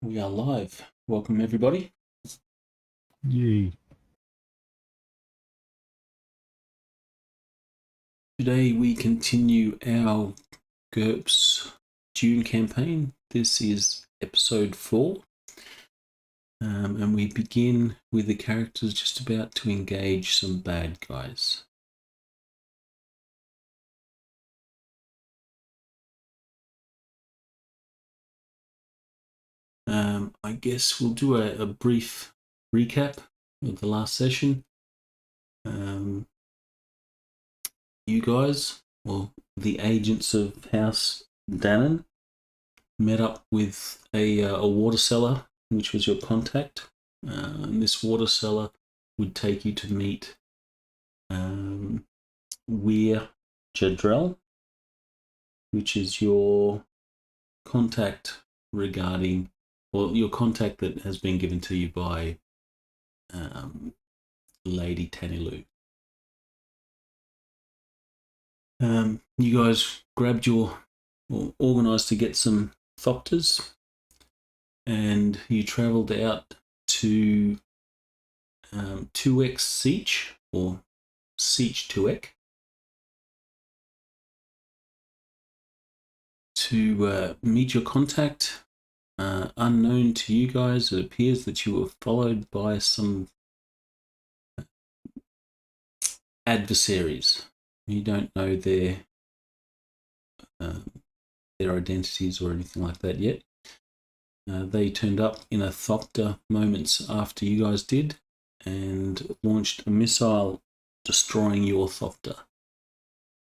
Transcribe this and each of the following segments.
We are live. Welcome, everybody. Yay. Today we continue our GURPS Dune campaign. This is episode 4. And we begin with the characters just about to engage some bad guys. I guess we'll do a brief recap of the last session. You guys, or the agents of House Dannan, met up with a water seller, which was your contact. And this water seller would take you to meet Weir Jadrell, which is your contact regarding, well, your contact that has been given to you by Lady Tanilu. You guys grabbed or organised to get some thopters, and you travelled out to 2X Siege, or Siege 2X, to meet your contact. Unknown to you guys, it appears that you were followed by some adversaries. You don't know their identities or anything like that yet. They turned up in a thopter moments after you guys did and launched a missile destroying your thopter.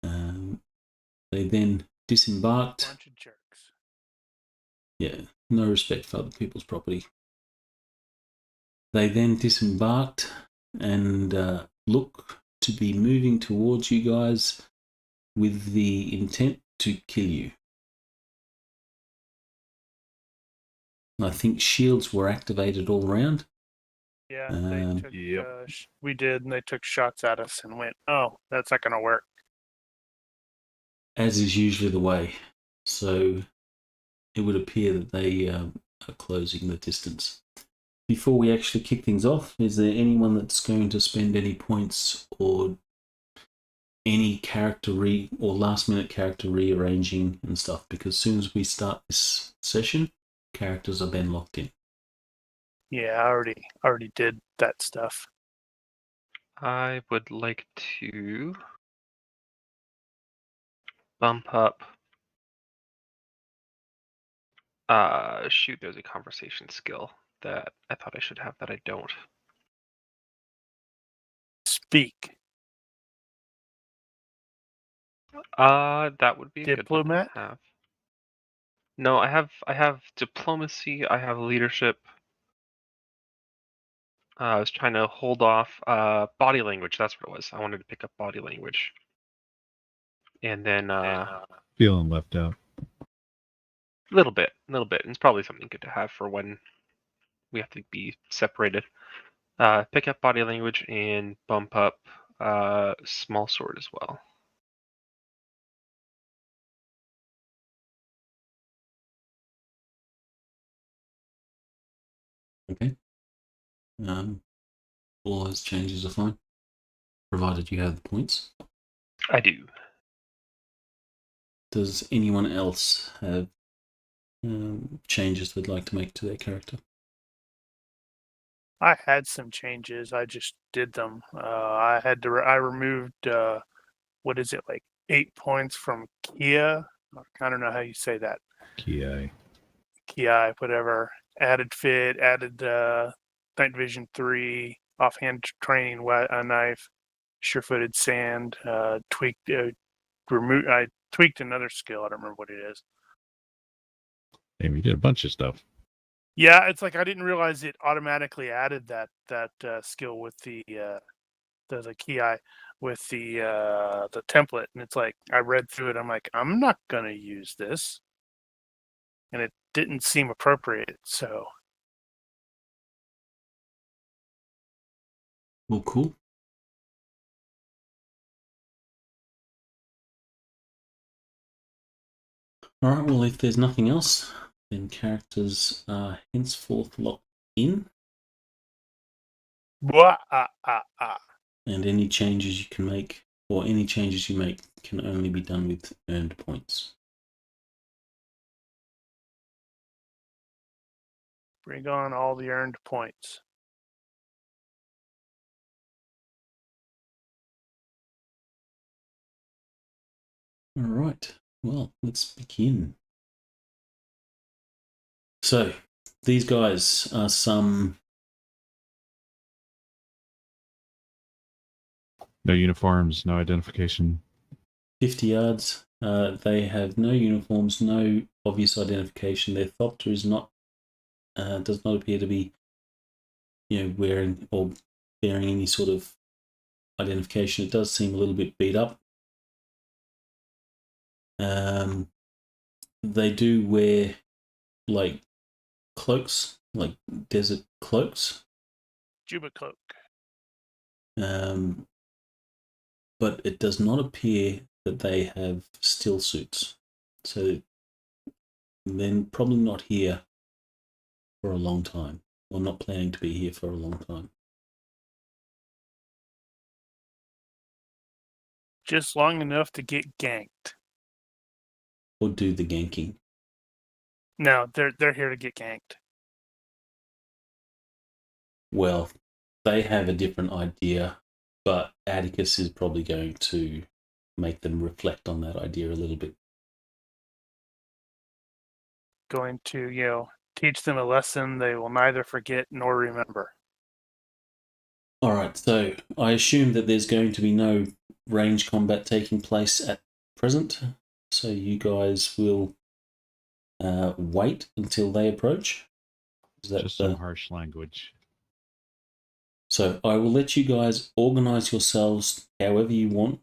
They then disembarked. Bunch of jerks. Yeah, no respect for other people's property. They then disembarked and look to be moving towards you guys with the intent to kill you. I think shields were activated all around. Yeah, they took, we did, and they took shots at us and went, oh, that's not going to work. As is usually the way. So it would appear that they are closing the distance. Before we actually kick things off, is there anyone that's going to spend any points or any character or last minute character rearranging and stuff? Because as soon as we start this session, characters are then locked in. Yeah, I already did that stuff. I would like to bump up. Shoot, there's a conversation skill that I thought I should have that I don't. Speak. That would be a good one Diplomat? to have. No, I have diplomacy, I have leadership. I was trying to hold off body language, that's what it was. I wanted to pick up body language. And then Feeling left out. a little bit. It's probably something good to have for when we have to be separated. Pick up body language and bump up small sword as well. Okay. All those changes are fine, provided you have the points. I do. Does anyone else have changes they'd like to make to their character? I had some changes. I just did them. I removed, what is it, like 8 points from Kia? I don't know how you say that. Ki. Whatever. Added fit, added Night Vision 3, offhand training knife, sure-footed sand, tweaked I tweaked another skill. I don't remember what it is. Maybe you did a bunch of stuff. Yeah, it's like I didn't realize it automatically added that skill with the ki with the template, and it's like I read through it. I'm like, I'm not gonna use this, and it didn't seem appropriate. So, Well, cool. All right, well, if there's nothing else, then characters are henceforth locked in, Blah, and any changes you can make, or any changes you make, can only be done with earned points. Bring on all the earned points. All right. Well, let's begin. So, these guys are some No uniforms, no identification. 50 yards. They have no uniforms, no obvious identification. Their thopter is not, does not appear to be, wearing or bearing any sort of identification. It does seem a little bit beat up. They do wear like cloaks, like desert cloaks. Juba cloak. But it does not appear that they have still suits. So they're probably not here for a long time, or not planning to be here for a long time. Just long enough to get ganked. Or do the ganking. No, they're here to get ganked. Well, they have a different idea, but Atticus is probably going to make them reflect on that idea a little bit. Going to, teach them a lesson they will neither forget nor remember. All right, so I assume that there's going to be no range combat taking place at present, so you guys will wait until they approach. Is that Just some harsh language. So I will let you guys organize yourselves however you want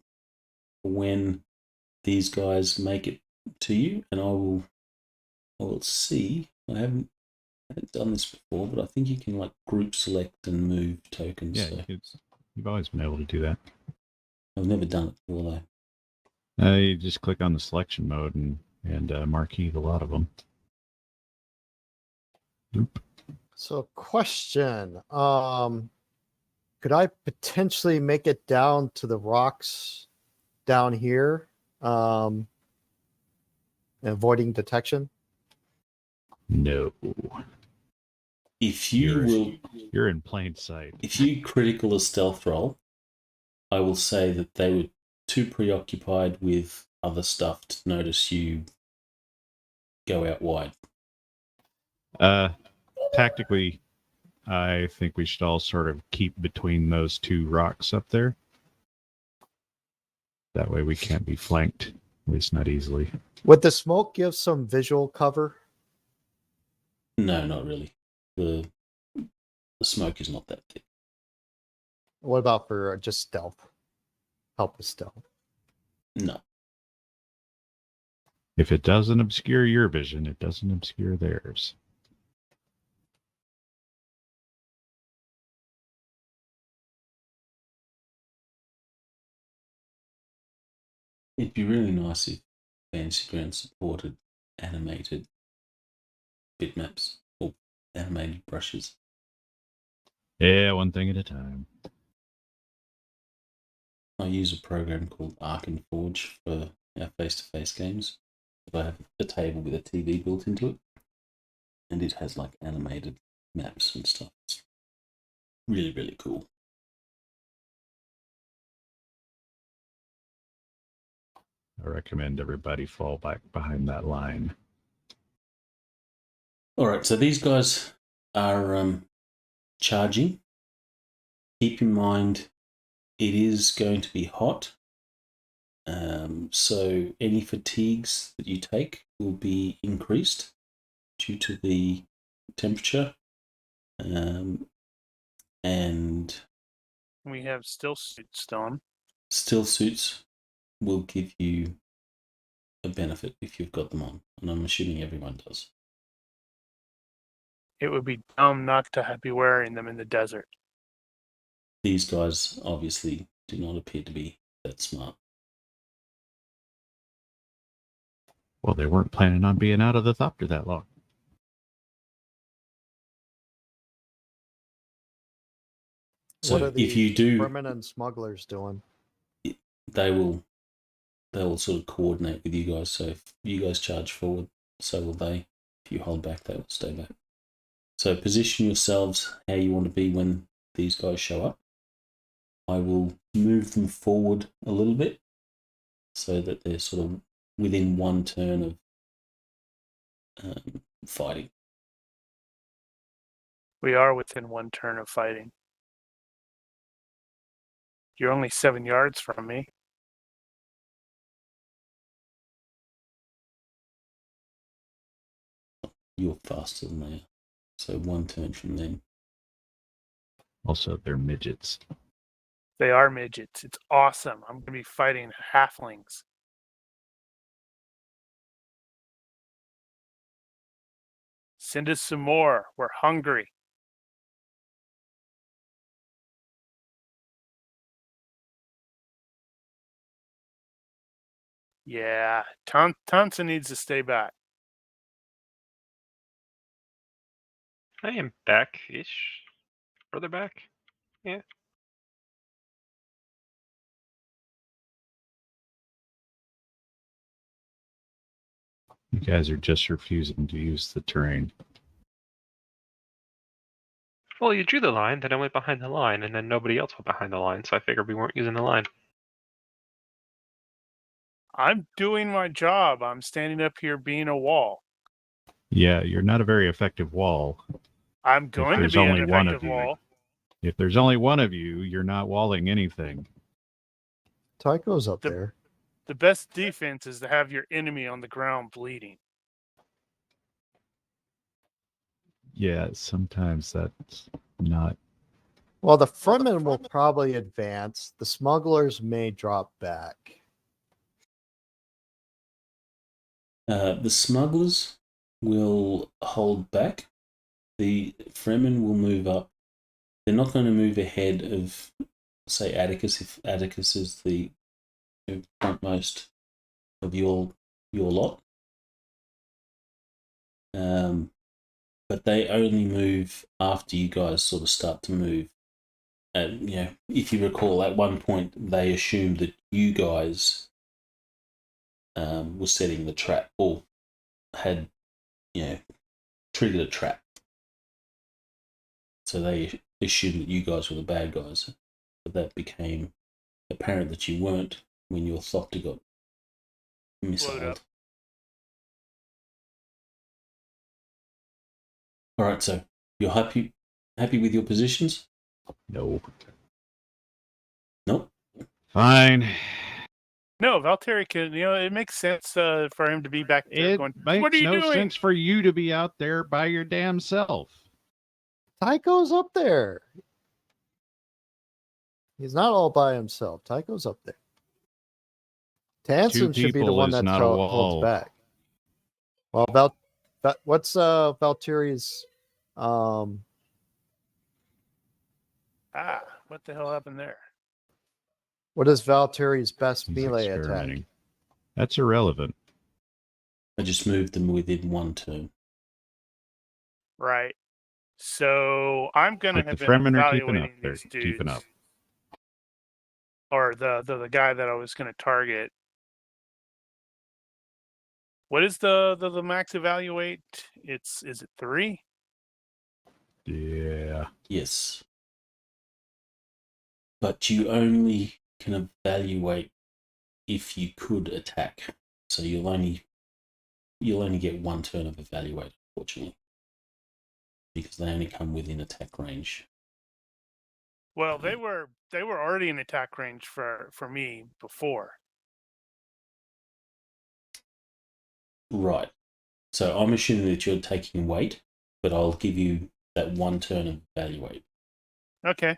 when these guys make it to you, and I will see. I haven't done this before, but I think you can like group select and move tokens. Yeah, So you've always been able to do that. I've never done it before though. You just click on the selection mode and marquee a lot of them. Oop. So, question: could I potentially make it down to the rocks down here, avoiding detection? No. If you're in plain sight. If you critical a stealth roll, I will say that they were too preoccupied with other stuff to notice you go out wide. Tactically, I think we should all sort of keep between those two rocks up there. That way we can't be flanked, at least not easily. Would the smoke give some visual cover? No, not really. The smoke is not that thick. What about for just stealth? Help with stealth. No. If it doesn't obscure your vision, it doesn't obscure theirs. It'd be really nice if Fantasy Ground supported animated bitmaps or animated brushes. Yeah, one thing at a time. I use a program called Arc & Forge for our face-to-face games. I have a table with a TV built into it, and it has like animated maps and stuff. It's really, really cool. I recommend everybody fall back behind that line. All right, so these guys are charging. Keep in mind, it is going to be hot. So any fatigues that you take will be increased due to the temperature. And We have still suits on. still suits will give you a benefit if you've got them on, and I'm assuming everyone does. It would be dumb not to be wearing them in the desert. These guys obviously do not appear to be that smart. Well, they weren't planning on being out of the thopter that long. So what are if the you do, Fremen and smugglers doing? they will sort of coordinate with you guys. So if you guys charge forward, so will they. If you hold back, they will stay back. So position yourselves how you want to be when these guys show up. I will move them forward a little bit so that they're sort of within one turn of fighting. We are within one turn of fighting. You're only 7 yards from me. You're faster than they are. So one turn from them. Also, they're midgets. They are midgets. It's awesome. I'm going to be fighting halflings. Send us some more. We're hungry. Yeah, Thompson needs to stay back. I am back-ish. Further back. Yeah. You guys are just refusing to use the terrain. Well, you drew the line, then I went behind the line, and then nobody else went behind the line, so I figured we weren't using the line. I'm doing my job. I'm standing up here being a wall. Yeah, you're not a very effective wall. I'm going to there's be an only one of effective you. wall. If there's only one of you, you're not walling anything. Tycho's up there. The best defense is to have your enemy on the ground bleeding. Yeah, sometimes that's not. Well, the Fremen will probably advance. The smugglers may drop back. The smugglers will hold back. The Fremen will move up. They're not going to move ahead of, say, Atticus, if Atticus is the frontmost of your lot. But they only move after you guys sort of start to move. And, if you recall, at one point they assumed that you guys were setting the trap or had, triggered a trap. So they assumed that you guys were the bad guys. But that became apparent that you weren't when your Thopter got missiled. All right, so you're happy with your positions? No. Nope. Fine. No, Valtteri can. It makes sense for him to be back there. It Going, makes what are you no doing? sense for you to be out there by your damn self. Tycho's up there. He's not all by himself. Tycho's up there. Tansen should be the people one is that not a holds wall. back. Well, what's Valtteri's? What the hell happened there? What is Valtteri's best He's melee attack? experimenting. That's irrelevant. I just moved them within one turn. Right. So I'm gonna But have the been Fremen are keeping up. evaluating They're these dudes, keeping up. or the guy that I was gonna target. What is the max evaluate? Is it 3? Yeah. Yes. But you only can evaluate if you could attack. So you'll only get one turn of evaluate, unfortunately. Because they only come within attack range. Well, they were already in attack range for me before. Right. So I'm assuming that you're taking weight, but I'll give you that one turn of evaluate. Okay.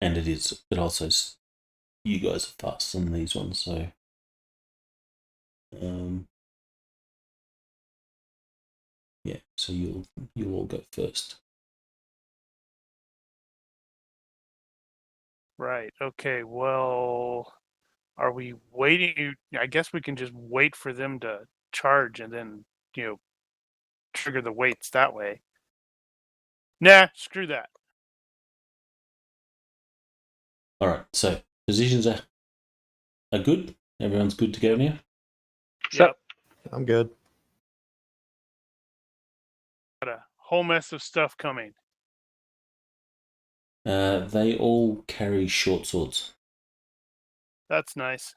And it also, you guys are faster than these ones, so yeah, so you'll all go first. Right. Okay. Well, Are we waiting? I guess we can just wait for them to charge and then, trigger the weights that way. Nah, screw that. All right, so positions are good. Everyone's good to go now. Yep. I'm good. Got a whole mess of stuff coming. They all carry short swords. That's nice.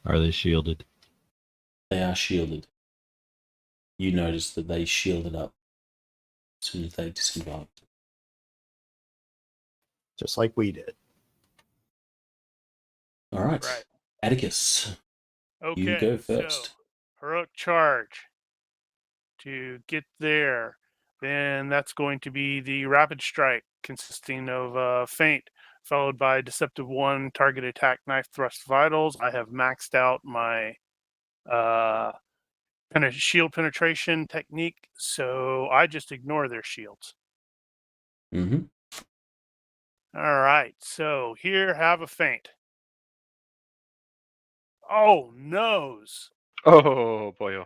Are they shielded? They are shielded. You notice that they shielded up as soon as they disembarked. Just like we did. All right, Right. Atticus, Okay. you go first. So, heroic charge to get there. Then that's going to be the rapid strike, consisting of feint, followed by deceptive 1, target attack, knife thrust vitals. I have maxed out my shield penetration technique, so I just ignore their shields. Mm-hmm. All right, so here, have a feint. Oh, nose. Oh boy.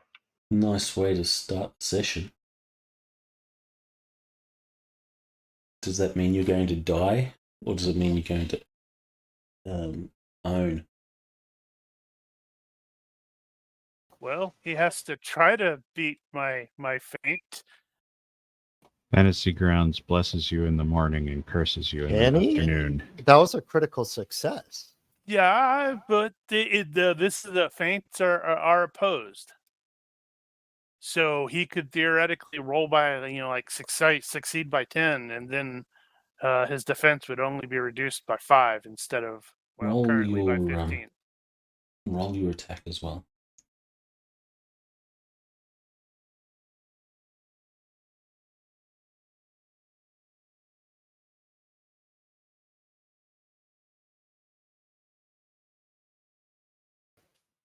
Nice way to start the session. Does that mean you're going to die, or does it mean you're going to own? Well, he has to try to beat my feint. Fantasy Grounds blesses you in the morning and curses you in the Penny? afternoon. That was a critical success. Yeah, but the feints are opposed. So he could theoretically roll by, like succeed by 10, and then his defense would only be reduced by 5 instead of, currently by 15. Roll your attack as well.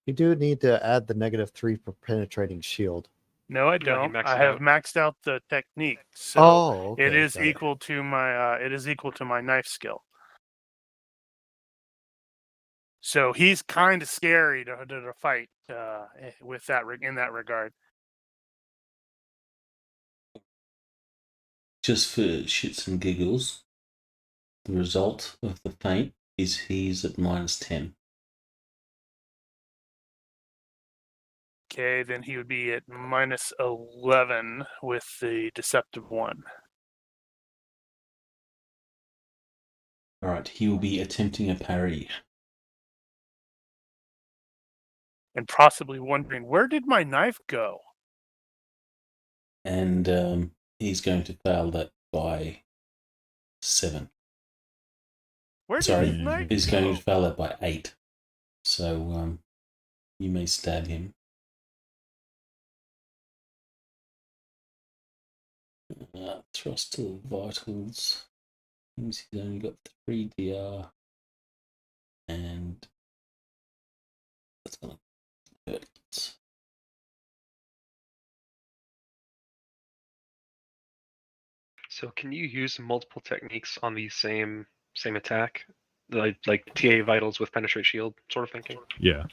You do need to add the -3 for penetrating shield. No, I No, he don't. maxed I it have out. maxed out the technique, so Okay, it is got equal to my knife skill. So he's kind of scary to fight with that in that regard. Just for shits and giggles, the result of the feint is he's at -10. Okay, then he would be at -11 with the deceptive 1. All right, he will be attempting a parry. And possibly wondering, where did my knife go? And he's going to fail that by 7. Where Sorry, did his knife he's go? going to fail that by 8. So you may stab him. Thrust to the vitals. Means he's only got 3 DR. And that's going to hurt. So can you use multiple techniques on the same attack? Like TA vitals with penetrate shield sort of thinking? Yeah,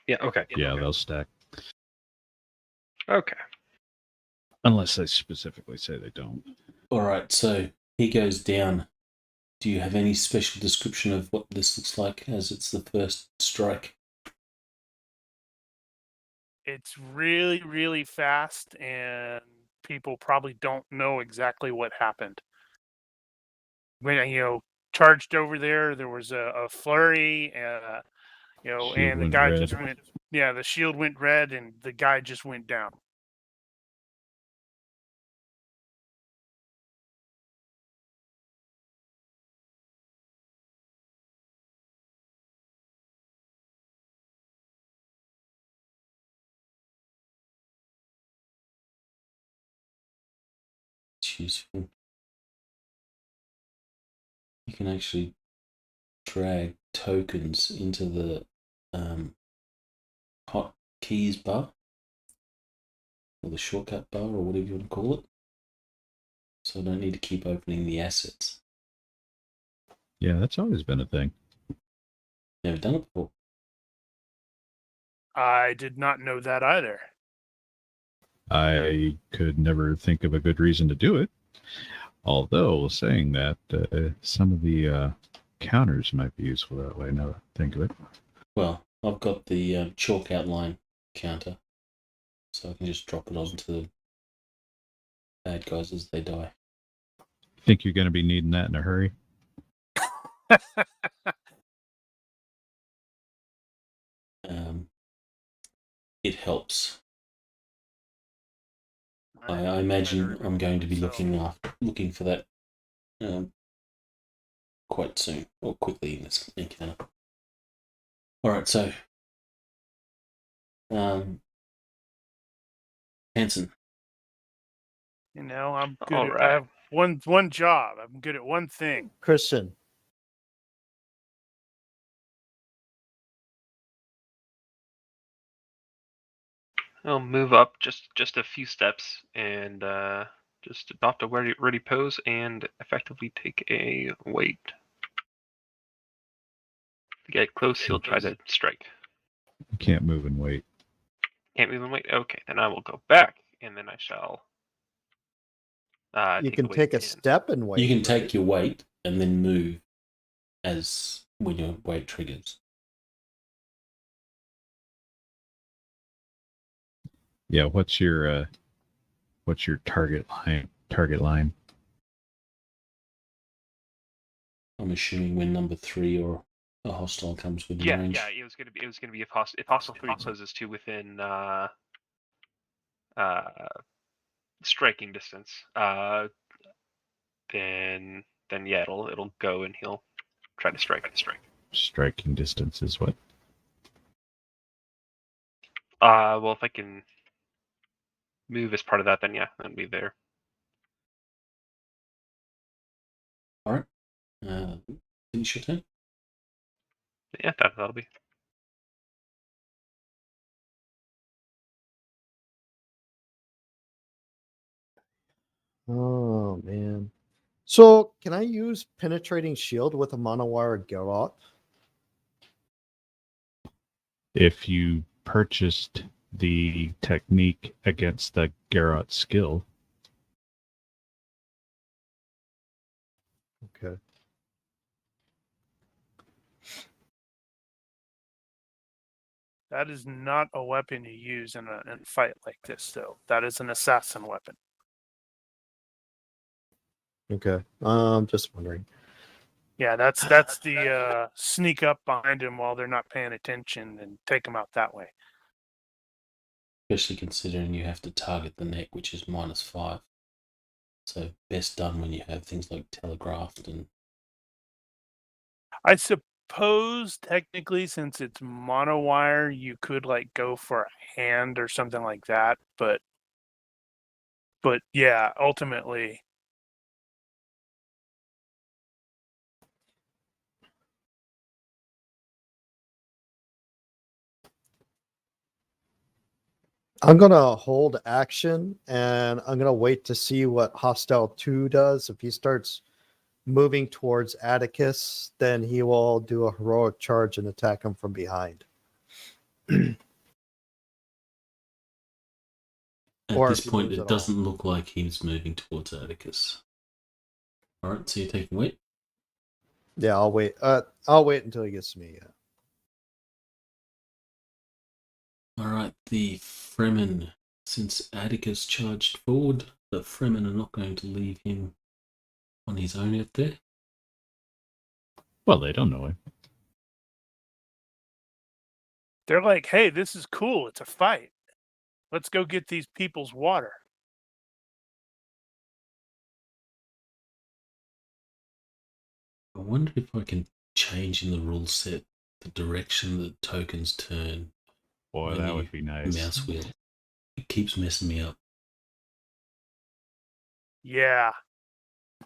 Yeah, okay. yeah, they'll stack. Okay. Unless they specifically say they don't. All right, so he goes down. Do you have any special description of what this looks like as it's the first strike? It's really, really fast, and people probably don't know exactly what happened. When charged over there was a flurry, Shield and the went guy red. just went. Yeah, the shield went red, and the guy just went down. It's useful. You can actually drag tokens into the hotkeys bar, or the shortcut bar, or whatever you want to call it. So I don't need to keep opening the assets. Yeah, that's always been a thing. Never done it before. I did not know that either. I could never think of a good reason to do it. Although, saying that, some of the counters might be useful that way, now that I think of it. Well, I've got the chalk outline counter, so I can just drop it onto the bad guys as they die. Think you're going to be needing that in a hurry? It helps. I imagine I'm going to be looking for that quite soon, or quickly in this encounter. Alright, so Hanson. You know, I'm good. All I right. have one job. I'm good at one thing. Christian. I'll move up just a few steps and just adopt a ready pose and effectively take a wait. To get close, he'll try to strike. You can't move and wait. Can't move and wait. Okay, then I will go back, and then I shall. You take can a wait take a again. step and wait. You can right? take your weight and then move as when your weight triggers. Yeah, what's your target line? I'm assuming when number 3 or a hostile comes within Yeah, range. yeah. It was gonna be if hostile 3 closes to within striking distance. Then yeah, it'll go and he'll try to strike. Striking distance is what? Well, if I can move as part of that, then yeah, that'll be there. Alright. Finish your turn. Yeah, that'll be. Oh man. So can I use penetrating shield with a monowire Garrote? If you purchased the technique against the Garrote skill, Okay. That is not a weapon you use in a fight like this, though. That is an assassin weapon. Okay. Just wondering. Yeah, that's the sneak up behind them while they're not paying attention and take them out that way. Especially considering you have to target the neck, which is -5. So best done when you have things like telegraphed and I suppose technically, since it's monowire, you could like go for a hand or something like that, but yeah, ultimately. I'm gonna hold action and I'm gonna wait to see what Hostile 2 does. If he starts moving towards Atticus, then he will do a heroic charge and attack him from behind. at Or this if he point moves it at all. doesn't look like he's moving towards Atticus. Alright, so you're taking weight. Yeah, I'll wait. I'll wait until he gets to me. Yeah. Alright, the Fremen. Since Atticus charged forward, the Fremen are not going to leave him on his own out there. well, they don't know him. They're like, hey, this is cool. It's a fight. Let's go get these people's water. I wonder if I can change in the rule set the direction that tokens turn. Boy, when that you would be nice. Mouse wheel. It keeps messing me up. Yeah.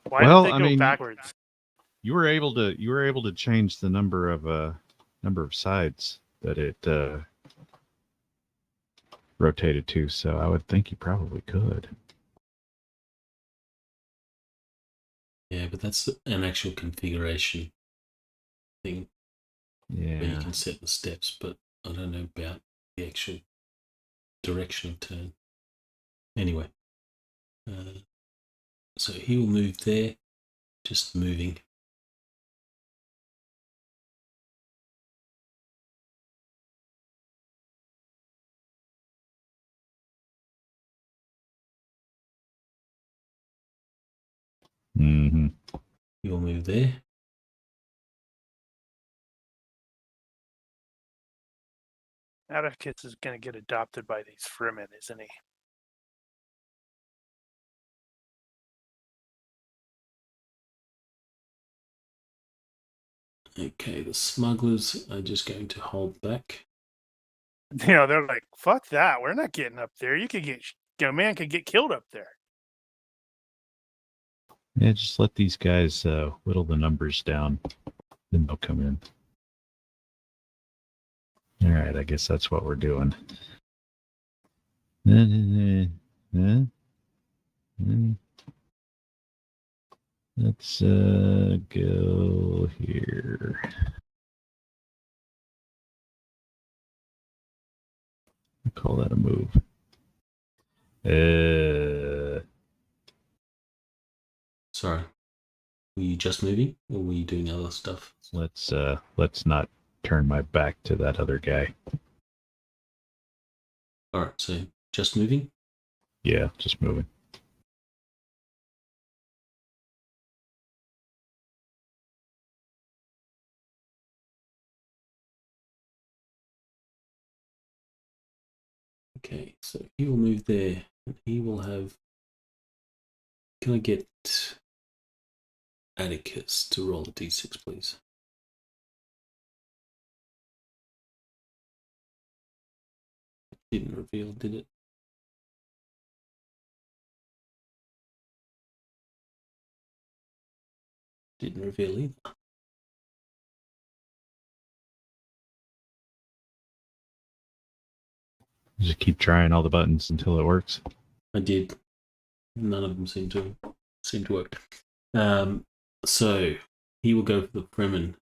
Why Well, did they I go mean, backwards? You were able to change the number of sides that it rotated to, so I would think you probably could. Yeah, but that's an actual configuration thing. Yeah. where you can set the steps, but I don't know about the actual direction of turn. Anyway, so he will move there, just moving. Mm-hmm. He will move there. Atticus is going to get adopted by these Fremen, isn't he? Okay, the smugglers are just going to hold back. You know, they're like, fuck that. We're not getting up there. You could get, a man could get killed up there. Yeah, just let these guys whittle the numbers down, then they'll come in. All right, I guess that's what we're doing. Let's go here. I call that a move. Sorry, were you just moving, or were you doing other stuff? Let's not turn my back to that other guy. All right, so just moving. Yeah, just moving. Okay, so he will move there, and he will have. Can I get Atticus to roll a d6, please? Didn't reveal, did it? Didn't reveal either. Just keep trying all the buttons until it works. I did. None of them seem to work. So he will go for the Fremen,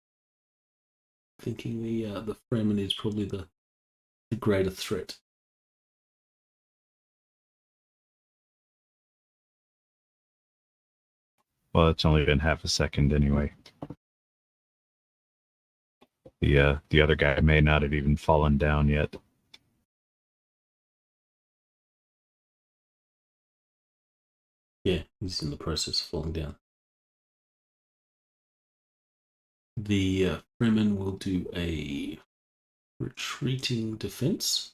thinking the Fremen is probably the greater threat. Well, it's only been half a second anyway. The other guy may not have even fallen down yet. Yeah, he's in the process of falling down. The Fremen will do a retreating defense.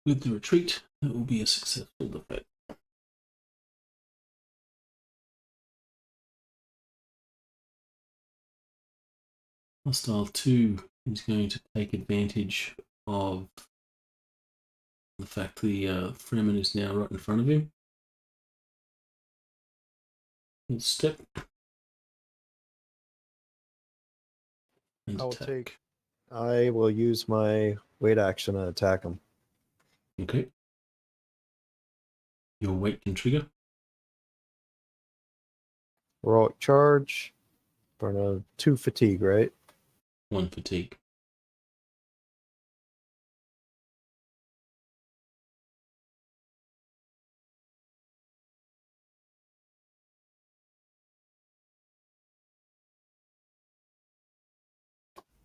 With the retreat, that will be a successful defense. Hostile 2 is going to take advantage of the fact the Fremen is now right in front of him. He'll step and I'll attack. take. I will use my wait action and attack him. Okay. Your weight can trigger. Heroic charge. Burn a 2 fatigue, right? 1 fatigue.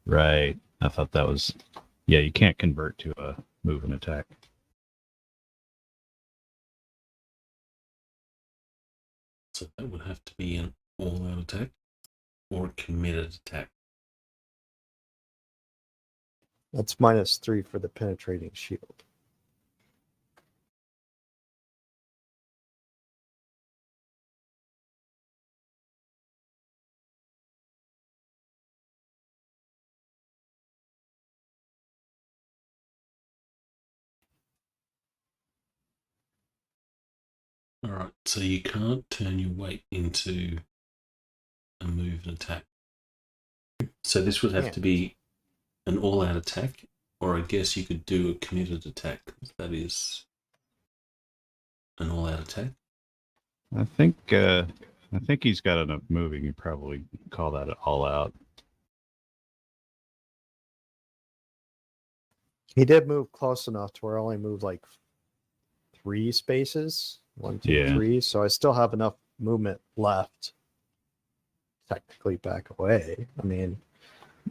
Right. I thought that was... Yeah, you can't convert to a move and attack. So that would have to be an all-out attack or a committed attack. That's -3 for the penetrating shield. All right, so you can't turn your weight into a move and attack. So this would have to be an all-out attack, or I guess you could do a committed attack. That is an all-out attack. I think he's got enough moving. You probably call that all out. He did move close enough to where I only moved like 3 spaces. 1, 2, Yeah. 3. So I still have enough movement left. Technically back away. I mean,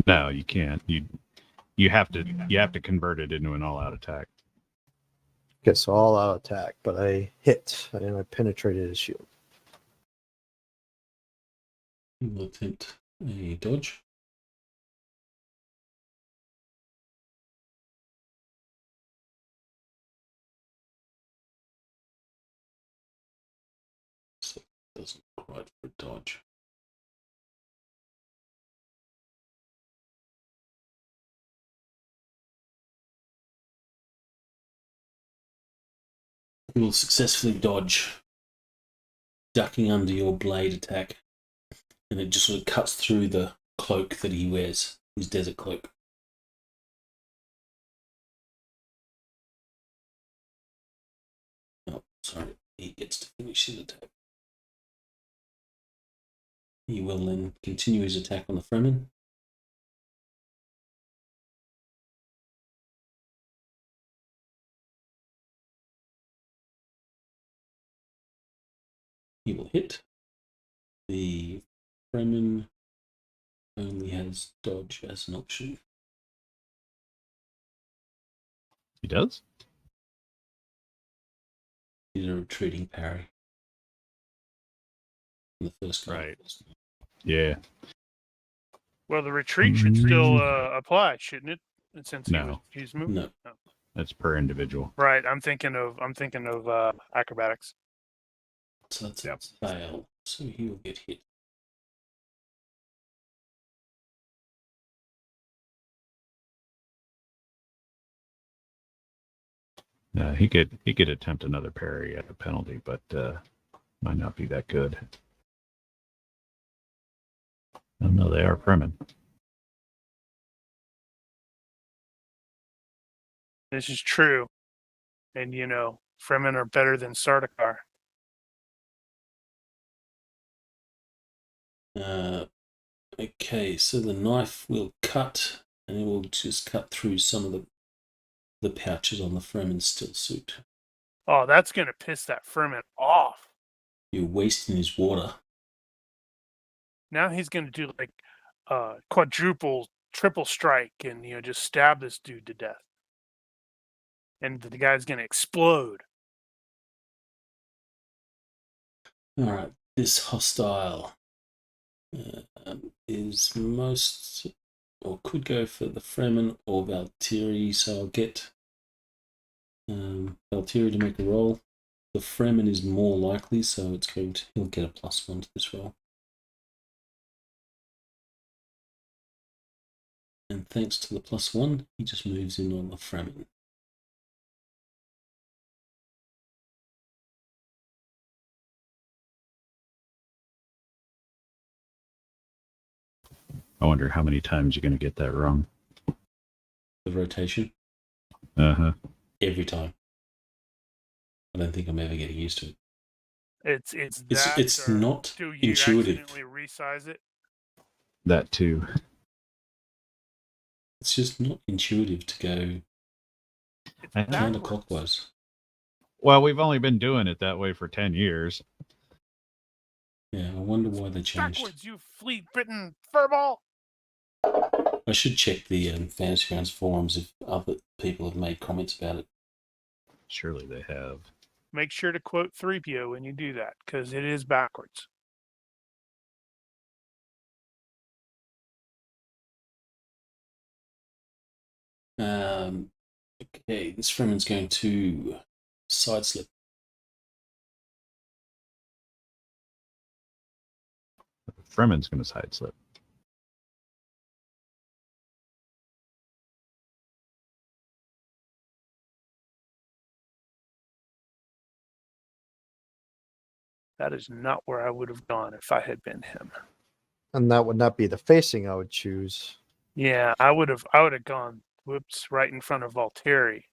No, you can't. You have to convert it into an all-out attack. okay, so all out attack, but I hit and I penetrated his shield. You will attempt a dodge. So it doesn't quite for a dodge. You will successfully dodge, ducking under your blade attack, and it just sort of cuts through the cloak that he wears, his desert cloak. Oh, sorry, he gets to finish his attack. He will then continue his attack on the Fremen. He will hit. The Fremen only has dodge as an option. He does? He's a retreating parry. In the first guy. Right. Yeah. Well, the retreat should still apply, shouldn't it? And since No. he's moved. No. That's per individual. Right. I'm thinking of acrobatics. So that's a fail. So he will get hit. He could attempt another parry at a penalty, but might not be that good. Oh no, they are Fremen. This is true, and Fremen are better than Sardaukar. Okay, so the knife will cut, and it will just cut through some of the pouches on the Fremen's still suit. Oh, that's gonna piss that Fremen off. You're wasting his water. Now he's gonna do like quadruple, triple strike, and just stab this dude to death. And the guy's gonna explode. All right, this hostile is most, or could go for the Fremen or Valtteri, so I'll get Valtteri to make a roll. The Fremen is more likely, so he'll get a +1 to this roll. And thanks to the +1, he just moves in on the Fremen. I wonder how many times you're going to get that wrong. The rotation. Uh-huh. Every time. I don't think I'm ever getting used to it. It's not do you intuitive. accidentally resize it? That too. It's just not intuitive to go It's backwards. counterclockwise. Well, we've only been doing it that way for 10 years. Yeah, I wonder why they changed. Backwards, you fleet-bitten furball! I should check the Fantasy Grounds forums if other people have made comments about it. Surely they have. Make sure to quote 3PO when you do that, because it is backwards. Okay, this Fremen's going to side slip. Fremen's going to side slip. That is not where I would have gone if I had been him. And that would not be the facing I would choose. Yeah, I would have gone, whoops, right in front of Valtteri.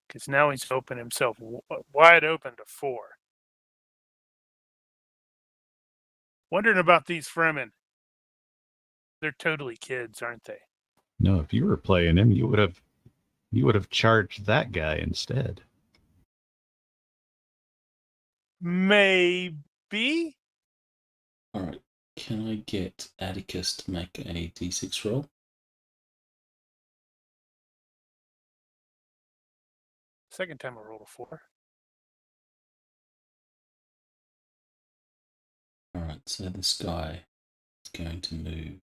Because now he's opened himself wide open to 4. Wondering about these Fremen. They're totally kids, aren't they? No, if you were playing him, you would have charged that guy instead. Maybe. All right. Can I get Atticus to make a d6 roll? Second time I rolled a 4. All right. So this guy is going to move.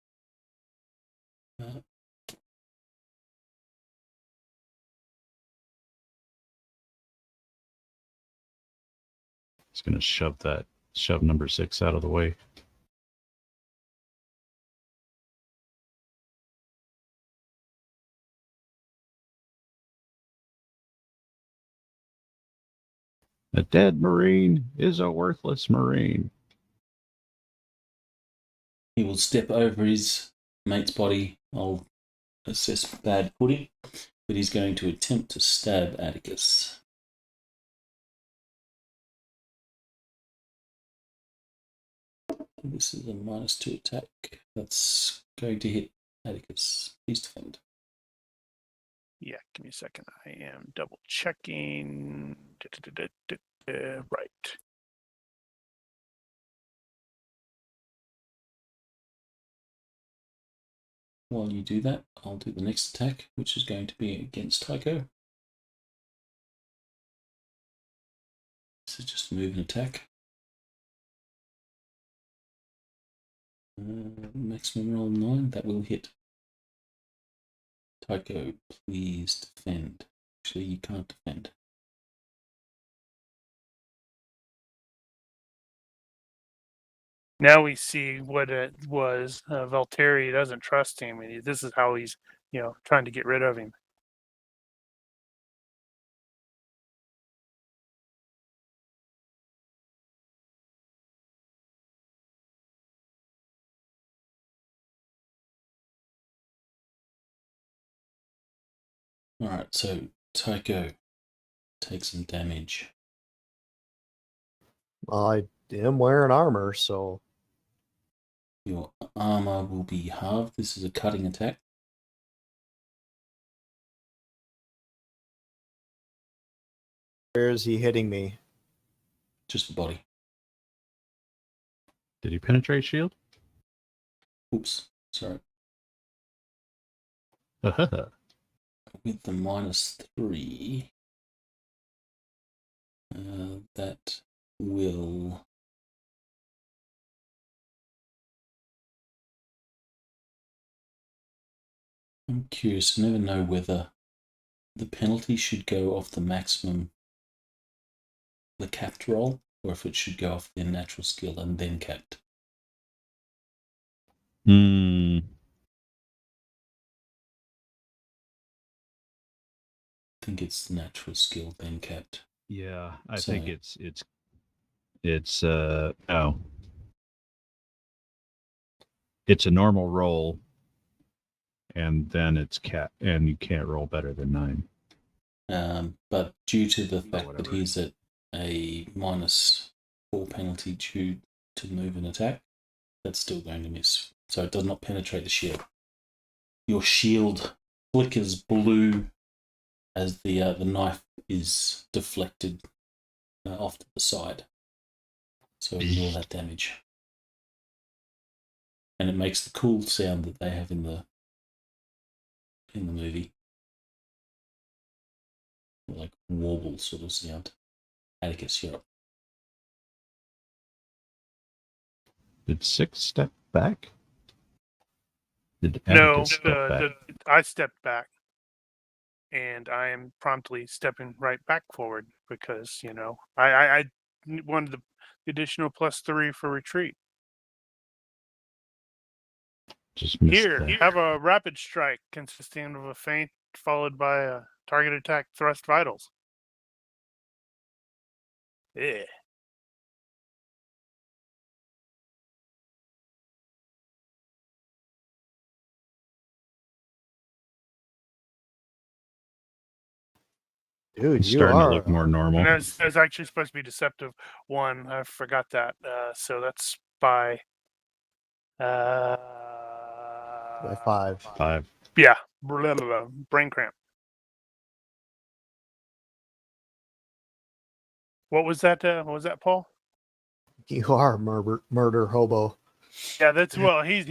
He's going to shove number 6 out of the way. A dead Marine is a worthless Marine. He will step over his mate's body. I'll assess bad footing, but he's going to attempt to stab Atticus. This is a -2 attack. That's going to hit Atticus. Please defend. Yeah, give me a second. I am double checking. Right. While you do that, I'll do the next attack, which is going to be against Tycho. This is just a move and attack. Maximum roll 9, that will hit. Tycho, please defend. Actually, you can't defend. Now we see what it was. Valtteri doesn't trust him, and this is how he's, trying to get rid of him. Alright, so Tycho takes some damage. I am wearing armor, so Your armor will be halved. This is a cutting attack. where is he hitting me? Just the body. Did he penetrate shield? Oops, sorry. Uh-huh. With the -3, that will... I'm curious, I never know whether the penalty should go off the maximum, the capped roll, or if it should go off their natural skill and then capped. Hmm. I think it's natural skill, then capped. Yeah, I So- think it's no. It's a normal roll, and then it's and you can't roll better than 9. But due to the Or fact that whatever. he's at a -4 penalty due to move and attack, that's still going to miss. So it does not penetrate the shield. Your shield flickers blue as the knife is deflected off to the side. So ignore that damage. And it makes the cool sound that they have in the movie. Like warble sort of sound. Atticus, you're up. Did 6 step back? Did No, Atticus step back? I stepped back, and I am promptly stepping right back forward because I wanted the additional +3 for retreat. Just missed Here, that. have a rapid strike consisting of a feint followed by a Target attack, thrust vitals. Yeah. Dude, It's you starting to are. look more And normal. there's actually supposed to be deceptive 1. I forgot that. So that's by By 5. 5. yeah, blah, blah, blah, brain cramp. What was that? What was that, Paul? You are a murder hobo. Yeah, that's well. He's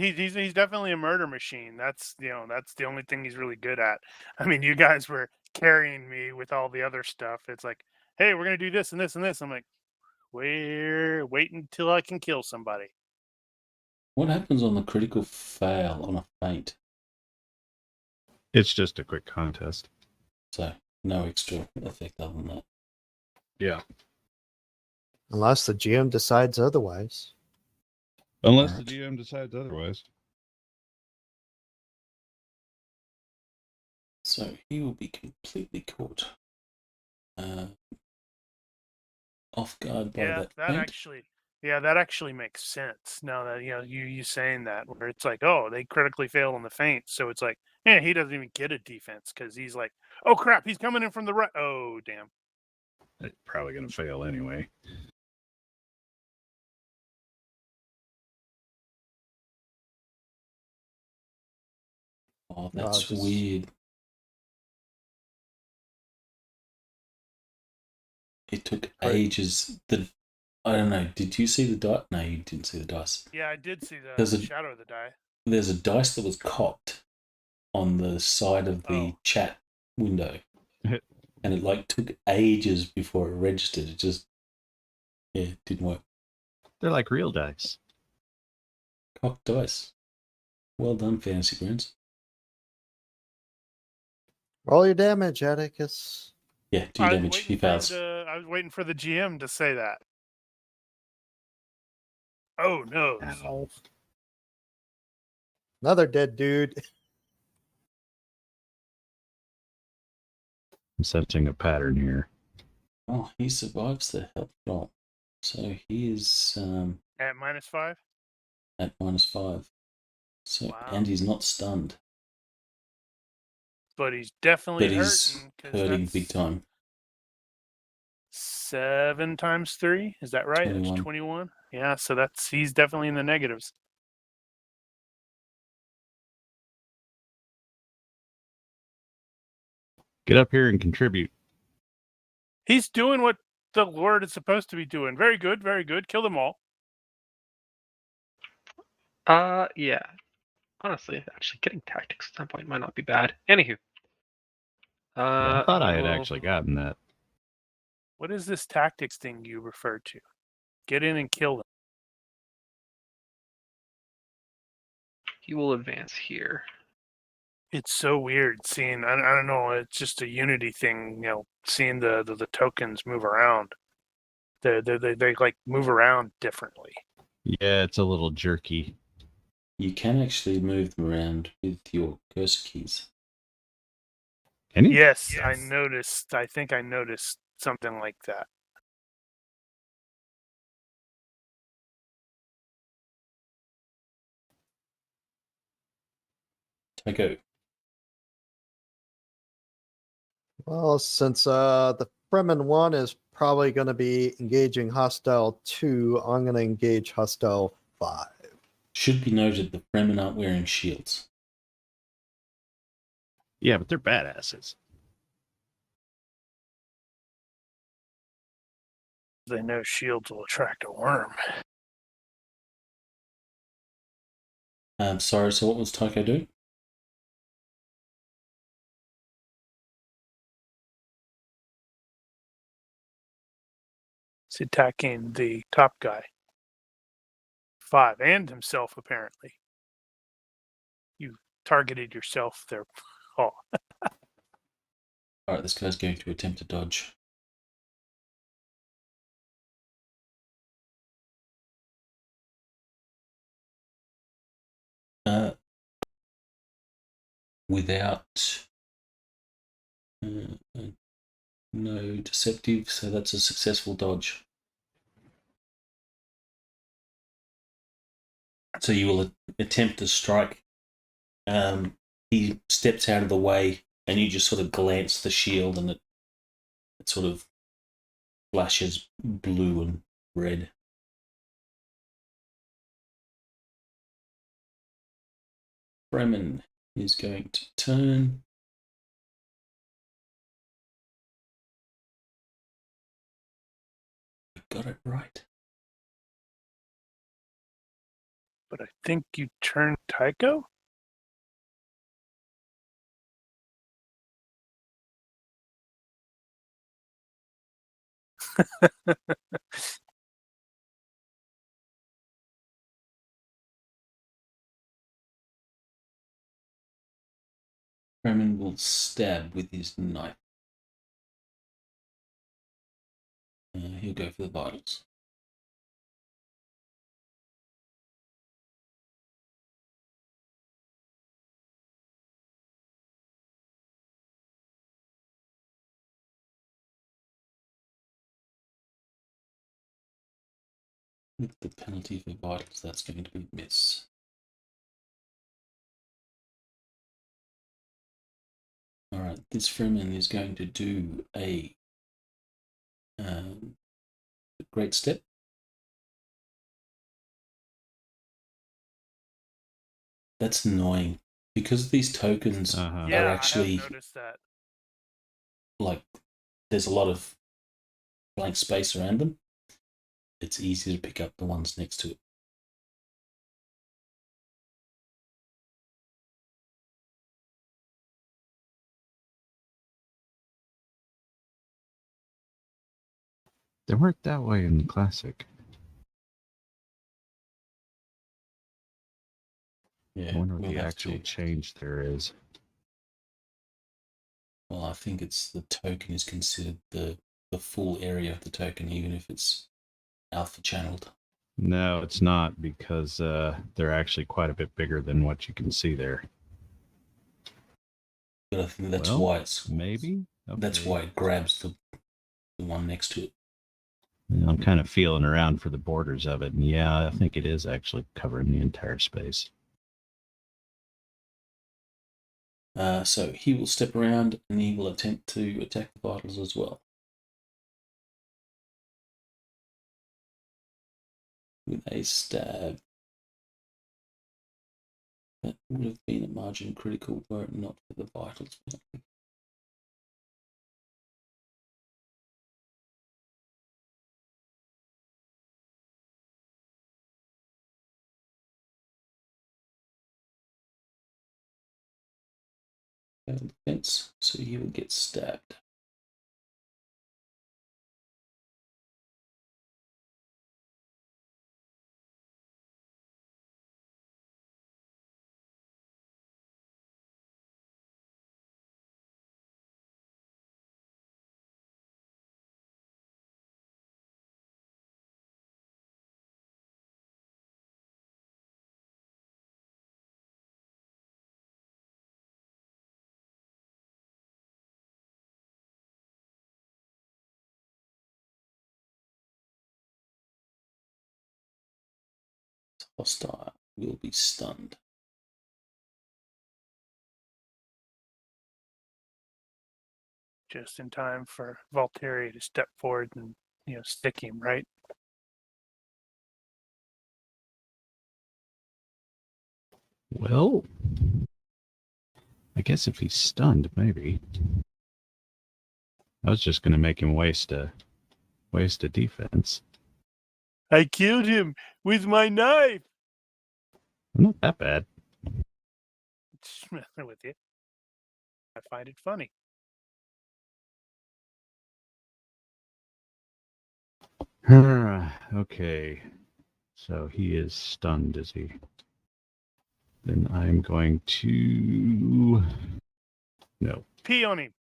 definitely a murder machine. That's that's the only thing he's really good at. I mean, you guys were carrying me with all the other stuff. It's like, hey, we're gonna do this and this and this. I'm like, we're waiting until I can kill somebody. What happens on the critical fail on a feint? It's just a quick contest. So no extra effect other than that. Yeah. Unless the GM decides otherwise. Unless Alright. the GM decides otherwise. So he will be completely caught off guard by Yeah, that feint. that actually makes sense. Now that you saying that, where it's like, oh, they critically fail on the feint, so it's like, yeah, he doesn't even get a defense because he's like, oh crap, he's coming in from the right. Oh damn. They're probably going to fail anyway. Oh, that's just- weird. It took Right. ages. I don't know. Did you see the dice? No, you didn't see the dice. Yeah, I did see the There's a- shadow of the die. There's a dice that was cocked on the side of the Oh. chat window, and it took ages before it registered. It just it didn't work. They're like real dice. Cocked dice. Well done, Fantasy Grounds. Roll your damage, Atticus. Yeah, 2 damage. He fails. I was waiting for the GM to say that. Oh no. Ow. Another dead dude. I'm sensing a pattern here. Oh, he survives the health roll, so he is At -5. at -5. So Wow. and he's not stunned, But he's definitely but he's hurting. 'Cause hurting that's big time. 7 times 3. Is that right? 21. That's 21. Yeah, so he's definitely in the negatives. Get up here and contribute. He's doing what the Lord is supposed to be doing. Very good, very good. Kill them all. Yeah. Honestly, actually, getting tactics at some point might not be bad. Anywho. I thought I had will- actually gotten that. What is this tactics thing you referred to? Get in and kill them. He will advance here. It's so weird seeing. I don't know. It's just a Unity thing. Seeing the tokens move around. They like move around differently. Yeah, it's a little jerky. You can actually move them around with your cursor keys. Can you? Yes, I noticed. I think I noticed something like that. Tycho. Well, since the Fremen 1 is probably going to be engaging Hostile 2, I'm going to engage Hostile 5. Should be noted the Fremen aren't wearing shields. Yeah, but they're badasses. They know shields will attract a worm. Sorry, so what was Tycho do? He's attacking the top guy. 5 and himself apparently. You targeted yourself there. Oh, Alright, this guy's going to attempt to dodge. Without No deceptive, so that's a successful dodge. So you will attempt to strike. He steps out of the way, and you just sort of glance the shield, and it sort of flashes blue and red. Fremen is going to turn. Got it right. But I think you turned Tycho? Fremen will stab with his knife. He'll go for the vitals. With the penalty for vitals, that's going to be a miss. Alright, this Fremen is going to do a great step. That's annoying. Because these tokens Uh-huh. Yeah, are I actually, have noticed that. like, there's a lot of blank space around them. It's easy to pick up the ones next to it. They weren't that way in Classic. Yeah, I wonder what we'll the have actual to. change there is. Well, I think it's the token is considered the full area of the token, even if it's alpha channeled. No, it's not, because they're actually quite a bit bigger than what you can see there. But I think that's Well, why it's maybe? that's Okay. why it grabs the one next to it. Yeah, I'm kind of feeling around for the borders of it, and yeah, I think it is actually covering the entire space. So he will step around and he will attempt to attack the vitals as well. With a stab. That would have been a margin critical were it not for the vitals penalty. Defense, so he will get stabbed. Hostile will be stunned. Just in time for Valtteri to step forward and stick him, right? Well, I guess if he's stunned, maybe. I was just going to make him waste a defense. I killed him with my knife. Not that bad. Just messing with you. I find it funny. Okay. So he is stunned, is he? Then I'm going to... No. Pee on him.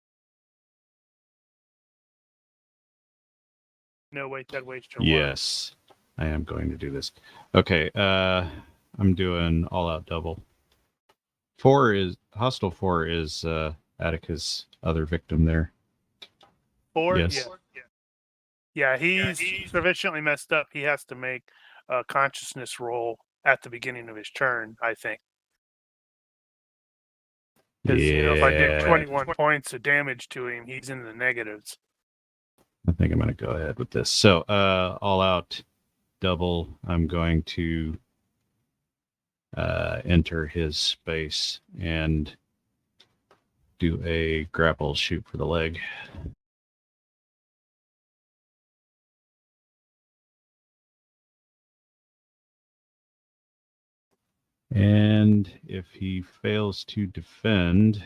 No, wait, that waits your Yes. I am going to do this. Okay. I'm doing all-out double. Hostile 4 is Attica's other victim there. 4? Yes. Yeah, he's sufficiently messed up. He has to make a consciousness roll at the beginning of his turn, I think. Because if I did 21 points of damage to him, he's in the negatives. I think I'm going to go ahead with this. So, all out double. I'm going to enter his space and do a grapple shoot for the leg. And if he fails to defend,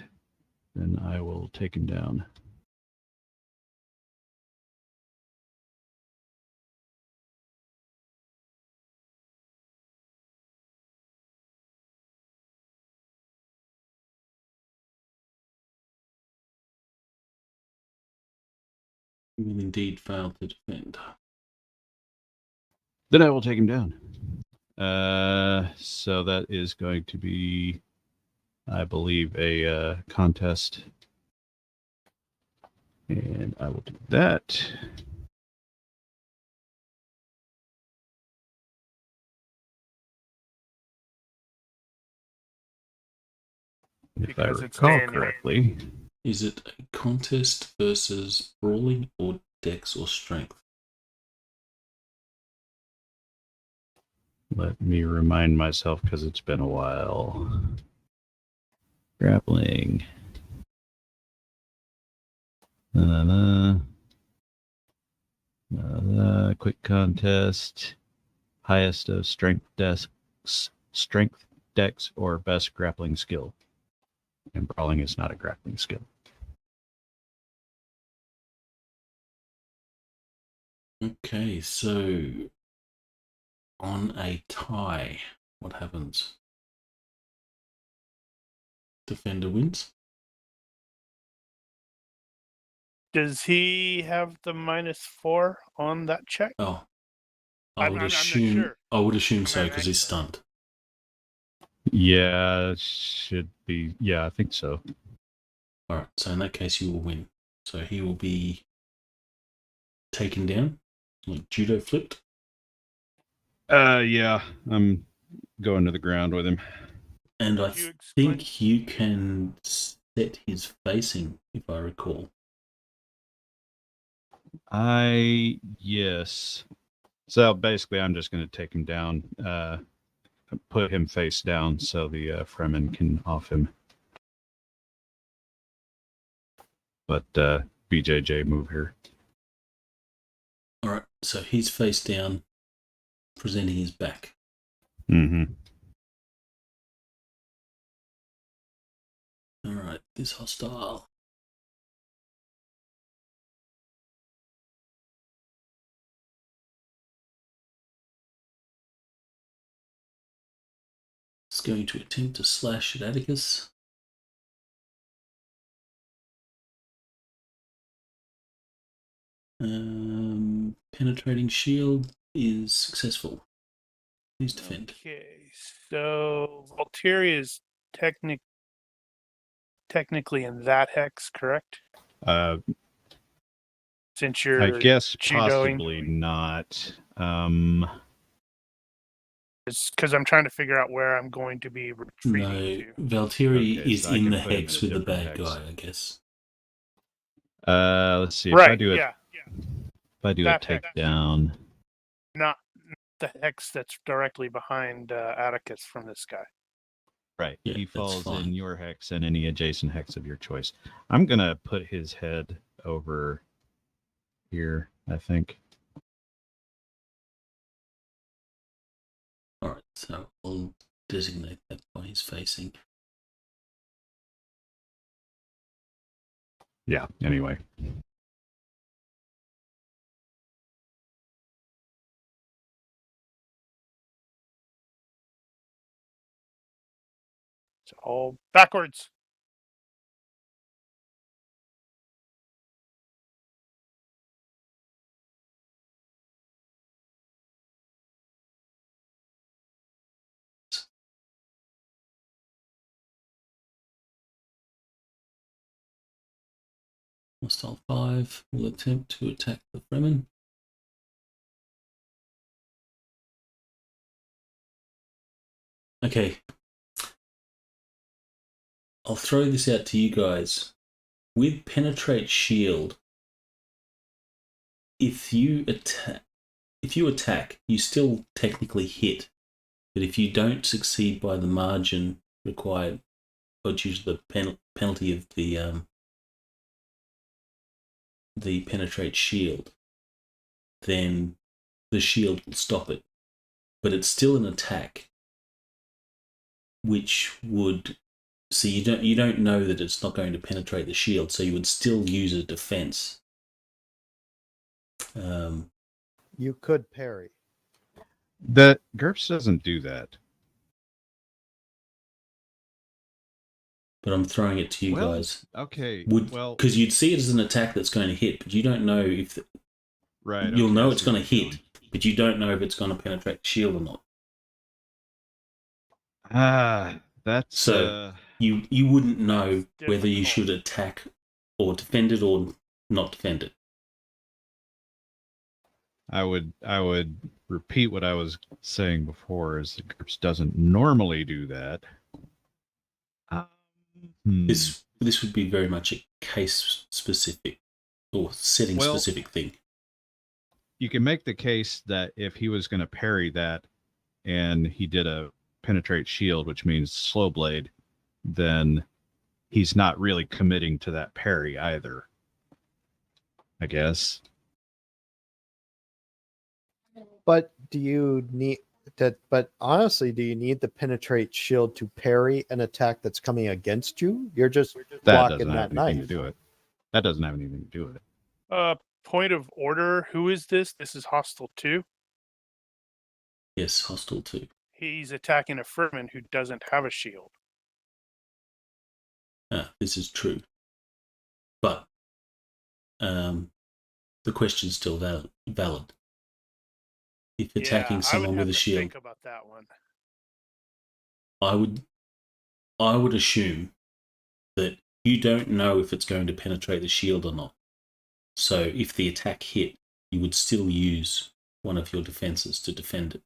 then I will take him down. You will indeed fail to defend. Then I will take him down. So that is going to be, I believe, a contest. And I will do that. If Because I it's recall Daniel. correctly. Is it a contest versus brawling or dex or strength? Let me remind myself because it's been a while. Grappling. Quick contest. Highest of strength dex, or best grappling skill. And brawling is not a grappling skill. Okay, so on a tie, what happens? Defender wins. Does he have the -4 on that check? Oh, I'm not sure. I would assume I'm so not because he's stunned. Yeah, it should be. Yeah, I think so. All right, so in that case, you will win. So he will be taken down, like judo flipped. Yeah, I'm going to the ground with him. And I Could you explain? think you can set his facing, if I recall. Yes. So basically, I'm just going to take him down, put him face down so the Fremen can off him. But BJJ move here. All right, so he's face down, presenting his back. Mm-hmm. All right, this hostile. It's going to attempt to slash at Atticus. Penetrating shield is successful. Please defend. Okay, so Volteria is technically in that hex, correct? Since you're I guess judoing, possibly not. because I'm trying to figure out where I'm going to be retreating No, to. Valtteri Okay, is so I in can the put him hex in a with the different bad hex. guy, I guess. Let's see. Right, If I do a That hex. takedown. Not the hex that's directly behind Atticus from this guy. Right. Yeah, He that's falls fine. in your hex and any adjacent hex of your choice. I'm going to put his head over here, I think. Alright, so I'll designate that by his facing. Yeah, anyway. So all backwards. Hostile 5 will attempt to attack the Fremen. Okay. I'll throw this out to you guys. With Penetrate Shield, if you attack, you still technically hit. But if you don't succeed by the margin required, or due to the penalty of the Penetrate Shield, then the shield will stop it. But it's still an attack, which would... So you don't know that it's not going to penetrate the shield, so you would still use a defense. You could parry. The GURPS doesn't do that. But I'm throwing it to you Well, guys. Okay. Because you'd see it as an attack that's going to hit, but you don't know if... Right. You'll okay, know I it's see going where to you're hit, but you don't know if it's going to penetrate the shield or not. That's So you wouldn't know whether you difficult. should attack or defend it or not defend it. I would repeat what I was saying before, is the GURPS doesn't normally do that. This would be very much a case specific or setting specific thing. You can make the case that if he was going to parry that and he did a penetrate shield, which means slow blade, then he's not really committing to that parry either, I guess. But do you need that? But honestly, do you need the penetrate shield to parry an attack that's coming against you? You're just That blocking doesn't have that anything knife. to do it. That doesn't have anything to do with it. Point of order. Who is this? This is Hostile 2. Yes, Hostile 2. He's attacking a Fremen who doesn't have a shield. This is true. But the question's still valid. If attacking someone with a shield, think about that one. I would assume that you don't know if it's going to penetrate the shield or not. So if the attack hit, you would still use one of your defenses to defend it.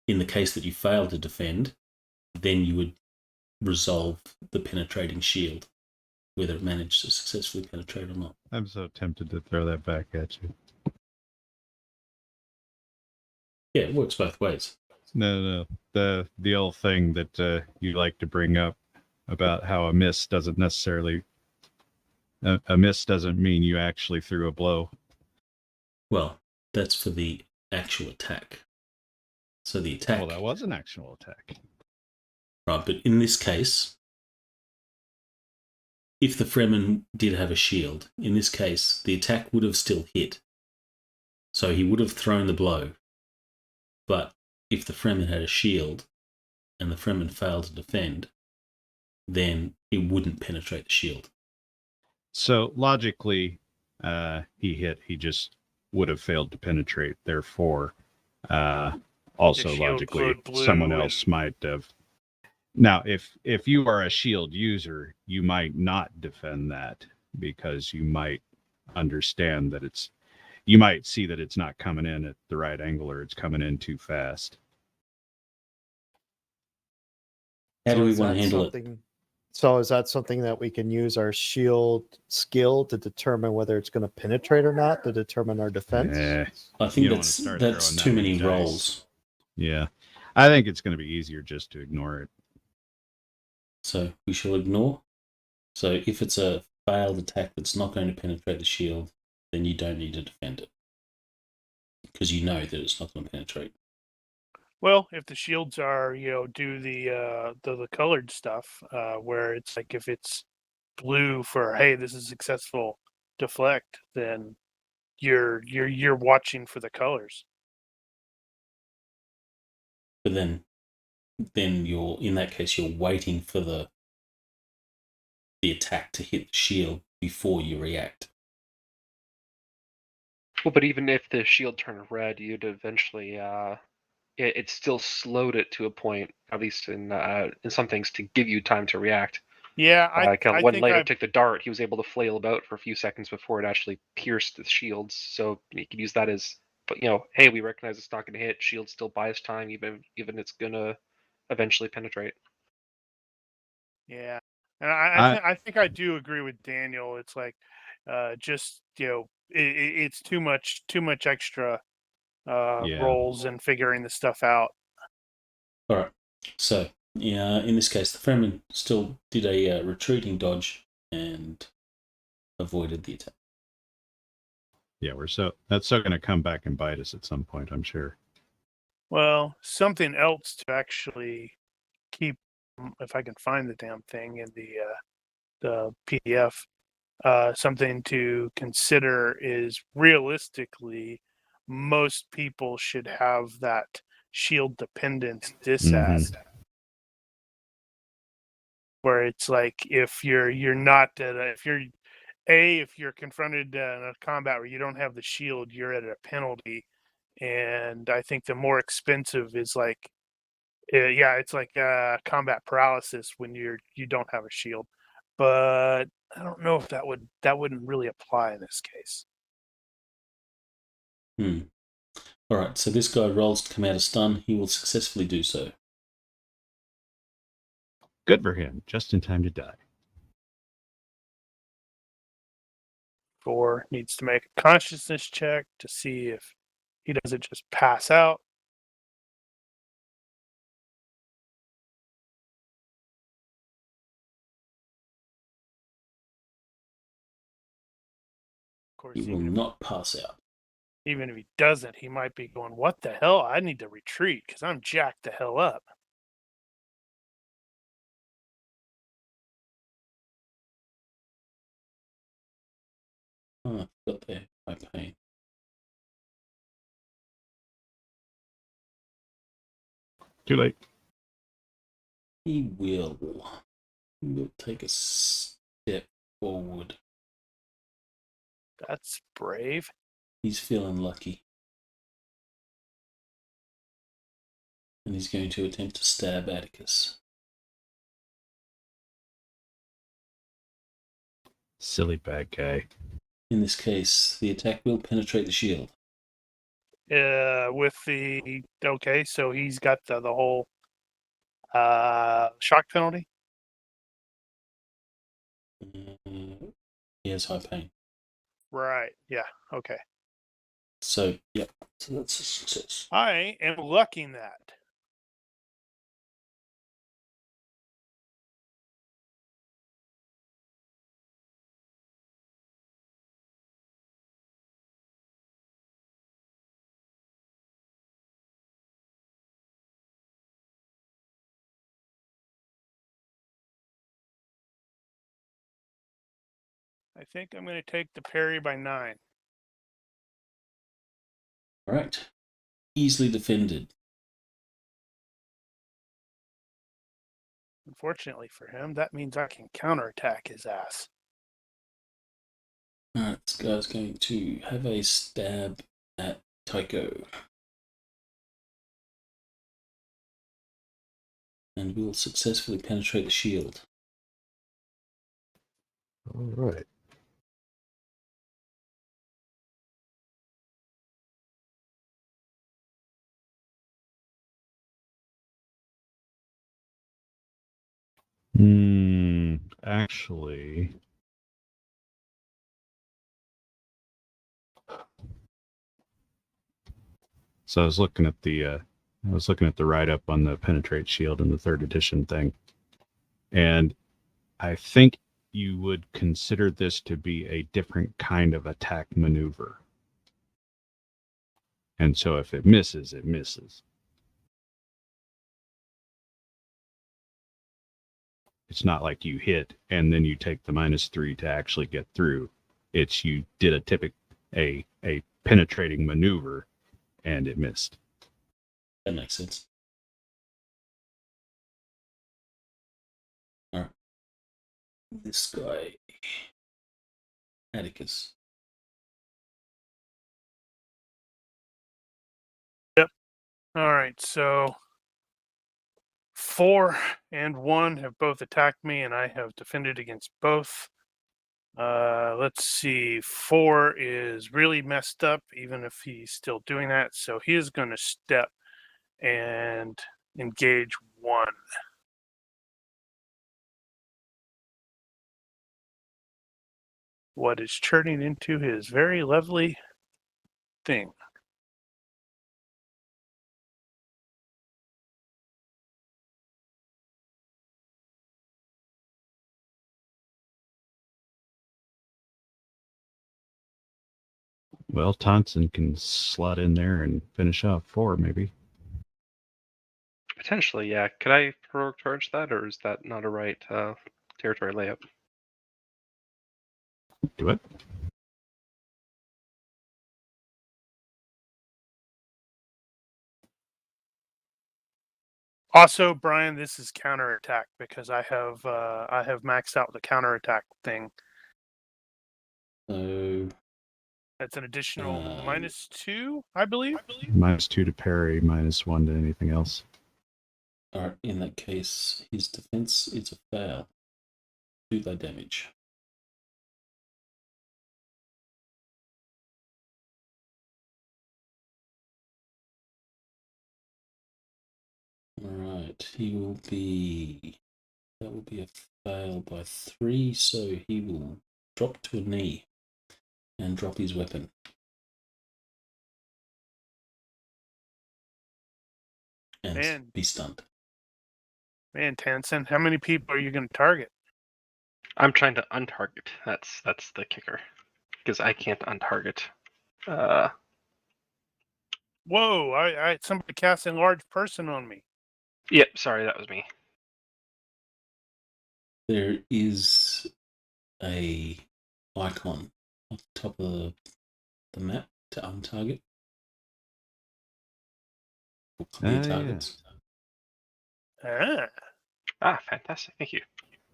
In the case that you fail to defend, then you would resolve the penetrating shield, whether it managed to successfully penetrate or not. I'm so tempted to throw that back at you. Yeah, it works both ways. No. The old thing that you like to bring up about how a miss doesn't necessarily... A miss doesn't mean you actually threw a blow. Well, that's for the actual attack. So the attack... Well, that was an actual attack. Right, but in this case, if the Fremen did have a shield, in this case, the attack would have still hit. So he would have thrown the blow. But if the Fremen had a shield and the Fremen failed to defend, then it wouldn't penetrate the shield. So logically, he hit. He just would have failed to penetrate. Therefore, also logically, someone else might have. Now, if you are a shield user, you might not defend that because you might understand that it's... You might see that it's not coming in at the right angle, or it's coming in too fast. How do we want to handle it? So is that something that we can use our shield skill to determine whether it's going to penetrate or not, to determine our defense? I think that's too many rolls. Yeah. I think it's going to be easier just to ignore it. So we shall ignore. So if it's a failed attack that's not going to penetrate the shield, then you don't need to defend it. Because you know that it's not going to penetrate. Well, if the shields are, do the colored stuff, where it's like if it's blue for, hey, this is successful deflect, then you're watching for the colors. But then you're, in that case, you're waiting for the attack to hit the shield before you react. Well, but even if the shield turned red, you'd eventually it still slowed it to a point, at least in some things, to give you time to react. Yeah, I one think later took the dart. He was able to flail about for a few seconds before it actually pierced the shields. So you could use that as, but hey, we recognize it's not going to hit. Shields still buy us time, even it's going to eventually penetrate. Yeah, and I think I do agree with Daniel. It's like, just it's too much extra rolls and figuring the stuff out. All right. So, yeah, in this case, the Fremen still did a retreating dodge and avoided the attack. Yeah, that's still going to come back and bite us at some point, I'm sure. Well, something else to actually keep, if I can find the damn thing in the PDF. Something to consider is realistically, most people should have that shield dependence disadd, where it's like if you're not if you're confronted in a combat where you don't have the shield, you're at a penalty, and I think the more expensive is like it's like combat paralysis when you don't have a shield, but I don't know if that wouldn't really apply in this case. All right, so this guy rolls to come out of stun. He will successfully do so. Good for him. Just in time to die. 4 needs to make a consciousness check to see if he doesn't just pass out. Of course, He will not pass out. Even if he doesn't, he might be going, "What the hell? I need to retreat because I'm jacked the hell up." Oh, I got there. My pain. Too late. He will take a step forward. That's brave. He's feeling lucky. And he's going to attempt to stab Atticus. Silly bad guy. In this case, the attack will penetrate the shield. With the so he's got the whole shock penalty. He has high pain. Right. Yeah. Okay. So, yep. So that's a success. I am lucking that. I think I'm going to take the parry by 9. All right. Easily defended. Unfortunately for him, that means I can counterattack his ass. All right, this guy's going to have a stab at Tycho. And will successfully penetrate the shield. All right. Actually, so I was looking at the write-up on the penetrate shield in the 3rd edition thing, and I think you would consider this to be a different kind of attack maneuver. And so if it misses, it misses. It's not like you hit and then you take the -3 to actually get through. It's you did a penetrating maneuver and it missed. That makes sense. All right. This guy, Atticus. Yep. All right. So 4 and 1 have both attacked me, and I have defended against both. Let's see. 4 is really messed up, even if he's still doing that. So he is going to step and engage 1. What is turning into his very lovely thing. Well, Thompson can slot in there and finish off 4, maybe. Potentially, yeah. Could I heroic charge that, or is that not a right territory layout? Do it. Also, Brian, this is counterattack because I have maxed out the counterattack thing. So That's an additional -2, I believe. -2 to parry, -1 to anything else. alright, in that case, his defense is a fail. 2 thy damage. Alright, that will be a fail by 3, so he will drop to a knee and drop his weapon. And be stunned. Man, Tansen, how many people are you going to target? I'm trying to untarget. That's the kicker, because I can't untarget. Whoa! I somebody cast a large person on me. Yep, sorry, that was me. There is a icon on the top of the map to untarget. Or clear targets. Ah, Fantastic. Thank you.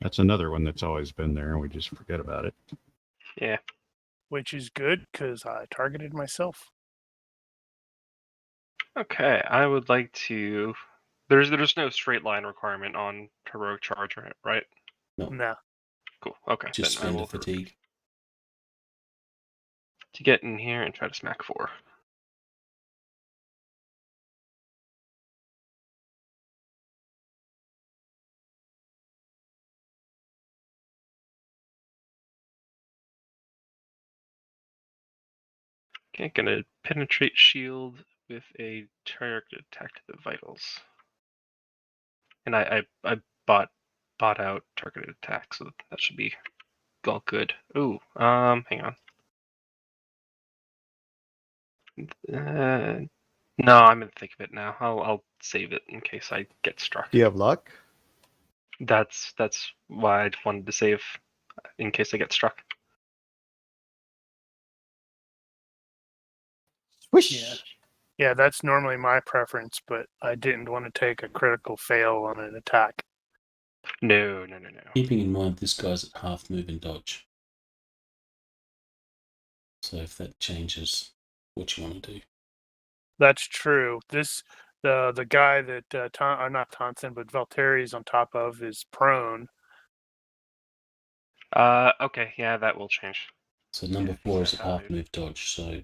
That's another one that's always been there, and we just forget about it. Yeah. which is good because I targeted myself. Okay, I would like to. There's no straight line requirement on heroic charge, right? No. No. Cool. Okay. Just then I spend a will fatigue. to get in here and try to smack 4. Okay, gonna penetrate shield with a targeted attack to the vitals. And I bought out targeted attack, so that should be all good. Ooh, hang on. No, I'm in the thick of it now. I'll save it in case I get struck. Do you have luck? That's why I wanted to save in case I get struck. Swish! Yeah, that's normally my preference, but I didn't want to take a critical fail on an attack. No. Keeping in mind this guy's at half move and dodge. So if that changes what you want to do. That's true. The guy that not Tonson, but Valteri's on top of is prone. Okay, yeah, that will change. So number 4 is at half move dodge, so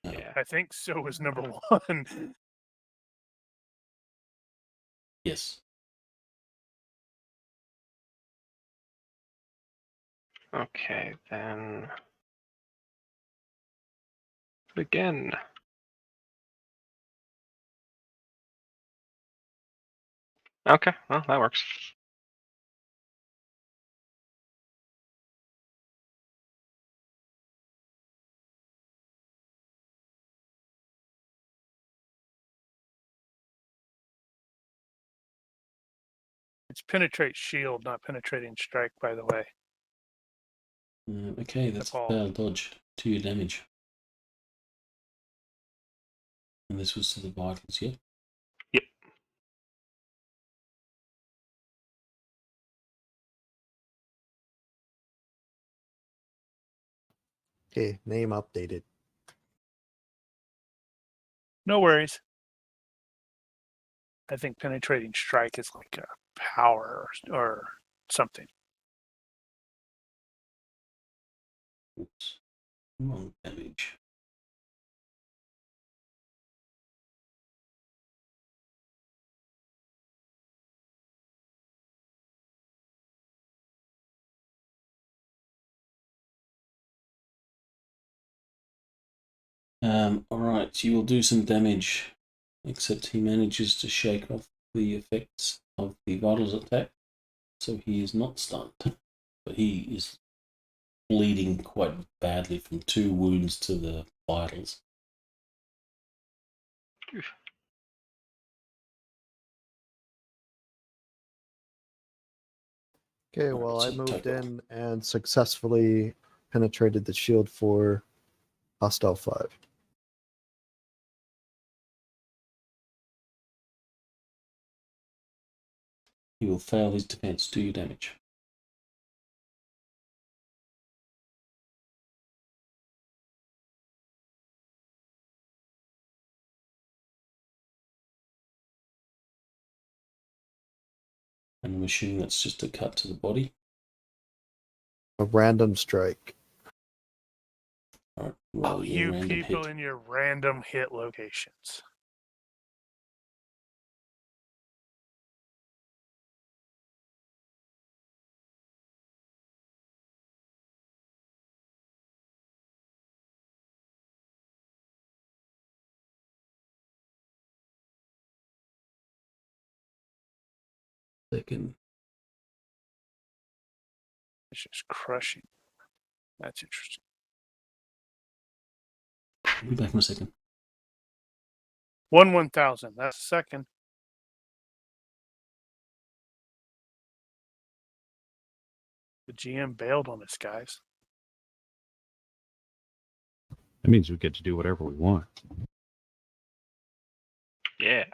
Yeah. I think so was number 1. yes. Okay, then again. Okay, well, that works. It's penetrate shield, not penetrating strike, by the way. Okay, that's a failed dodge. 2 damage. And this was to the vitals, yeah? Yep. Okay, name updated. No worries. I think penetrating strike is like a power or something. Oops. Wrong damage. Alright, you will do some damage, except he manages to shake off the effects of the vitals attack, so he is not stunned, but he is bleeding quite badly from 2 wounds to the vitals. Okay, well, I moved in and successfully penetrated the shield for hostile 5. He will fail his defense. Do your damage. And I'm assuming that's just a cut to the body. A random strike. Alright, Oh, you people in your random hit locations. Second. It's just crushing. That's interesting. I'll be back in a second. 1/1000. That's the second. The GM bailed on us, guys. That means we get to do whatever we want. Yeah.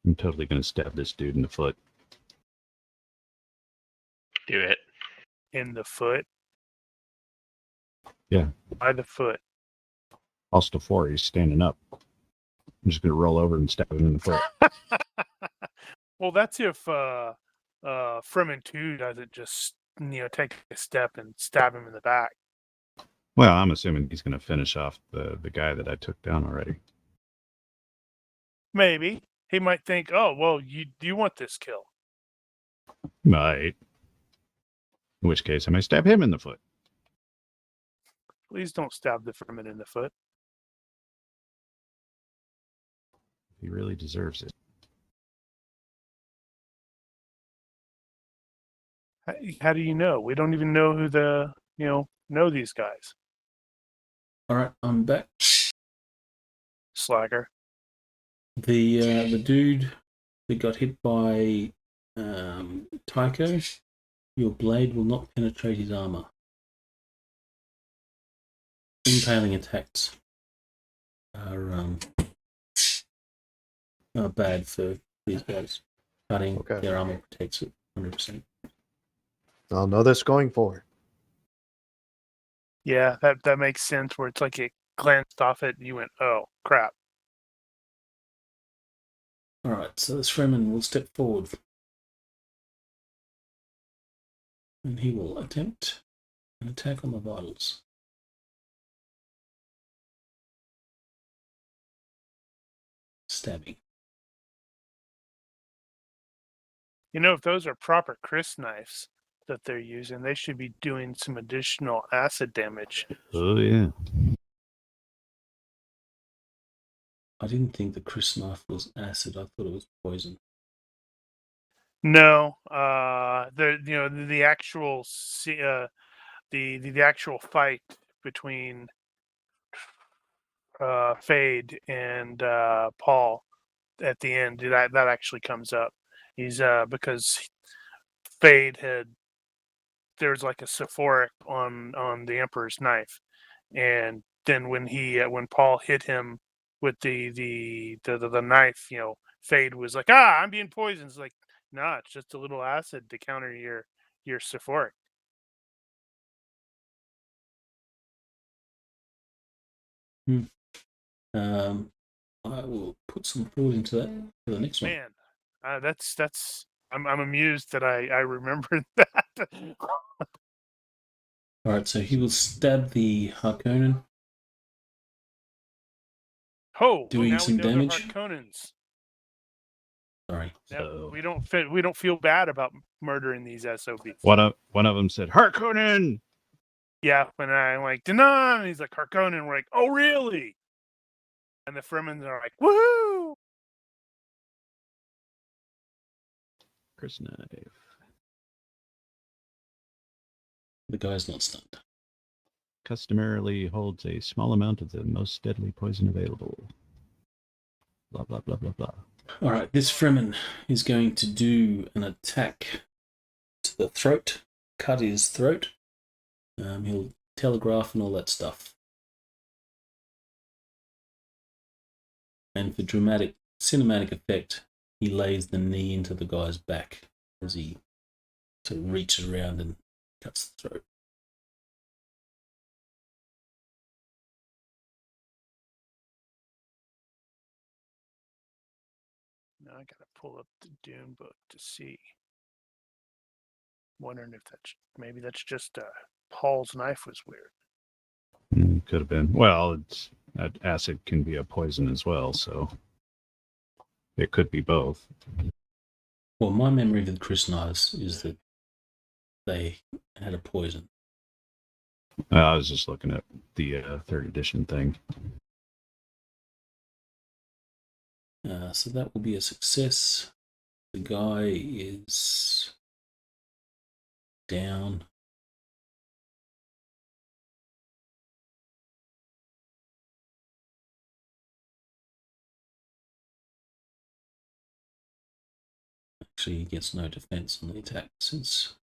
I'm totally going to stab this dude in the foot. Do it. In the foot? Yeah. By the foot. Also 4, he's standing up. I'm just going to roll over and stab him in the foot. Well, that's if Fremen 2 doesn't just, take a step and stab him in the back. Well, I'm assuming he's going to finish off the guy that I took down already. Maybe. He might think, oh, well, you want this kill. Might. In which case, I may stab him in the foot. Please don't stab the Fremen in the foot. He really deserves it. How do you know? We don't even know who know these guys. Alright, I'm back. Slacker. The dude that got hit by Tycho, your blade will not penetrate his armor. Impaling attacks are bad for these guys. Cutting their armor protects it 100%. I'll know this going forward. Yeah, that makes sense. Where it's like it glanced off it, and you went, "Oh crap!" All right, so this Fremen will step forward, and he will attempt an attack on the vitals. Stabbing. If those are proper Chris knives that they're using, they should be doing some additional acid damage. Oh, yeah. I didn't think the Chris knife was acid. I thought it was poison. No, the actual the actual fight between Fade and Paul at the end that actually comes up. He's because Fade there's like a Sephoric on the Emperor's knife, and then when Paul hit him with the knife, Fade was like, I'm being poisoned. It's like, nah, it's just a little acid to counter your Sephoric. I will put some thought into that for the next one. Man, that's. I'm amused that I remembered that. All right, so he will stab the Harkonnen, doing now some we know damage. they're Harkonnens. Sorry. So We don't feel bad about murdering these SOBs. one of them said, Harkonnen! Yeah, When I'm like, Danann, he's like, Harkonnen. We're like, oh, really? And the Fremens are like, woohoo! Chris Knife. The guy's not stunned. Customarily holds a small amount of the most deadly poison available. Blah, blah, blah, blah, blah. All right, this Fremen is going to do an attack to the throat, cut his throat. He'll telegraph and all that stuff. And for dramatic, cinematic effect, he lays the knee into the guy's back as he sort of reaches around and cuts the throat. Now I gotta pull up the Dune book to see. Wondering if maybe that's just Paul's knife was weird. Could have been. Well, acid can be a poison as well, so it could be both. Well, my memory of the Chris knives is that they had a poison. I was just looking at the third edition thing. So that will be a success. The guy is down. Actually, he gets no defense on the attack since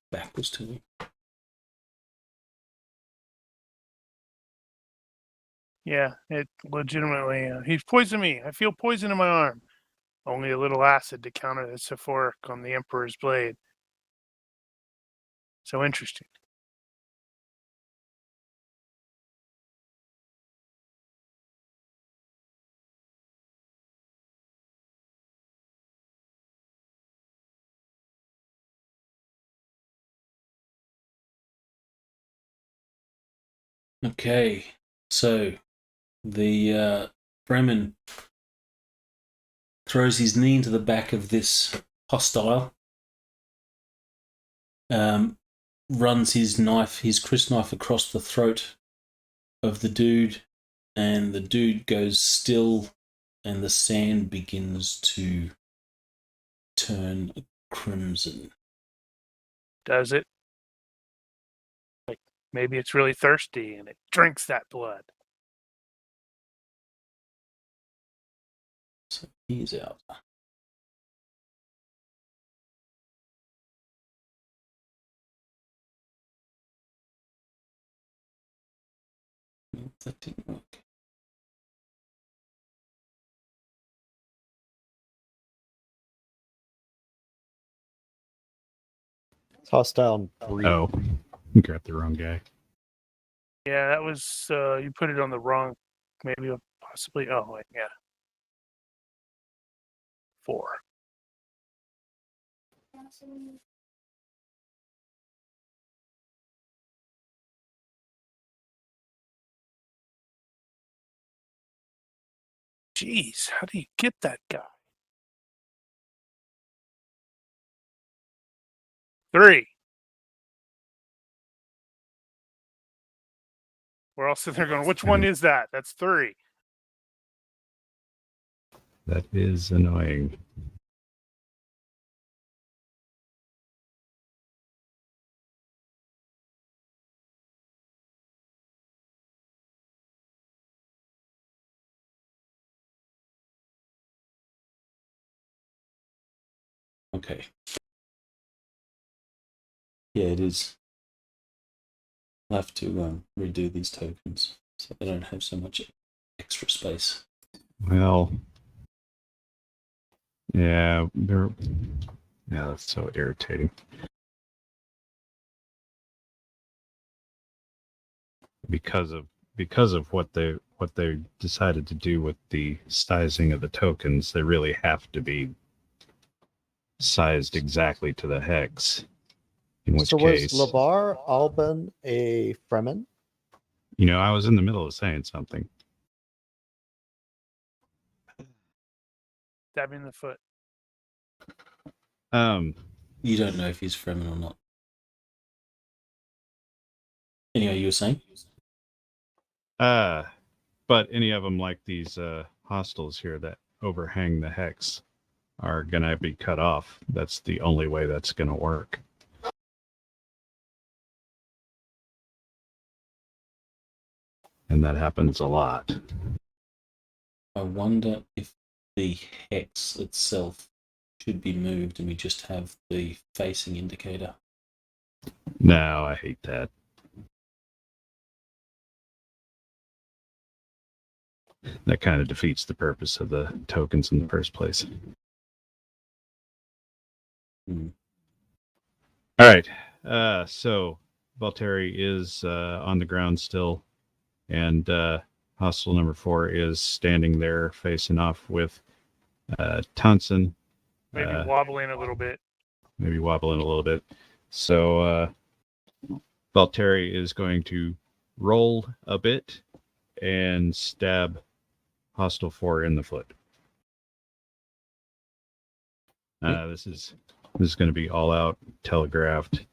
back was to him. Yeah, it legitimately. He's poisoned me. I feel poison in my arm. Only a little acid to counter the sulfuric on the Emperor's blade. So interesting. Okay, so the Fremen throws his knee into the back of this hostile, runs his Chris knife across the throat of the dude, and the dude goes still, and the sand begins to turn crimson. Does it? Like maybe it's really thirsty and it drinks that blood. So he's out. That didn't work. It's hostile 3. Oh, grabbed the wrong guy. Yeah, that was you put it on the wrong. Maybe possibly. Oh wait, yeah. 4. Jeez, how do you get that guy? 3. We're all sitting there going, which one is that? That's 3. That is annoying. Okay. Yeah, it is. I'll have to redo these tokens so they don't have so much extra space. Well, yeah, that's so irritating. Because of because of what they decided to do with the sizing of the tokens, they really have to be sized exactly to the hex. In which So case, was Lavar Alban a Fremen? I was in the middle of saying something. Stab me in the foot. You don't know if he's Fremen or not. Anyway, you were saying? But any of them like these hostels here that overhang the hex are gonna be cut off. That's the only way that's gonna work. And that happens a lot. I wonder if the hex itself should be moved and we just have the facing indicator. No, I hate that. That kind of defeats the purpose of the tokens in the first place. Hmm. All right. So Valtteri is on the ground still, and hostile number 4 is standing there facing off with Tonson. Maybe wobbling a little bit. Maybe wobbling a little bit. So Valtteri is going to roll a bit and stab hostile 4 in the foot. This is going to be all out telegraphed.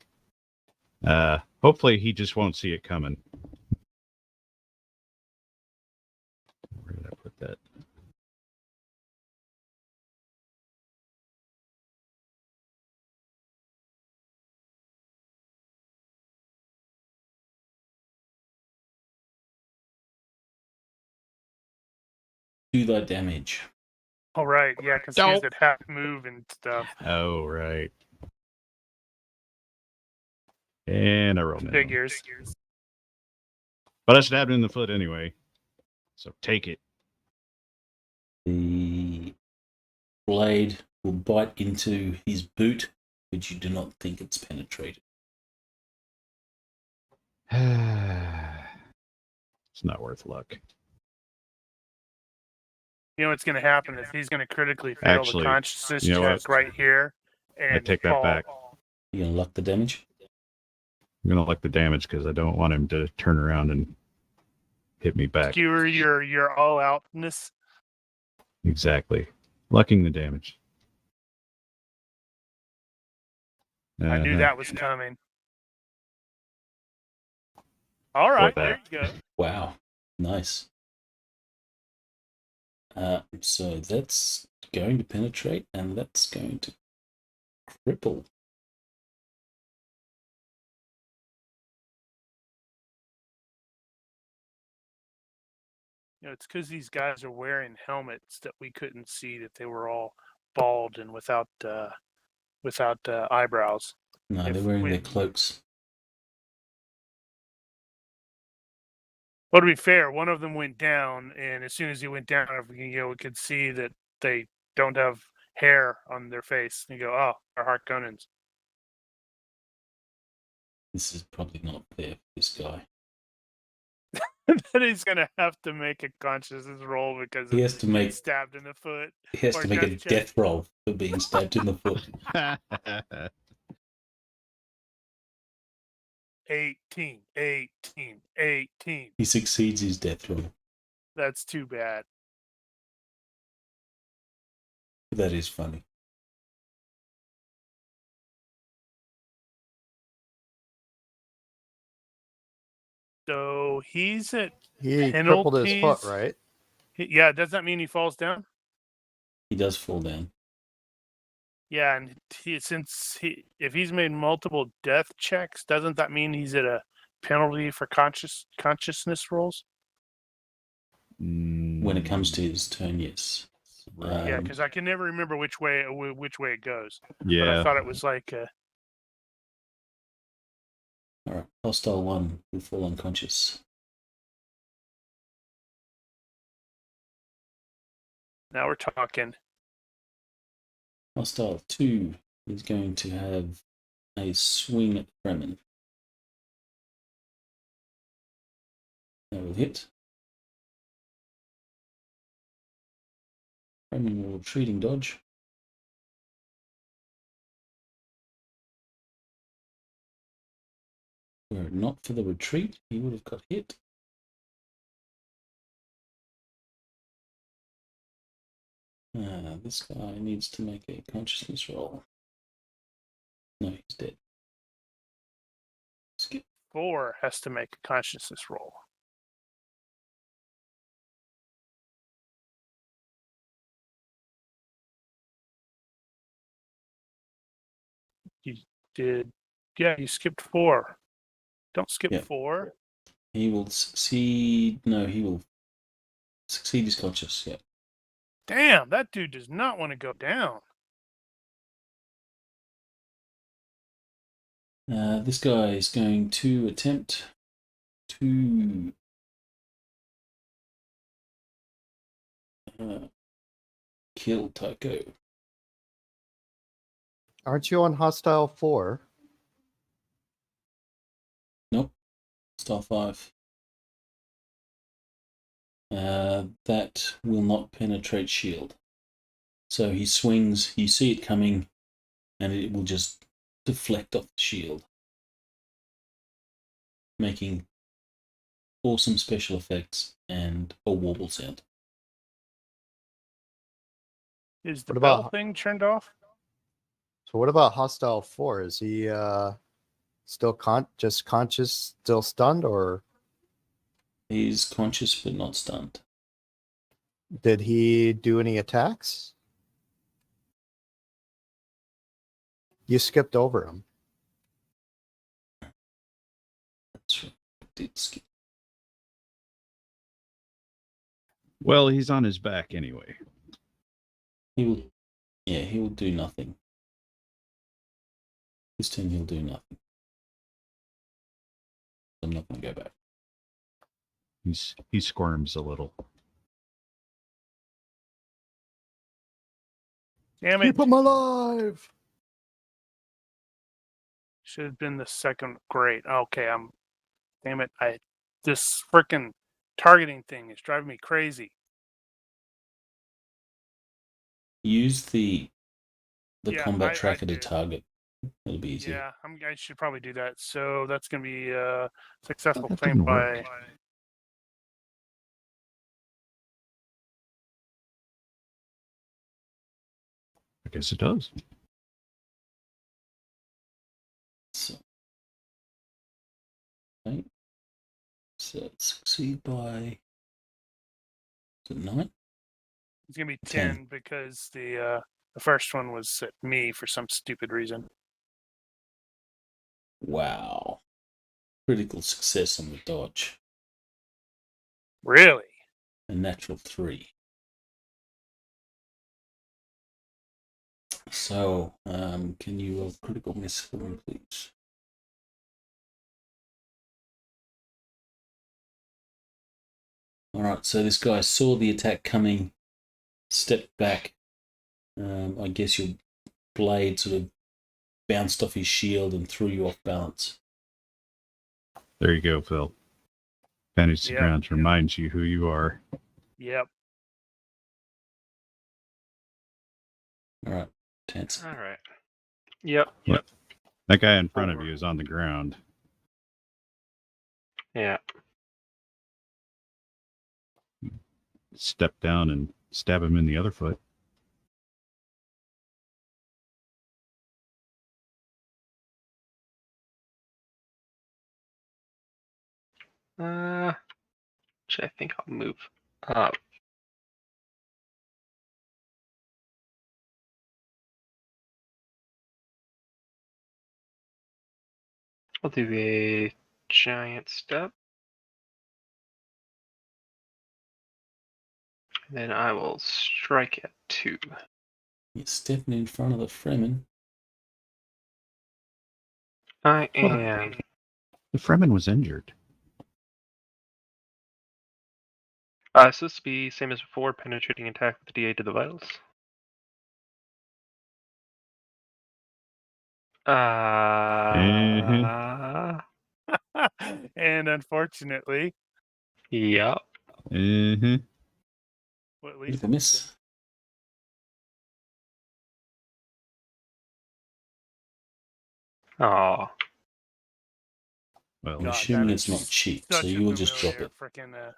Hopefully he just won't see it coming. Where did I put that? Do that damage. All right, yeah, because he's at half move and stuff. Oh, right. And I rolled Figures. But I stabbed him in the foot anyway. So take it. The blade will bite into his boot, but you do not think it's penetrated. It's not worth luck. You know what's going to happen is he's going to critically fail Actually, the consciousness you know check what? right here. And I take that back. You gonna luck the damage? I'm going to luck the damage because I don't want him to turn around and hit me back. Skewer your all-outness. Exactly. Lucking the damage. I knew that was coming. All right, there you go. Wow, nice. So that's going to penetrate, and that's going to cripple. You know, it's because these guys are wearing helmets that we couldn't see that they were all bald and without eyebrows. No, they're wearing their cloaks. Well, to be fair, one of them went down, and as soon as he went down, we could see that they don't have hair on their face. You go, oh, they're Harkonnens. This is probably not fair for this guy. Then he's gonna have to make a consciousness roll because He has to make stabbed in the foot. He has to make a death roll for being stabbed in the foot. 18. He succeeds his death roll. That's too bad. That is funny. So he's at He penalties. crippled his foot, right? Yeah, does that mean he falls down? He does fall down. Yeah, and if he's made multiple death checks, doesn't that mean he's at a penalty for consciousness rolls? When it comes to his turn, yes. Yeah, because I can never remember which way it goes. Yeah. But I thought it was like. All right, hostile 1 will fall unconscious. Now we're talking. Hostile 2 is going to have a swing at Fremen. That will hit. Fremen will retreating dodge. Were it not for the retreat, he would have got hit. This guy needs to make a consciousness roll. No, he's dead. Skip. 4 has to make a consciousness roll. You did. Yeah, you skipped 4. Don't skip 4. He will succeed. No, he will succeed his conscious. Yeah. Damn, that dude does not want to go down. This guy is going to attempt to kill Tycho. Aren't you on hostile 4? Nope. Star 5. That will not penetrate shield. So he swings, you see it coming, and it will just deflect off the shield, making awesome special effects and a warble sound. Is the What bell about- thing turned off? So what about hostile 4? Is he still just conscious, still stunned, or He's conscious but not stunned. did he do any attacks? You skipped over him. That's right. Did skip. Well, he's on his back anyway. He will do nothing. This turn he'll do nothing. I'm not going to go back. He squirms a little. Damn it. Keep him alive! Should have been the second. Great. Okay, damn it. This freaking targeting thing is driving me crazy. Use the Yeah, combat I tracker to did. target. It'll be easier. Yeah, I should probably do that. So that's going to be successful That claim didn't by. work. I guess it does. So, okay. So succeed by 9. It's going to be 10. 10 because the first one was at me for some stupid reason. Wow. Critical success on the dodge. Really? A natural 3. So, can you roll critical miss for me, please? Alright, so this guy saw the attack coming, stepped back. I guess your blade sort of bounced off his shield and threw you off balance. There you go, Phil. Fantasy Yep. Grounds reminds you who you are. Yep. Alright, tense. All right. Yep. Yep. That guy in front of you is on the ground. Yeah. Step down and stab him in the other foot. Which I think I'll move up. I'll do a giant step. And then I will strike at 2. You're stepping in front of the Fremen. I am. The Fremen was injured. So this will be same as before, penetrating attack with D8 to the vitals. And unfortunately, Yeah. Mm-hmm. Well, at Bit least of a miss. Oh. Well, I'm God, assuming that it's is not cheap, so such you a will just drop familiar it. Frickin',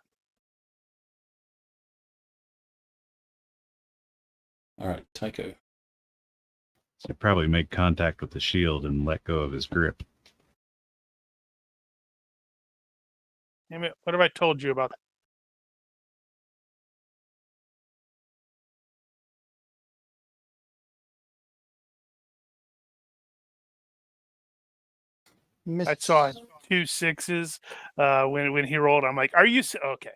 All right, Tycho. so probably make contact with the shield and let go of his grip. damn it, what have I told you about? I saw 2 6s when he rolled. I'm like, are you okay?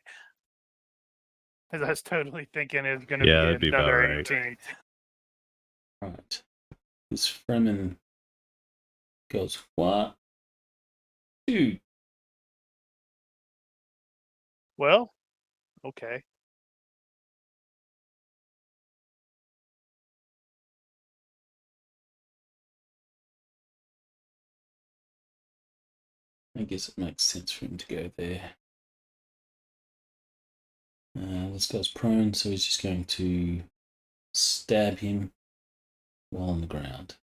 Because I was totally thinking it was going to Yeah, be that'd be about another right. 18. All right. This Fremen goes, what? Dude. Well, okay. I guess it makes sense for him to go there. This guy's prone, so he's just going to stab him while on the ground.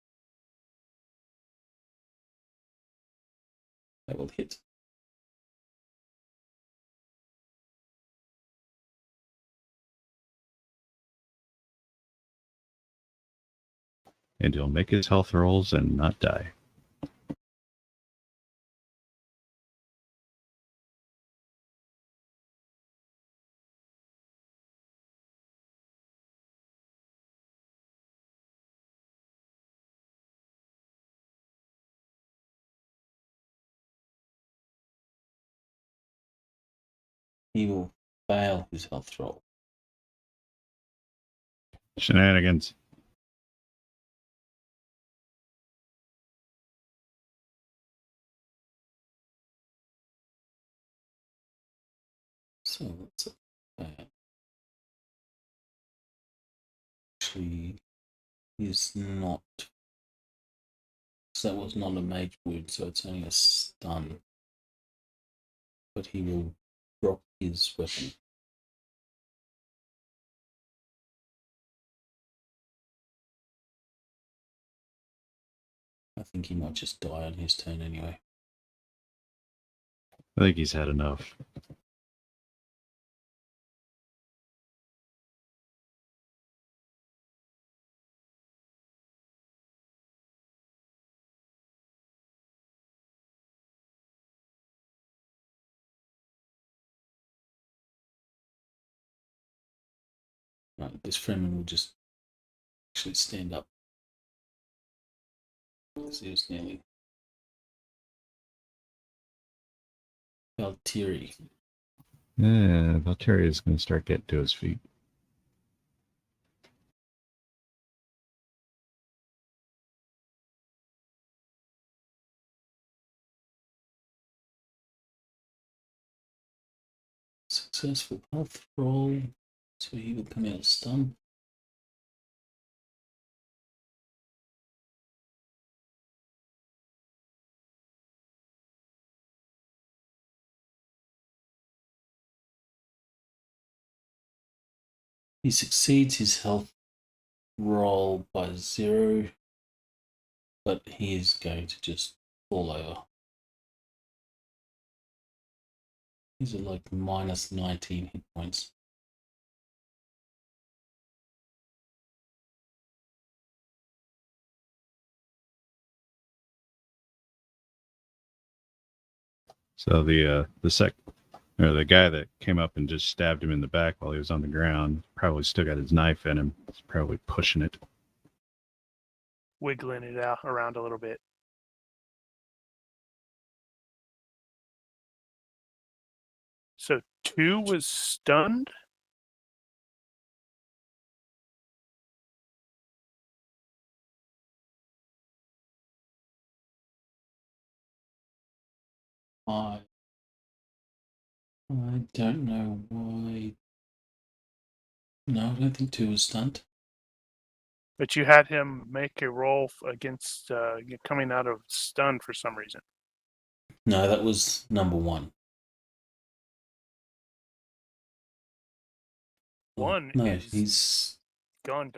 That will hit. And he'll make his health rolls and not die. He will fail his health roll. Shenanigans. So that's it. Actually, he's not. So that was not a mage wound, so it's only a stun. But he will drop his weapon. I think he might just die on his turn anyway. I think he's had enough. Right, this Fremen will just actually stand up. Because he was nearly. Valtteri. Yeah, Valtteri is going to start getting to his feet. Successful health roll. So he will come out stun. He succeeds his health roll by 0, but he is going to just fall over. These are like minus 19 hit points. So the guy that came up and just stabbed him in the back while he was on the ground probably still got his knife in him. He's probably pushing it. Wiggling it out around a little bit. So 2 was stunned. I don't know why. No, I don't think 2 was stunned. But you had him make a roll against coming out of stun for some reason. No, that was number 1. one No, is he's gone.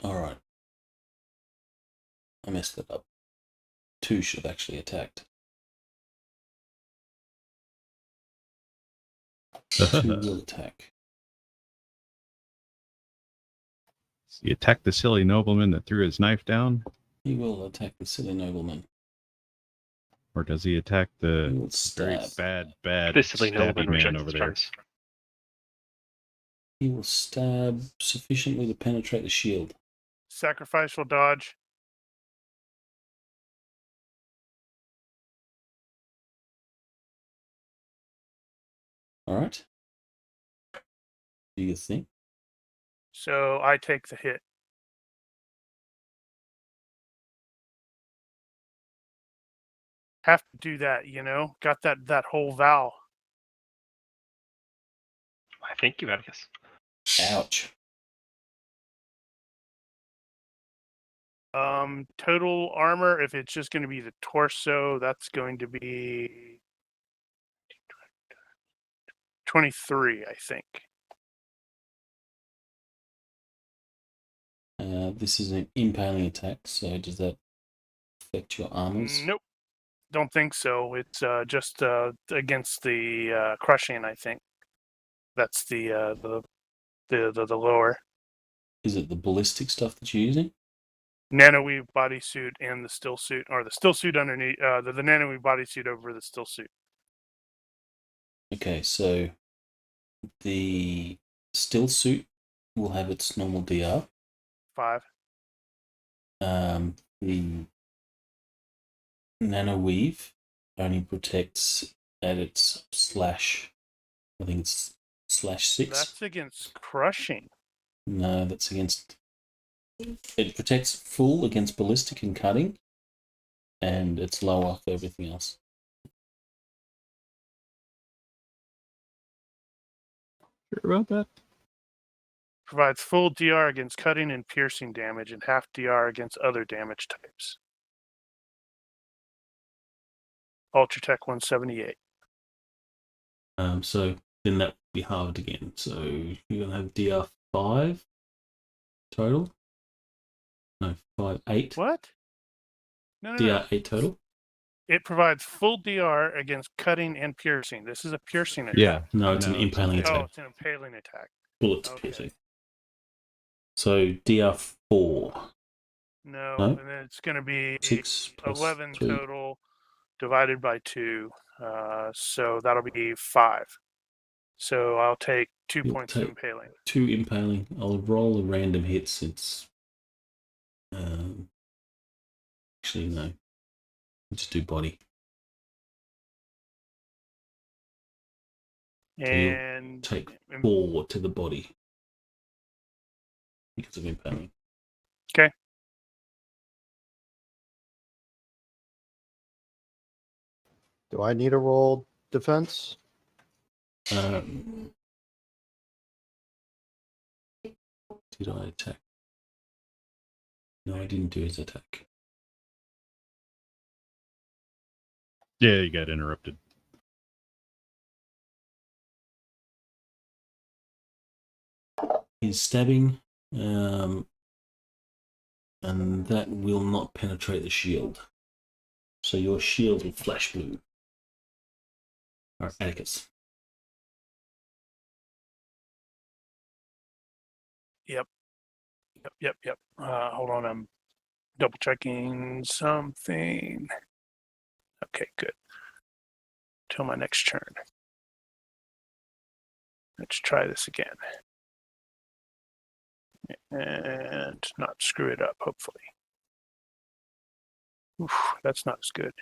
all right. I messed that up. 2 should have actually attacked. 2 will attack. He attacked the silly nobleman that threw his knife down? He will attack the silly nobleman. Or does he attack the He will very stab. bad, This silly stabby nobleman man rejects over his there? charms. He will stab sufficiently to penetrate the shield. Sacrificial dodge. All right. Do you think? So I take the hit. Have to do that, Got that whole vow. Why, thank you, Atticus. Ouch. Total armor, if it's just going to be the torso, that's going to be 23, I think. This is an impaling attack, so does that affect your armors? Nope. Don't think so. It's just against the crushing, I think. That's the lower. Is it the ballistic stuff that you're using? Nanoweave bodysuit and the still suit, or the still suit underneath, the nanoweave bodysuit over the still suit. Okay, so the still suit will have its normal DR. 5. The nanoweave only protects at its slash. I think it's /6. That's against crushing. No, that's against. It protects full against ballistic and cutting, and it's lower for everything else. Sure about that? Provides full DR against cutting and piercing damage and half DR against other damage types. Ultratech 178. So then that will be halved again. So you're gonna have DR 5 total. No, 5, 8. What? No. DR 8 total. It provides full DR against cutting and piercing. This is a piercing attack. Yeah. No, it's an impaling Oh, attack. it's an impaling attack. Bullets Okay. piercing. So DR 4. No, No? and then it's going to be 6 plus 11 3. total divided by 2. So that'll be 5. So I'll take 2 You'll points of take impaling. 2 impaling. I'll roll a random hit since. Actually, no. I'll just do body. And Take 4 to the body because of impaling. Okay. Do I need a roll defense? Did I attack? No, I didn't do his attack. Yeah, you got interrupted. He's stabbing, and that will not penetrate the shield. So your shield will flash blue. All right, Atticus. Yep. Hold on, I'm double checking something. Okay, good. Till my next turn. Let's try this again. And not screw it up, hopefully. Oof, that's not as good.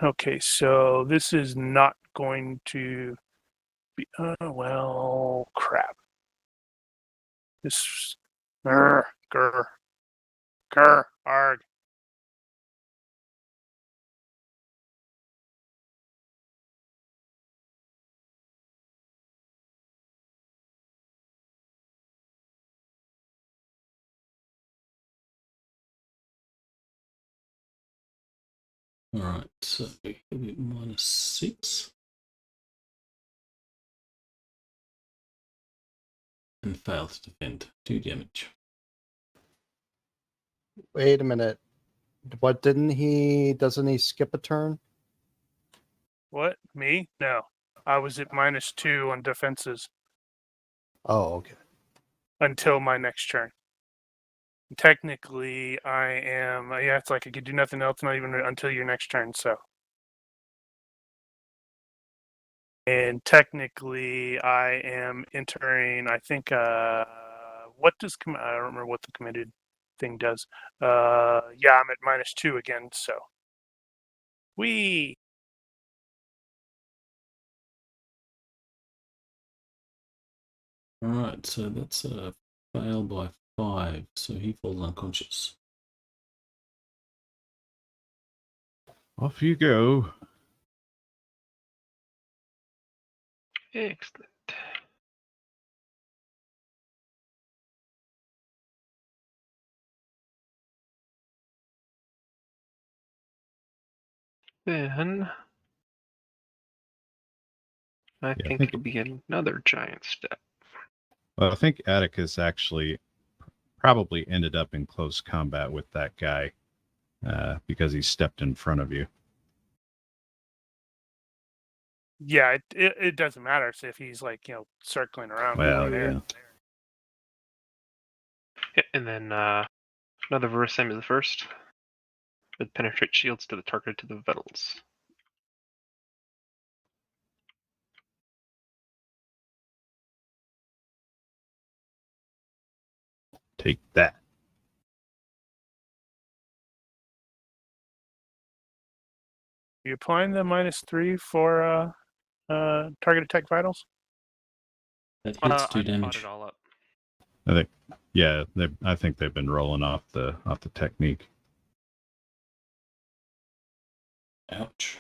Okay, so this is not going to be, well, crap. This, Grr. Grr. Arg. Alright, so -6. And fail to defend. 2 damage. Wait a minute. What doesn't he skip a turn? What? Me? No. I was at -2 on defenses Oh, okay. until my next turn. Technically, I am. Yeah, it's like I could do nothing else, not even until your next turn. So, and technically, I am entering. I think. What does I don't remember what the committed thing does. Yeah, I'm at -2 again. So, we. Alright, so that's a fail by 5, so he falls unconscious. Off you go. Excellent. Then I think it'll be another giant step. Well, I think Atticus actually probably ended up in close combat with that guy because he stepped in front of you. Yeah, it doesn't matter if he's like circling around. Well, yeah. Yeah, and then another verse, same as the first. With penetrate shields to the target to the vitals. Take that. Are you applying the -3 for target attack vitals? That hits 2 I damage. bought it all up. I think they've been rolling off the technique. Ouch.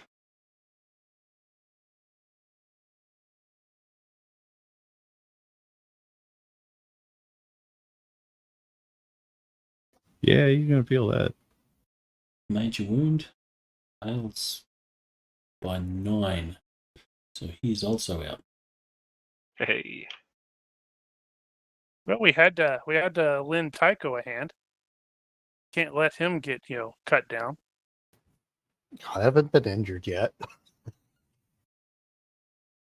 Yeah, you're gonna feel that. Major wound. Fails by 9. So he's also out. Hey. Well, we had to lend Tycho a hand. Can't let him get cut down. I haven't been injured yet.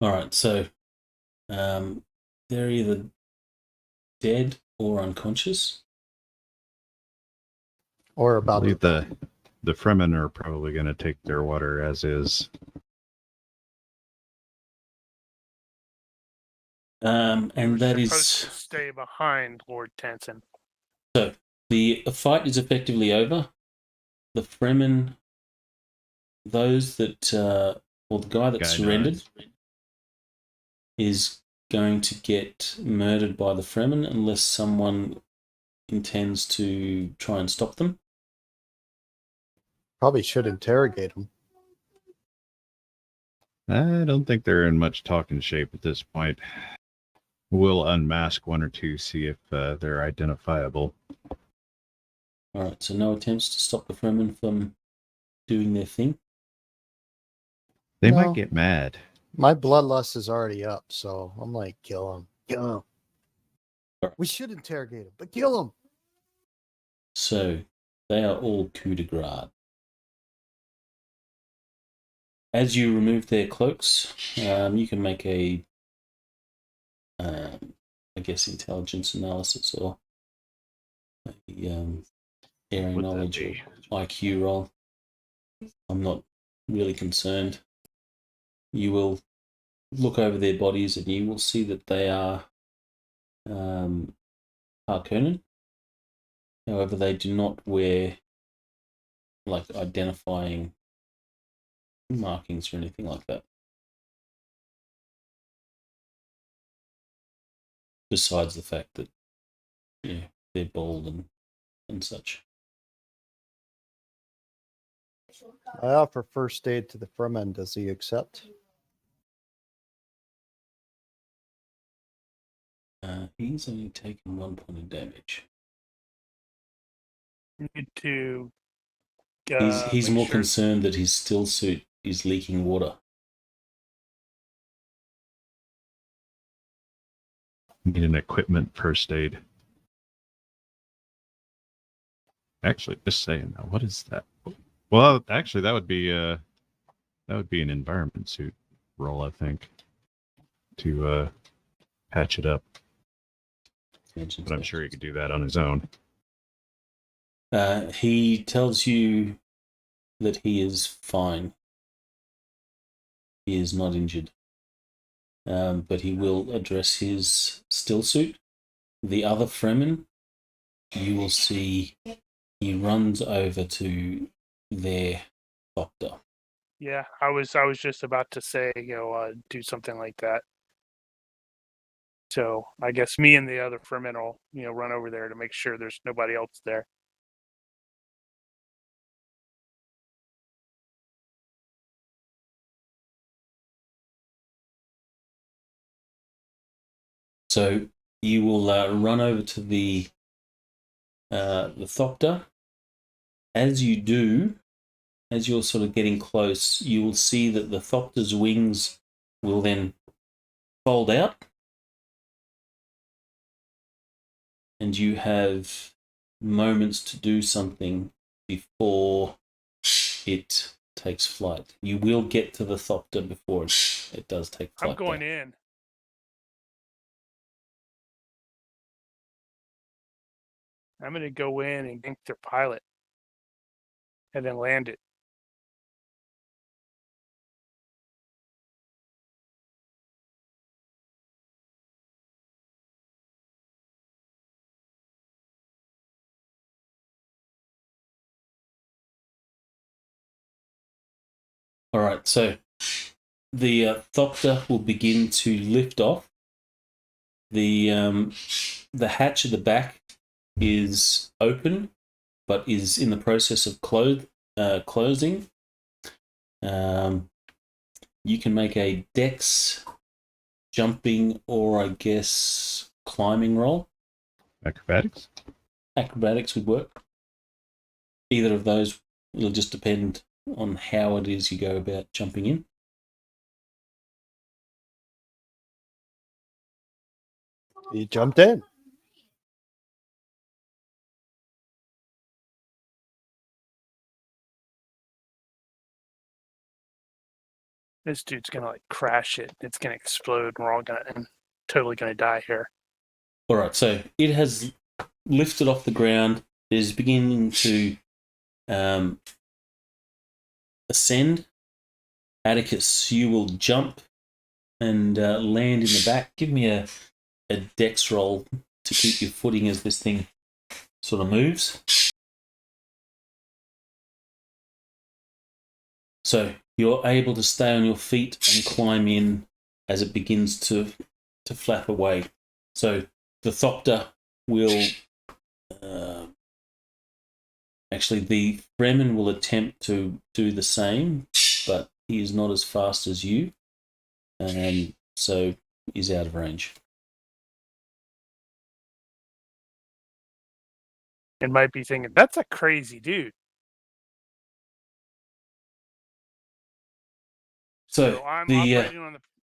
Alright, so they're either dead or unconscious. Or I about believe to. the Fremen are probably going to take their water as is. And that supposed is to stay behind Lord Tenson. so. The fight is effectively over. The Fremen, those that, or the guy that surrendered, is going to get murdered by the Fremen unless someone intends to try and stop them. Probably should interrogate him. I don't think they're in much talking shape at this point. We'll unmask one or two, see if they're identifiable. Alright, so no attempts to stop the Fremen from doing their thing. They No. might get mad. My bloodlust is already up, so I'm like, kill him. Kill him. Right. We should interrogate him, but kill him. So they are all coup de grace. As you remove their cloaks, you can make a, I guess, intelligence analysis or a area Would that knowledge be? or IQ roll. I'm not really concerned. You will look over their bodies and you will see that they are Harkonnen. However, they do not wear like identifying markings or anything like that. Besides the fact that they're bold and such. I offer first aid to the Fremen. Does he accept? He's only taken 1 point of damage. Need to. He's make more sure- concerned that his still suit is leaking water. Need an equipment first aid. Actually, just saying now, what is that? Well, actually, that would be an environment suit roll, I think, to patch it up. But I'm sure he could do that on his own. He tells you that he is fine. He is not injured. But he will address his still suit. The other Fremen, you will see he runs over to their doctor. Yeah, I was just about to say, do something like that. So I guess me and the other Fremen will, run over there to make sure there's nobody else there. So you will run over to the Thopter. As you do, as you're sort of getting close, you will see that the Thopter's wings will then fold out, and you have moments to do something before it takes flight. You will get to the Thopter before it does take flight. I'm going in. I'm going to go in and gank their pilot and then land it. All right, so the Thopter will begin to lift off. The hatch at the back is open, but is in the process of closing. You can make a dex, jumping, or I guess climbing roll. Acrobatics? Acrobatics would work. Either of those, it'll just depend on how it is you go about jumping in. He jumped in. This dude's going to crash it. It's going to explode and we're all totally going to die here. All right, so it has lifted off the ground. It is beginning to ascend. Atticus, you will jump and land in the back. Give me a dex roll to keep your footing as this thing sort of moves. So you're able to stay on your feet and climb in as it begins to flap away. So the Thopter will... actually, the Fremen will attempt to do the same, but he is not as fast as you, and so is out of range. It might be thinking, that's a crazy dude. So I'm the operating on the...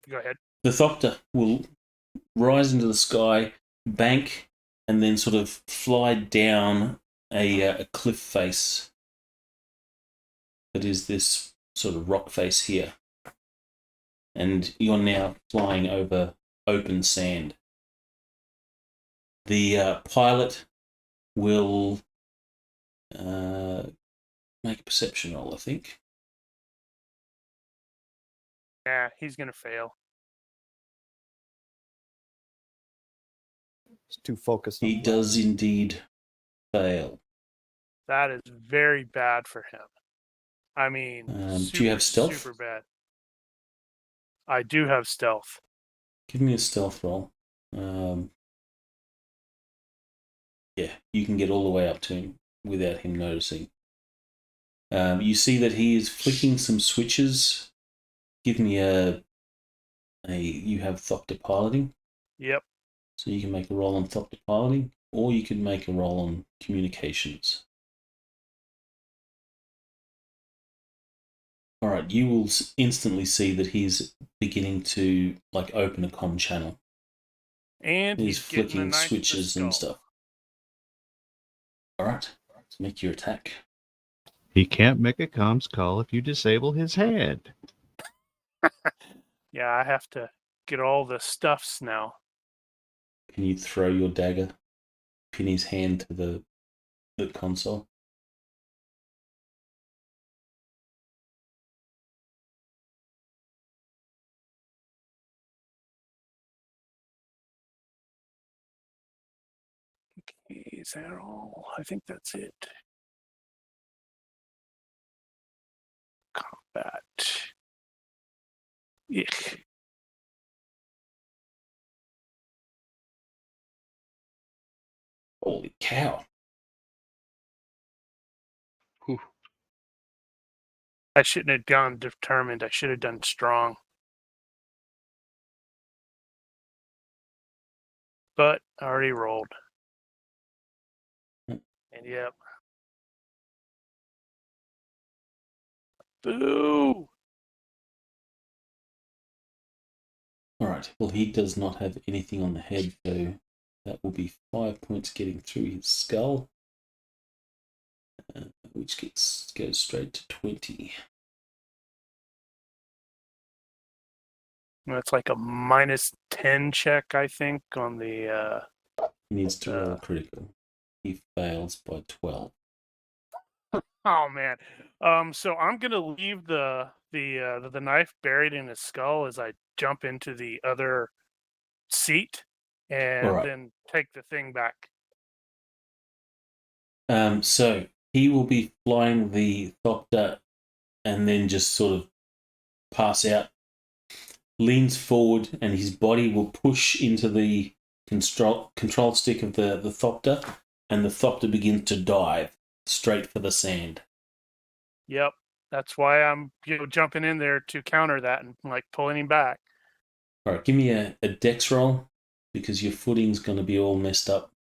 Go ahead. the Thopter will rise into the sky, bank, and then sort of fly down a cliff face that is this sort of rock face here. And you're now flying over open sand. The pilot will make a perception roll, I think. Yeah, he's going to fail. He's too focused on He does indeed fail. That is very bad for him. I mean, do you have stealth? Super bad. I do have stealth. Give me a stealth roll. Yeah, you can get all the way up to him without him noticing. You see that he is flicking some switches. Give me you have Thopter piloting. Yep. So you can make a roll on Thopter piloting, or you can make a roll on communications. All right, you will instantly see that he's beginning to open a comm channel. And He's getting a flicking knife to the switches and skull. stuff. All right, let's make your attack. He can't make a comms call if you disable his head. Yeah, I have to get all the stuffs now. Can you throw your dagger, pin his hand to the console? Is that all? I think that's it. Combat. Yuck. Holy cow. Whew. I shouldn't have gone determined. I should have done strong. But I already rolled. And yep. Boo! All right, well, he does not have anything on the head, so that will be 5 points getting through his skull, which goes straight to 20. That's like a -10 check, I think, on the. He needs to roll critical. He fails by 12. Oh man. So I'm gonna leave the knife buried in his skull as I jump into the other seat, and All right. then take the thing back. So he will be flying the Thopter and then just sort of pass out, leans forward, and his body will push into the control stick of the Thopter, and the Thopter begins to dive straight for the sand. Yep. That's why I'm jumping in there to counter that and pulling him back. All right, give me a dex roll, because your footing's going to be all messed up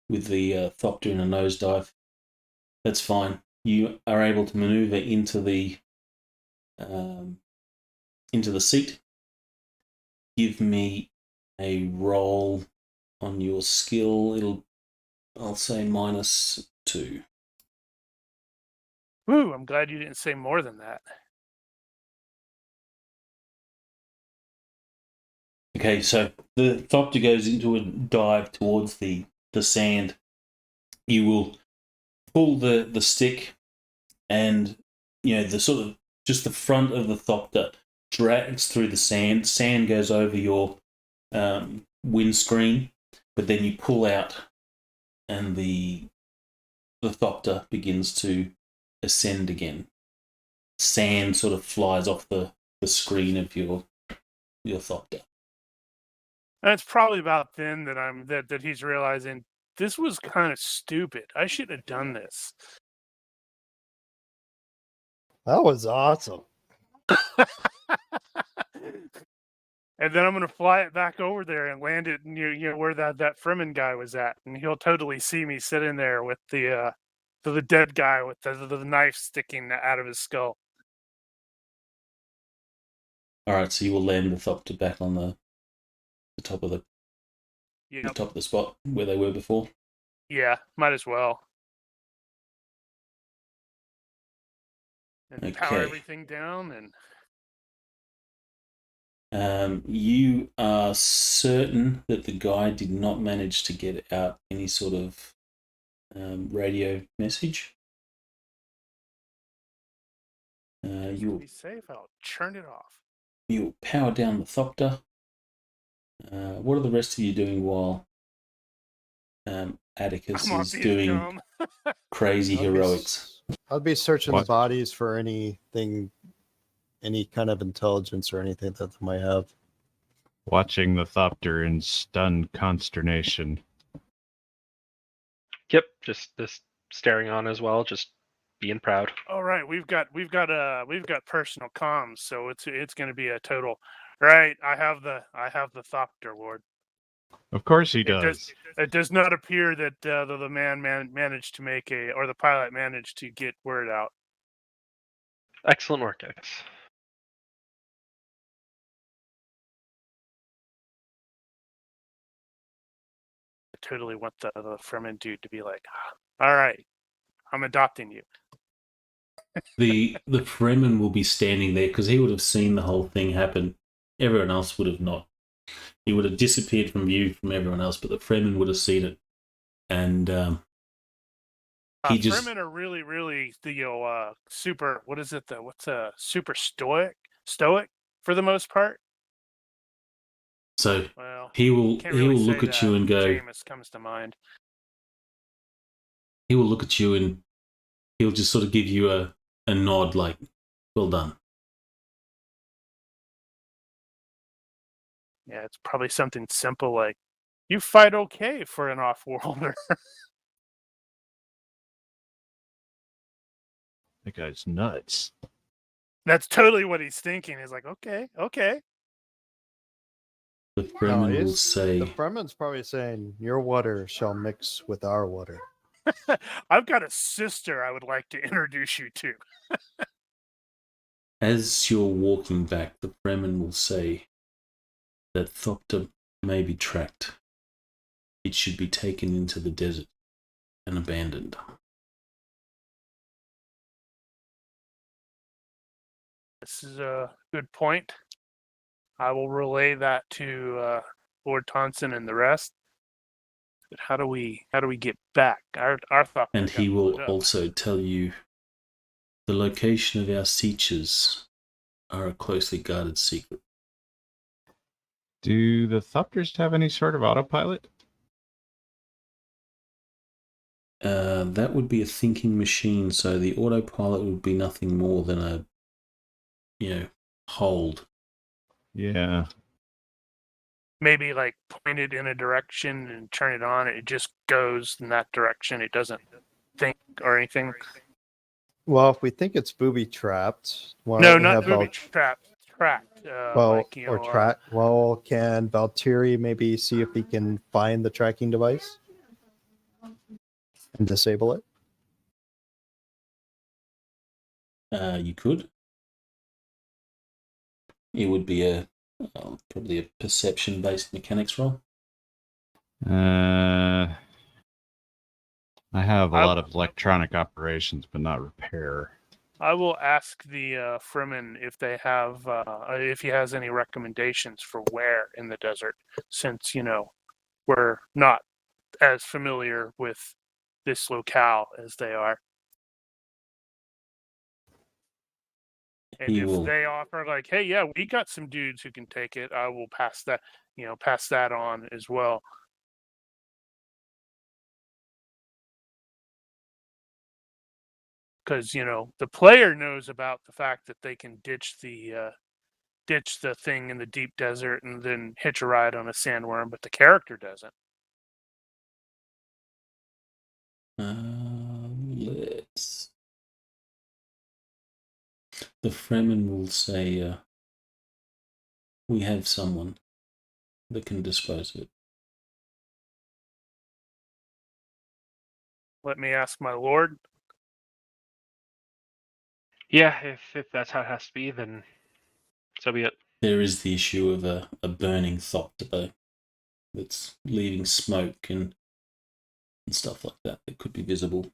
with the Thopter in a nosedive. That's fine. You are able to maneuver into the seat. Give me a roll on your skill. I'll say -2. Woo! I'm glad you didn't say more than that. Okay, so the Thopter goes into a dive towards the sand. You will pull the stick, and the sort of just the front of the Thopter drags through the sand. Sand goes over your windscreen, but then you pull out, and the Thopter begins to ascend again. Sand sort of flies off the screen of your Thopter. And it's probably about then that he's realizing this was kind of stupid. I shouldn't have done this. That was awesome. And then I'm gonna fly it back over there and land it near where that Fremen guy was at, and he'll totally see me sitting there with the dead guy with the knife sticking out of his skull. All right, so you will land the Thopter back on the top of the top of the spot where they were before. Yeah, might as well. And power everything down and. You are certain that the guy did not manage to get out any sort of radio message. You'll be safe. I'll turn it off. You'll power down the Thopter. What are the rest of you doing while Atticus is doing crazy heroics? I'll be searching the bodies for anything, any kind of intelligence or anything that they might have. Watching the Thopter in stunned consternation. Yep, just staring on as well, just being proud. All right, we've got personal comms, so it's going to be a total. Right, I have the Thopter, Lord. Of course he does. It does not appear that the man managed to or the pilot managed to get word out. Excellent work, guys. I totally want the Fremen dude to be like, all right, I'm adopting you. The Fremen will be standing there because he would have seen the whole thing happen. Everyone else would have not. He would have disappeared from view from everyone else, but the Fremen would have seen it. And Fremen are really, really the super. What is it? What's super stoic for the most part. So well, he will look at you and go. Jameis comes to mind. He will look at you and he'll just sort of give you a nod, like, "Well done." Yeah, it's probably something simple like, "You fight okay for an off-worlder." That guy's nuts. That's totally what he's thinking. He's like, okay. The Fremen will say, the Fremen's probably saying, "Your water shall mix with our water." I've got a sister I would like to introduce you to. as you're walking back, the Fremen will say that Thopter may be tracked. It should be taken into the desert and abandoned. This is a good point. I will relay that to Lord Tonson and the rest. But how do we get back? Our thought. And he will also tell you the location of our Seachers are a closely guarded secret. Do the Thopters have any sort of autopilot? That would be a thinking machine, so the autopilot would be nothing more than a, hold. Yeah. Maybe like point it in a direction and turn it on. It just goes in that direction. It doesn't think or anything. Well, if we think it's booby trapped, no, not booby trapped. Tracked. Track. Well, can Valtteri maybe see if he can find the tracking device and disable it? You could. It would be probably a perception-based mechanics roll. I have a lot of electronic operations, but not repair. I will ask the Fremen if they have, if he has any recommendations for where in the desert, since we're not as familiar with this locale as they are. And they offer like, "Hey, yeah, we got some dudes who can take it," I will pass that on as well. Because the player knows about the fact that they can ditch the thing in the deep desert and then hitch a ride on a sandworm, but the character doesn't. The Fremen will say, "We have someone that can dispose of it." Let me ask my lord. Yeah, if that's how it has to be, then so be it. There is the issue of a burning Thopter, though, that's leaving smoke and stuff like that could be visible.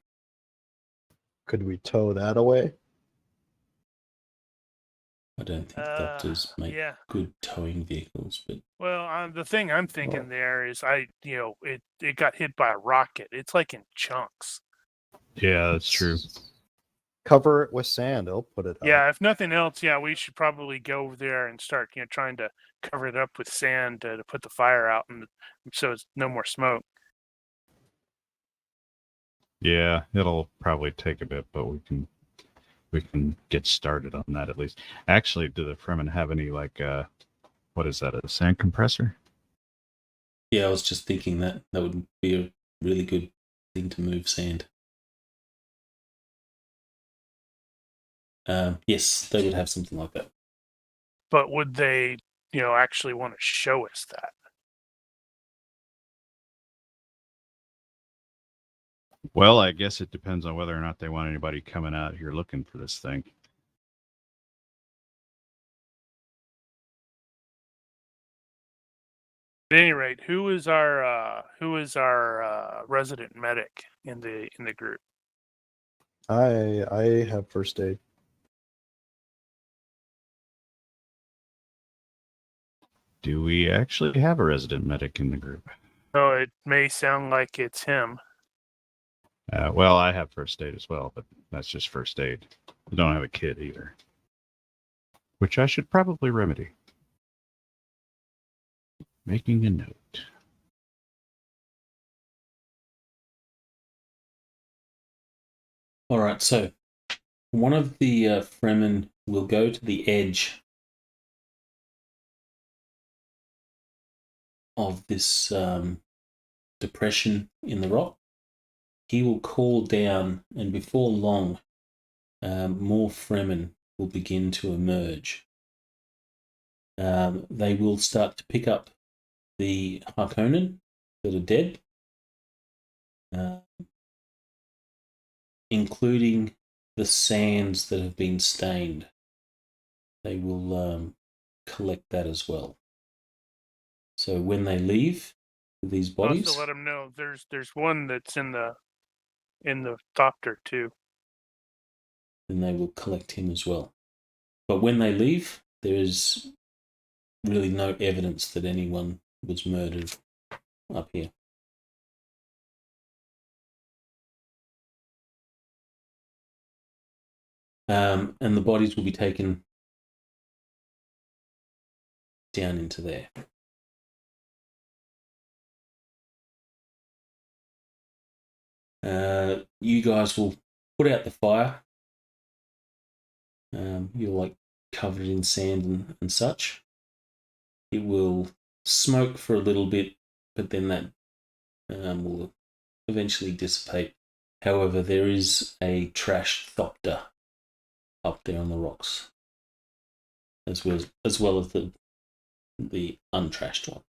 Could we tow that away? I don't think Thopters make good towing vehicles, but the thing I'm thinking there is it got hit by a rocket. It's like in chunks. Yeah, that's true. Cover it with sand. It'll put it out. Yeah, if nothing else, we should probably go over there and start trying to cover it up with sand to put the fire out, and so it's no more smoke. Yeah, it'll probably take a bit, but we can get started on that at least. Actually, do the Fremen have any what is that, a sand compressor? Yeah, I was just thinking that would be a really good thing to move sand. Yes, they would have something like that. But would they, actually want to show us that? Well, I guess it depends on whether or not they want anybody coming out here looking for this thing. At any rate, who is our resident medic in the group? I have first aid. Do we actually have a resident medic in the group? Oh, it may sound like it's him. Well, I have first aid as well, but that's just first aid. I don't have a kit either, which I should probably remedy. Making a note. All right, so one of the Fremen will go to the edge of this depression in the rock. He will call down, and before long, more Fremen will begin to emerge. They will start to pick up the Harkonnen that are dead, including the sands that have been stained. They will collect that as well. So when they leave these bodies, Also, let them know there's one that's in the doctor too. then they will collect him as well. But when they leave, there is really no evidence that anyone was murdered up here. And the bodies will be taken down into there. You guys will put out the fire. You're like covered in sand and such. It will smoke for a little bit, but then that will eventually dissipate. However, there is a trashed thopter up there on the rocks, as well as the untrashed one.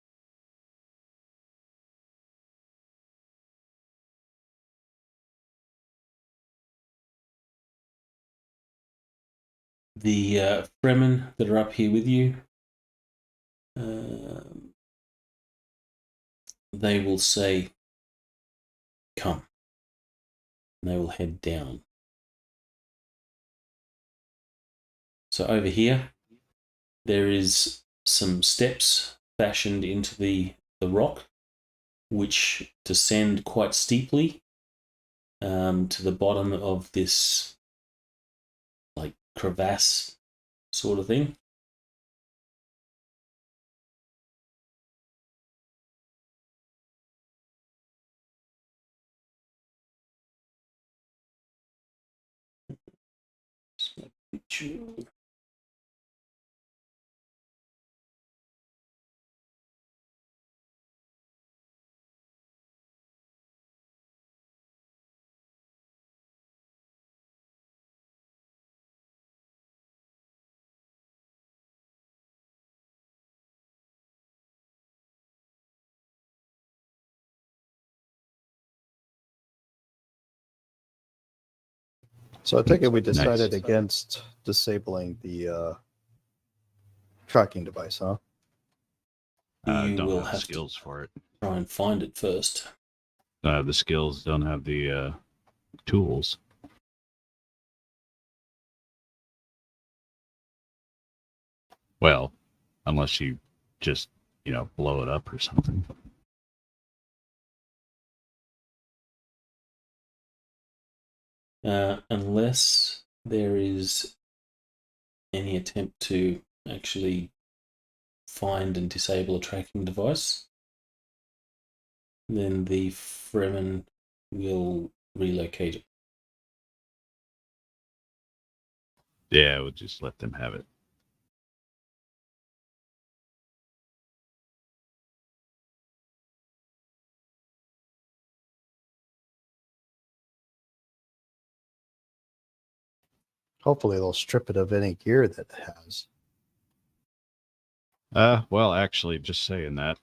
The Fremen that are up here with you, they will say, "Come." And they will head down. So over here, there is some steps fashioned into the rock, which descend quite steeply to the bottom of this like crevasse sort of thing. So I take it we Nice. decided against disabling the tracking device, huh? You Don't will have have skills for it. try and find it first. The skills don't have the tools. Well, unless you just, blow it up or something. Unless there is any attempt to actually find and disable a tracking device, then the Fremen will relocate it. Yeah, we'll just let them have it. Hopefully they'll strip it of any gear that it has. Well, actually, just saying that.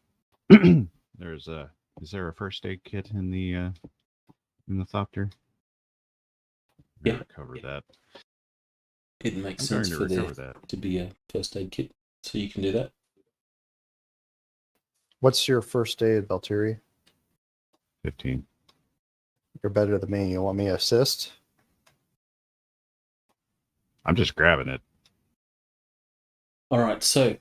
Is there a first aid kit in the Thopter? Yeah. Recover that. It makes I'm sense going for to there recover that. to be a first aid kit, so you can do that. What's your first aid, Valtteri? 15. You're better than me. You want me to assist? I'm just grabbing it. All right, so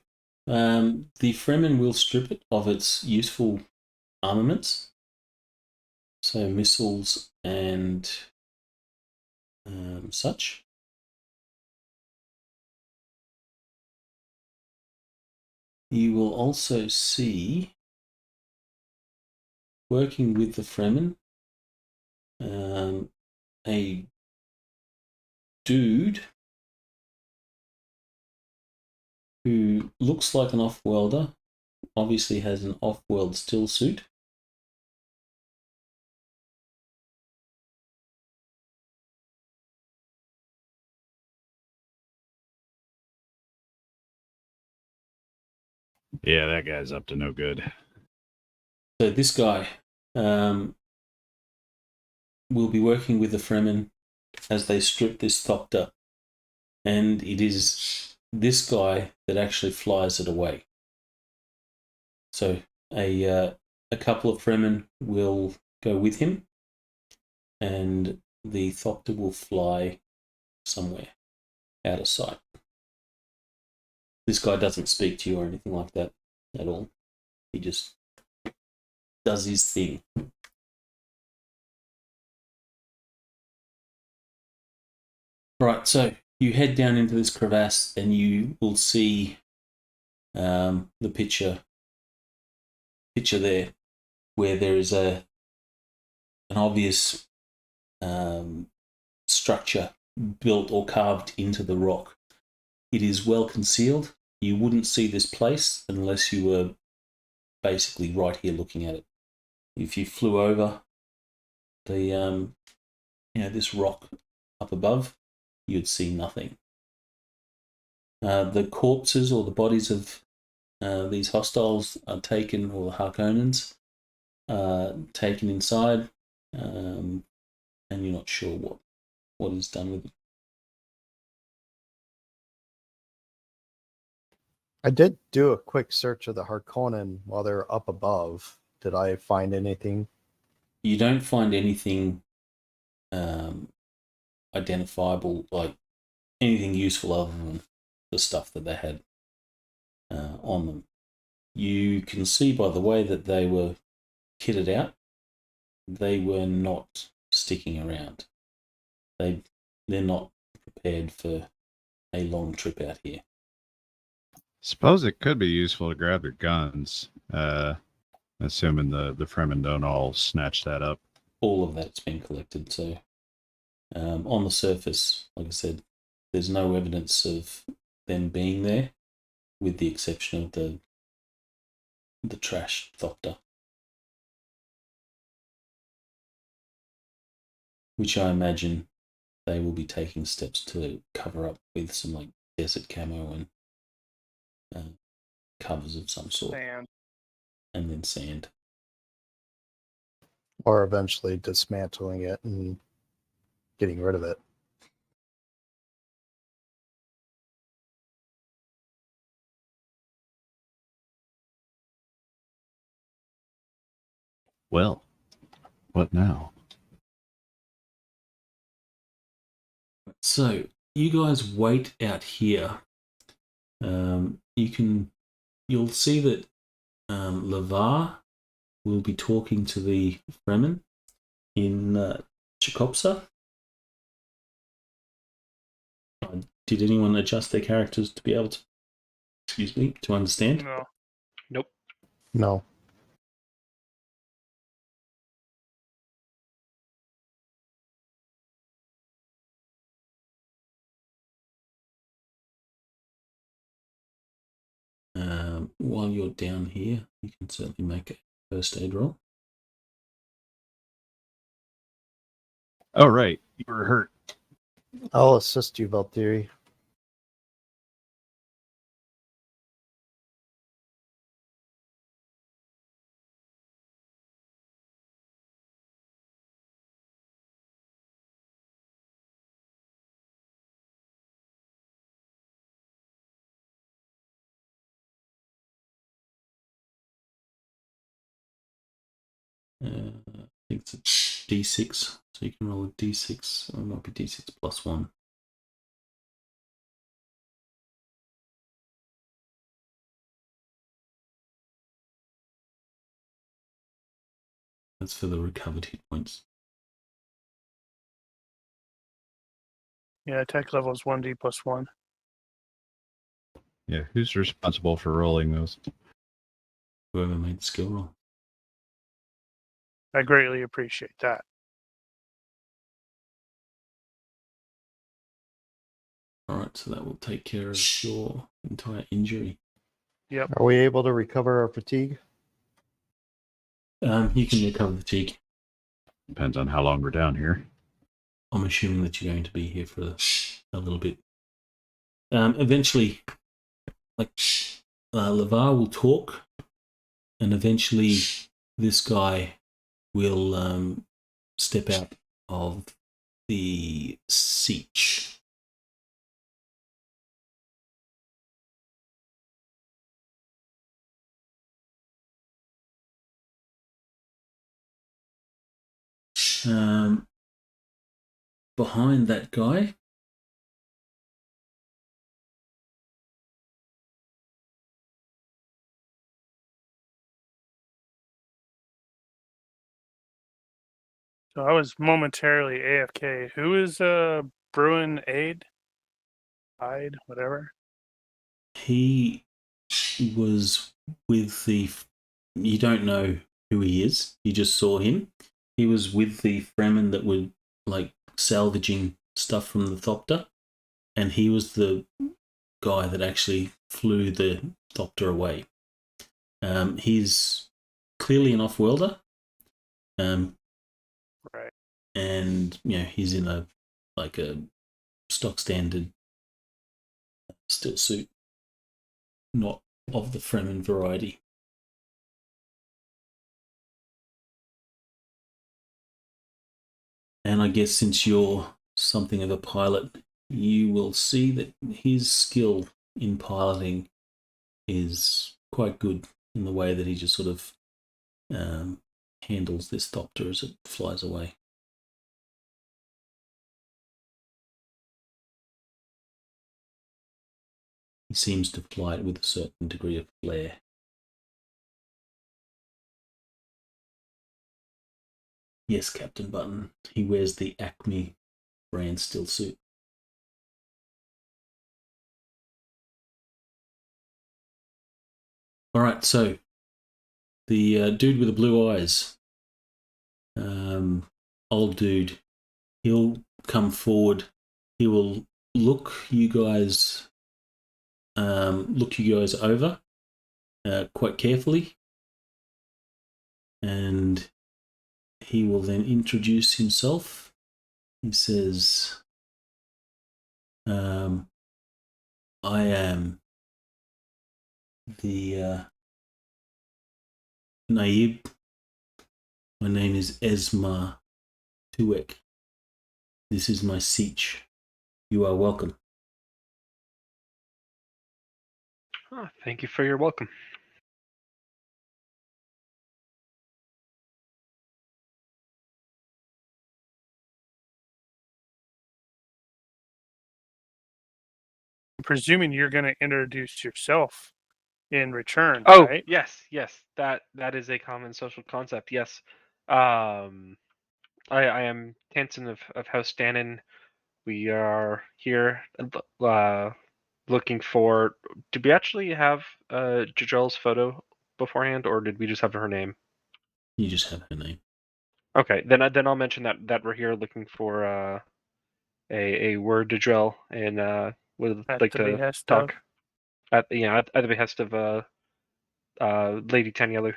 the Fremen will strip it of its useful armaments, so missiles and such. You will also see, working with the Fremen, a dude who looks like an off-worlder, obviously has an off-world still suit. Yeah, that guy's up to no good. So this guy will be working with the Fremen as they strip this Thopter, and it is this guy that actually flies it away. So a couple of Fremen will go with him, and the Thopter will fly somewhere out of sight. This guy doesn't speak to you or anything like that at all. He just does his thing. Right, so you head down into this crevasse and you will see the picture there, where there is an obvious structure built or carved into the rock. It is well concealed. You wouldn't see this place unless you were basically right here looking at it. If you flew over the this rock up above, you'd see nothing. The corpses or the bodies of these hostiles are taken, or the Harkonnens taken inside, and you're not sure what is done with them. I did do a quick search of the Harkonnen while they're up above. Did I find anything? You don't find anything identifiable, like anything useful other than the stuff that they had on them. You can see by the way that they were kitted out, they were not sticking around. They're not prepared for a long trip out here. Suppose it could be useful to grab their guns, assuming the Fremen don't all snatch that up. All of that's been collected, so on the surface, like I said, there's no evidence of them being there, with the exception of the trash Thopter, which I imagine they will be taking steps to cover up with some like desert camo and covers of some sort. Sand. And then sand. Or eventually dismantling it and getting rid of it. Well, what now? So you guys wait out here. You'll see that Lavar will be talking to the Fremen in Chicopsa. Did anyone adjust their characters to be able to understand? No. Nope. No. While you're down here, you can certainly make a first aid roll. Oh, right. You were hurt. I'll assist you, Valtteri. I think it's a d6, so you can roll a d6, or it might be d6 plus 1. That's for the recovered hit points. Yeah, attack level is 1d plus 1. Yeah, who's responsible for rolling those? Whoever made the skill roll. I greatly appreciate that. Alright, so that will take care of your entire injury. Yep. Are we able to recover our fatigue? You can recover the fatigue. Depends on how long we're down here. I'm assuming that you're going to be here for a little bit. Eventually, like, Lavar will talk, and eventually this guy will step out of the siege. Behind that guy, So I was momentarily AFK. Who is Bruin Aid? Hyde, whatever. he was with the. You don't know who he is. You just saw him. He was with the Fremen that were like salvaging stuff from the Thopter, and he was the guy that actually flew the Thopter away. He's clearly an off-worlder, Right. and he's in a stock standard steel suit, not of the Fremen variety. And I guess since you're something of a pilot, you will see that his skill in piloting is quite good in the way that he just sort of handles this Thopter as it flies away. He seems to fly it with a certain degree of flair. Yes, Captain Button. He wears the Acme brand steel suit. Alright, so the dude with the blue eyes, old dude, he'll come forward. He will look you guys over quite carefully, and he will then introduce himself. He says, I am the Naib. My name is Esma Tuek. This is my siege. You are welcome. Oh, thank you for your welcome. I'm presuming you're going to introduce yourself in return, Oh, right? yes. That is a common social concept. Yes. I am Tansen of House Dannan. We are here looking for. Did we actually have Jadrell's photo beforehand, or did we just have her name? You just have her name. Okay, then I'll mention that we're here looking for a word Jadrell, and would At like the to behest talk of? at the behest of Lady Tanyelu.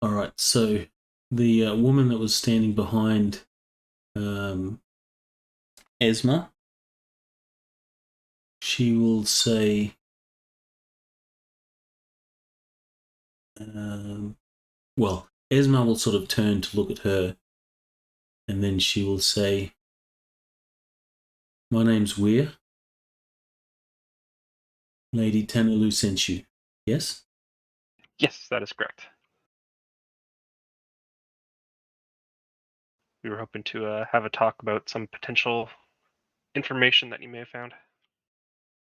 All right, so the woman that was standing behind Esma, she will say, well, Esma will sort of turn to look at her, and then she will say, "My name's Weir. Lady Tanalu sent you. Yes?" Yes, that is correct. We were hoping to have a talk about some potential information that you may have found.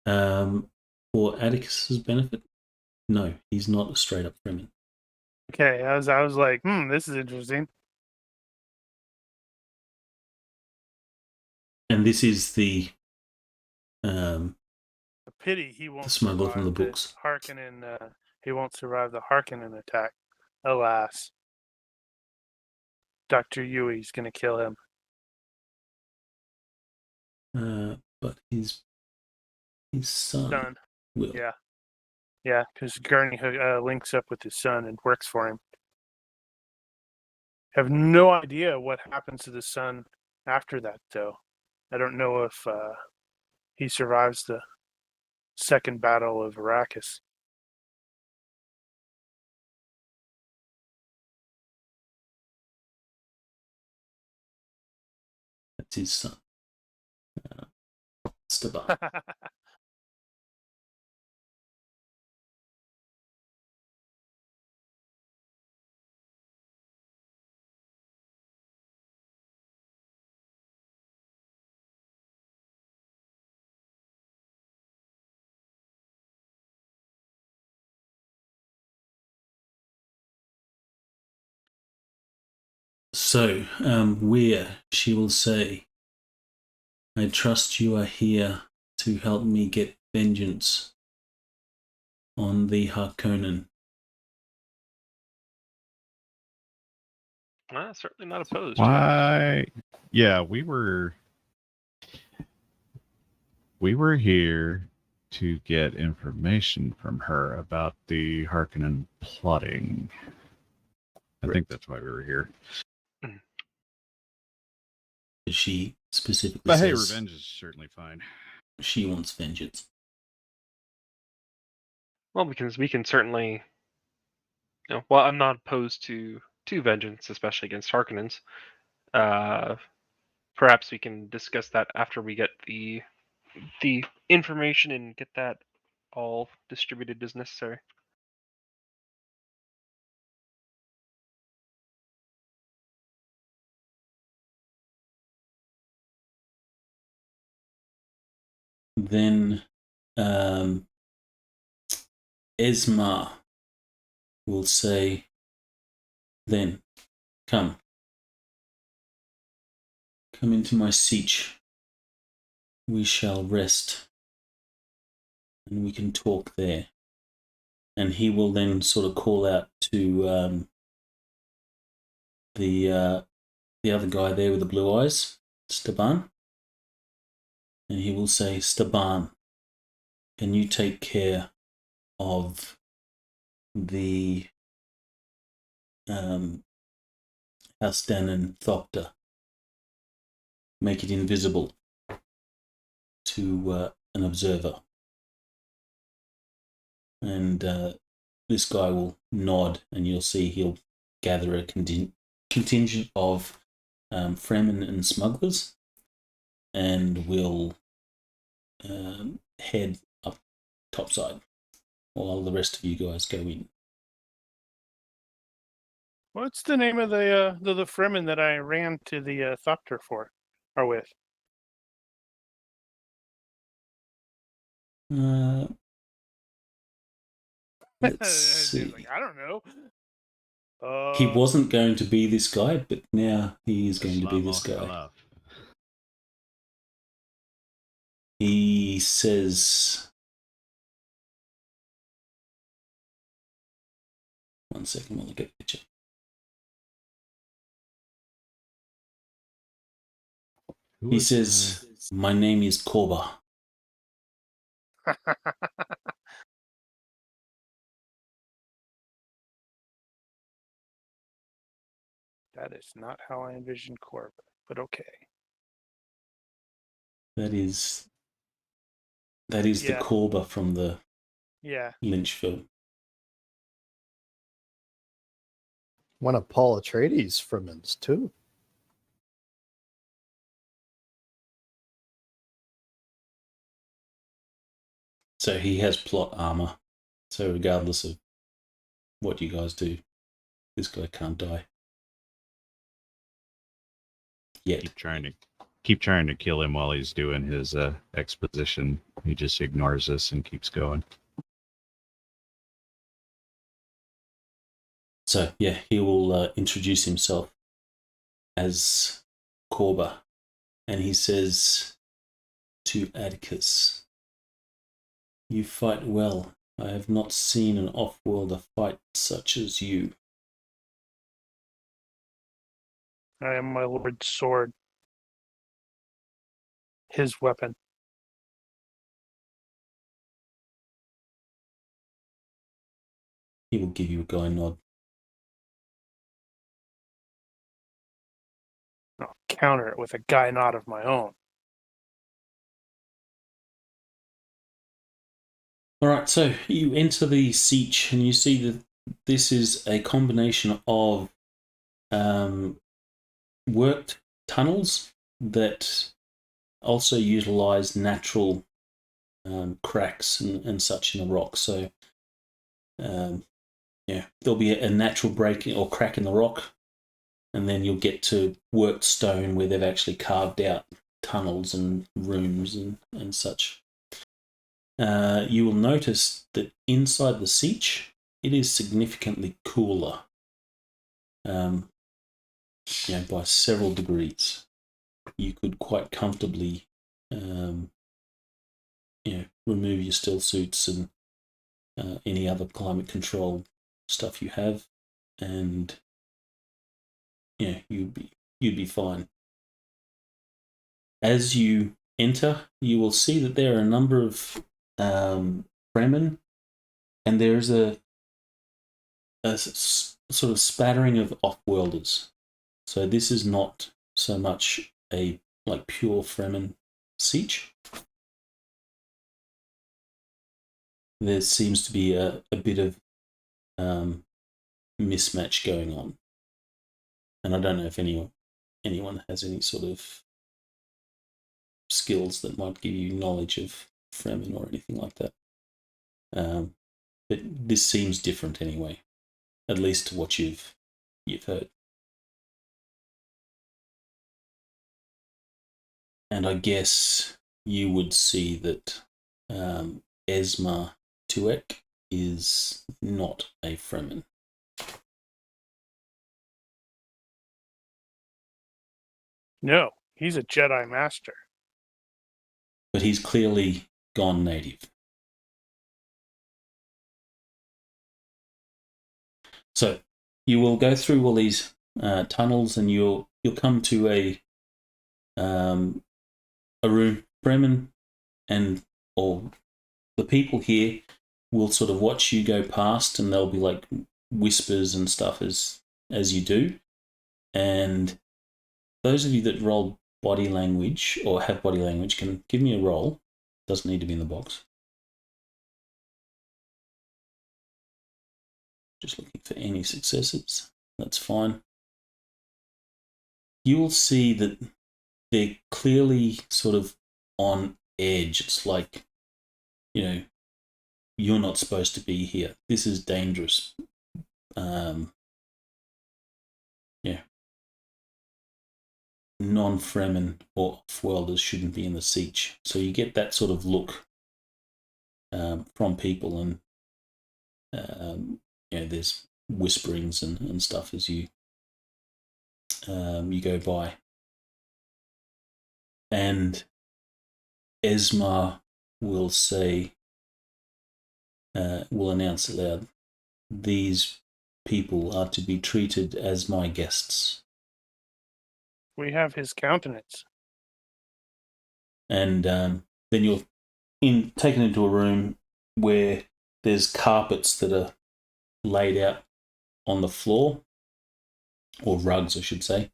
For Atticus's benefit? No, he's not a straight up Fremen. Okay, I was like, this is interesting. And this is the A pity he won't smuggler survive from the the books. Harkonnen. He won't survive the Harkonnen attack. Alas, Dr. Yui's gonna kill him. But his son will. Yeah, because Gurney links up with his son and works for him. Have no idea what happens to the son after that, though. I don't know if he survives the second battle of Arrakis. That's his son. Stabar. So, Weir, she will say, "I trust you are here to help me get vengeance on the Harkonnen." Certainly not opposed. Why? Yeah, we were here to get information from her about the Harkonnen plotting. I think that's why we were here. She specifically But says, hey, revenge is certainly fine. She wants vengeance. Well, we can certainly. Well, I'm not opposed to vengeance, especially against Harkonnens. Perhaps we can discuss that after we get the information and get that all distributed as necessary. Then Esma will say, "Then, come into my siege. We shall rest, and we can talk there." And he will then sort of call out to the other guy there with the blue eyes, Staban, and he will say, "Staban, can you take care of the House Dannan Thopter? Make it invisible to an observer." And this guy will nod, and you'll see he'll gather a contingent of Fremen and smugglers, and will head up topside while the rest of you guys go in. What's the name of the Fremen that I ran to the Thopter for, or with? Let's see. Like, I don't know. He wasn't going to be this guy, but now he is going to be this guy. He says, one second while I get the picture. He says, "My name is Korba." That is not how I envisioned Corbett, but okay. That is the Yeah. Corba from the Yeah. Lynch film. One of Paul Atreides' Fremen's too. So he has plot armor. So regardless of what you guys do, this guy can't die. Yet. Keep trying to kill him while he's doing his exposition. He just ignores us and keeps going. So yeah, he will introduce himself as Corba, and he says to Atticus, "You fight well. I have not seen an off-worlder fight such as you." I am my lord's sword. His weapon. He will give you a guy nod. I'll counter it with a guy nod of my own. All right, so you enter the Siege, and you see that this is a combination of worked tunnels that also utilize natural cracks and such in the rock. So, there'll be a natural break or crack in the rock, and then you'll get to worked stone where they've actually carved out tunnels and rooms and such. You will notice that inside the Siege, it is significantly cooler, by several degrees. You could quite comfortably, remove your stealth suits and any other climate control stuff you have, and you'd be fine. As you enter, you will see that there are a number of Fremen, and there is a sort of spattering of off-worlders. So this is not so much a pure Fremen siege. There seems to be a bit of mismatch going on, and I don't know if anyone has any sort of skills that might give you knowledge of Fremen or anything like that. But this seems different anyway, at least to what you've heard. And I guess you would see that Esma Tuek is not a Fremen. No, he's a Jedi Master. But he's clearly gone native. So you will go through all these tunnels, and you'll come to a room. Fremen or the people here will sort of watch you go past, and there'll be whispers and stuff as you do. And those of you that roll body language or have body language can give me a roll. Doesn't need to be in the box. Just looking for any successes. That's fine. You will see that they're clearly sort of on edge. It's like, you're not supposed to be here. This is dangerous. Non-Fremen or off-worlders shouldn't be in the Siege. So you get that sort of look from people, and there's whisperings and stuff as you go by. And Esma will say, will announce aloud, "These people are to be treated as my guests." We have his countenance. And then you're taken into a room where there's carpets that are laid out on the floor, or rugs, I should say.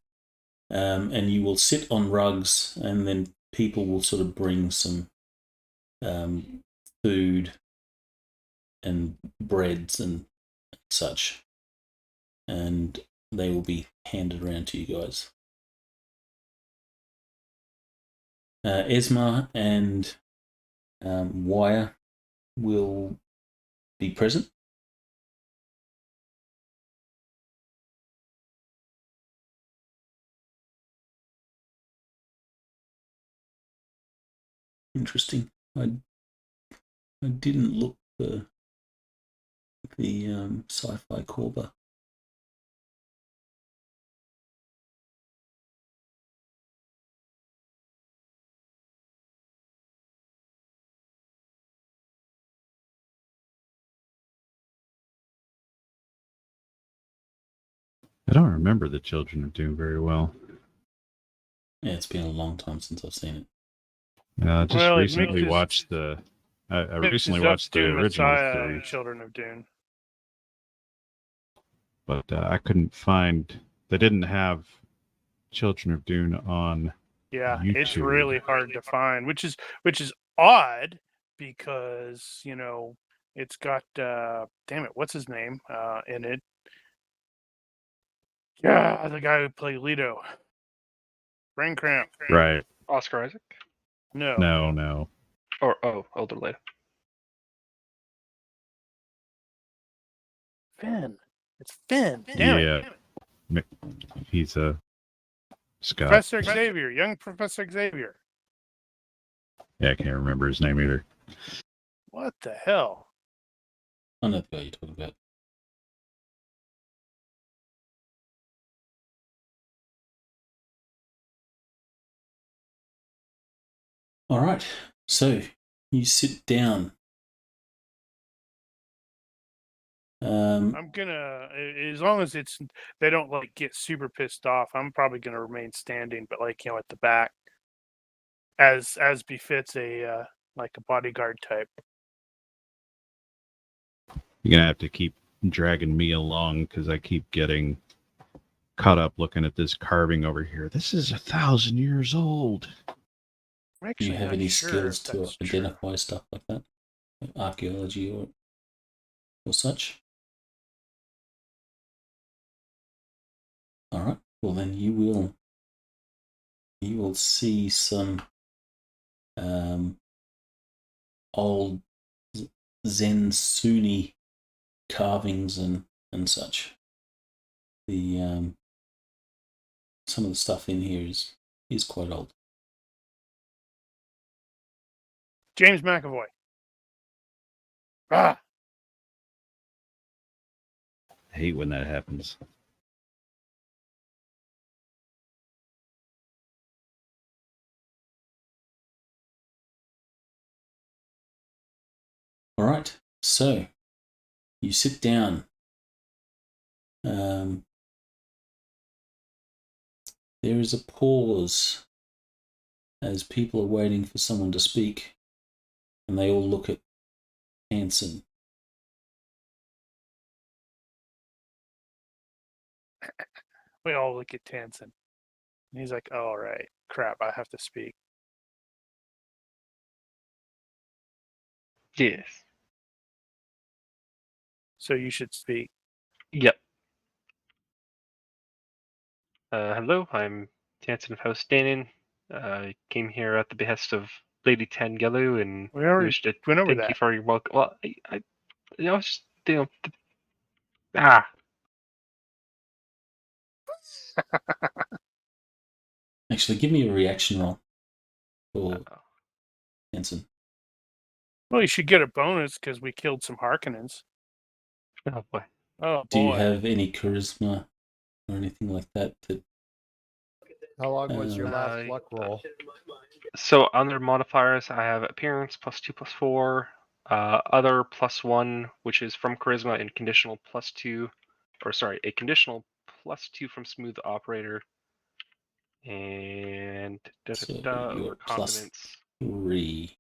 And you will sit on rugs, and then people will sort of bring some food and breads and such, and they will be handed around to you guys. Esma and Wire will be present. Interesting. I didn't look for the Sci-fi Corba. I don't remember the Children of Dune very well. Yeah, it's been a long time since I've seen it. Just Well, it recently mixes- watched the. I recently Mixes up watched the Dune original Messiah and series, Children of Dune. but I couldn't find. They didn't have Children of Dune on. Yeah, it's YouTube. really hard to find, which is odd because it's got damn it, what's his name in it? Yeah, the guy who played Leto. Brain cramp. Right. Oscar Isaac? No. No. Or older later. Finn. It's Finn. Damn it. He's a Scott. Professor Xavier, young Professor Xavier. Yeah, I can't remember his name either. What the hell? I know the guy you're talking about. All right, so you sit down. I'm gonna, as long as they don't like get super pissed off, I'm probably gonna remain standing, but at the back, as befits a like a bodyguard type. You're gonna have to keep dragging me along because I keep getting caught up looking at this carving over here. This is 1,000 years old. Do you have any skills to identify stuff like that, archaeology or such? All right. Well, then you will see some old Zen Sunni carvings and such. The some of the stuff in here is quite old. James McAvoy. Ah. I hate when that happens. All right. So you sit down. There is a pause as people are waiting for someone to speak, and they all look at Hanson. We all look at Tansen. And he's like, oh, all right, crap, I have to speak. Yes. So you should speak. Yep. Hello, I'm Tansen of House Dannan. I came here at the behest of Lady Tangelu, and We already wish to went over thank that. you for your welcome. Well, I was just, ah. Actually, give me a reaction roll for Hanson. Well, you should get a bonus because we killed some Harkonnens. Oh boy. Oh, boy. Do you have any charisma or anything like that? How long was your last luck roll? So under modifiers, I have appearance +2/+4, other +1, which is from charisma, and conditional +2, or sorry, a conditional +2 from smooth operator, and So over you're confidence. +3.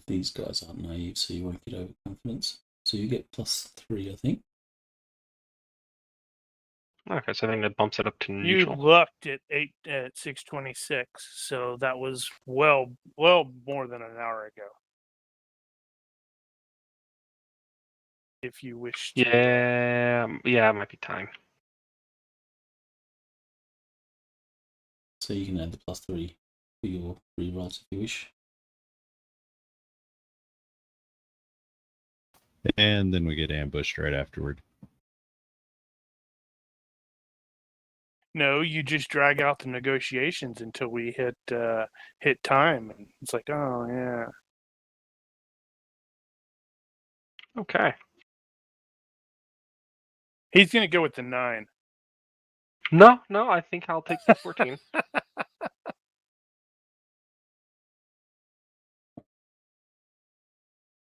These guys aren't naive, so you won't get overconfidence. So you get +3, I think. Okay, so I think that bumps it up to You neutral. looked at 626, so that was well more than an hour ago. If you wish to. Yeah, it might be time. So you can add the +3 for your rerolls if you wish. And then we get ambushed right afterward. No, you just drag out the negotiations until we hit time, and it's like, oh yeah. Okay. He's gonna go with the 9. No, I think I'll take the 14.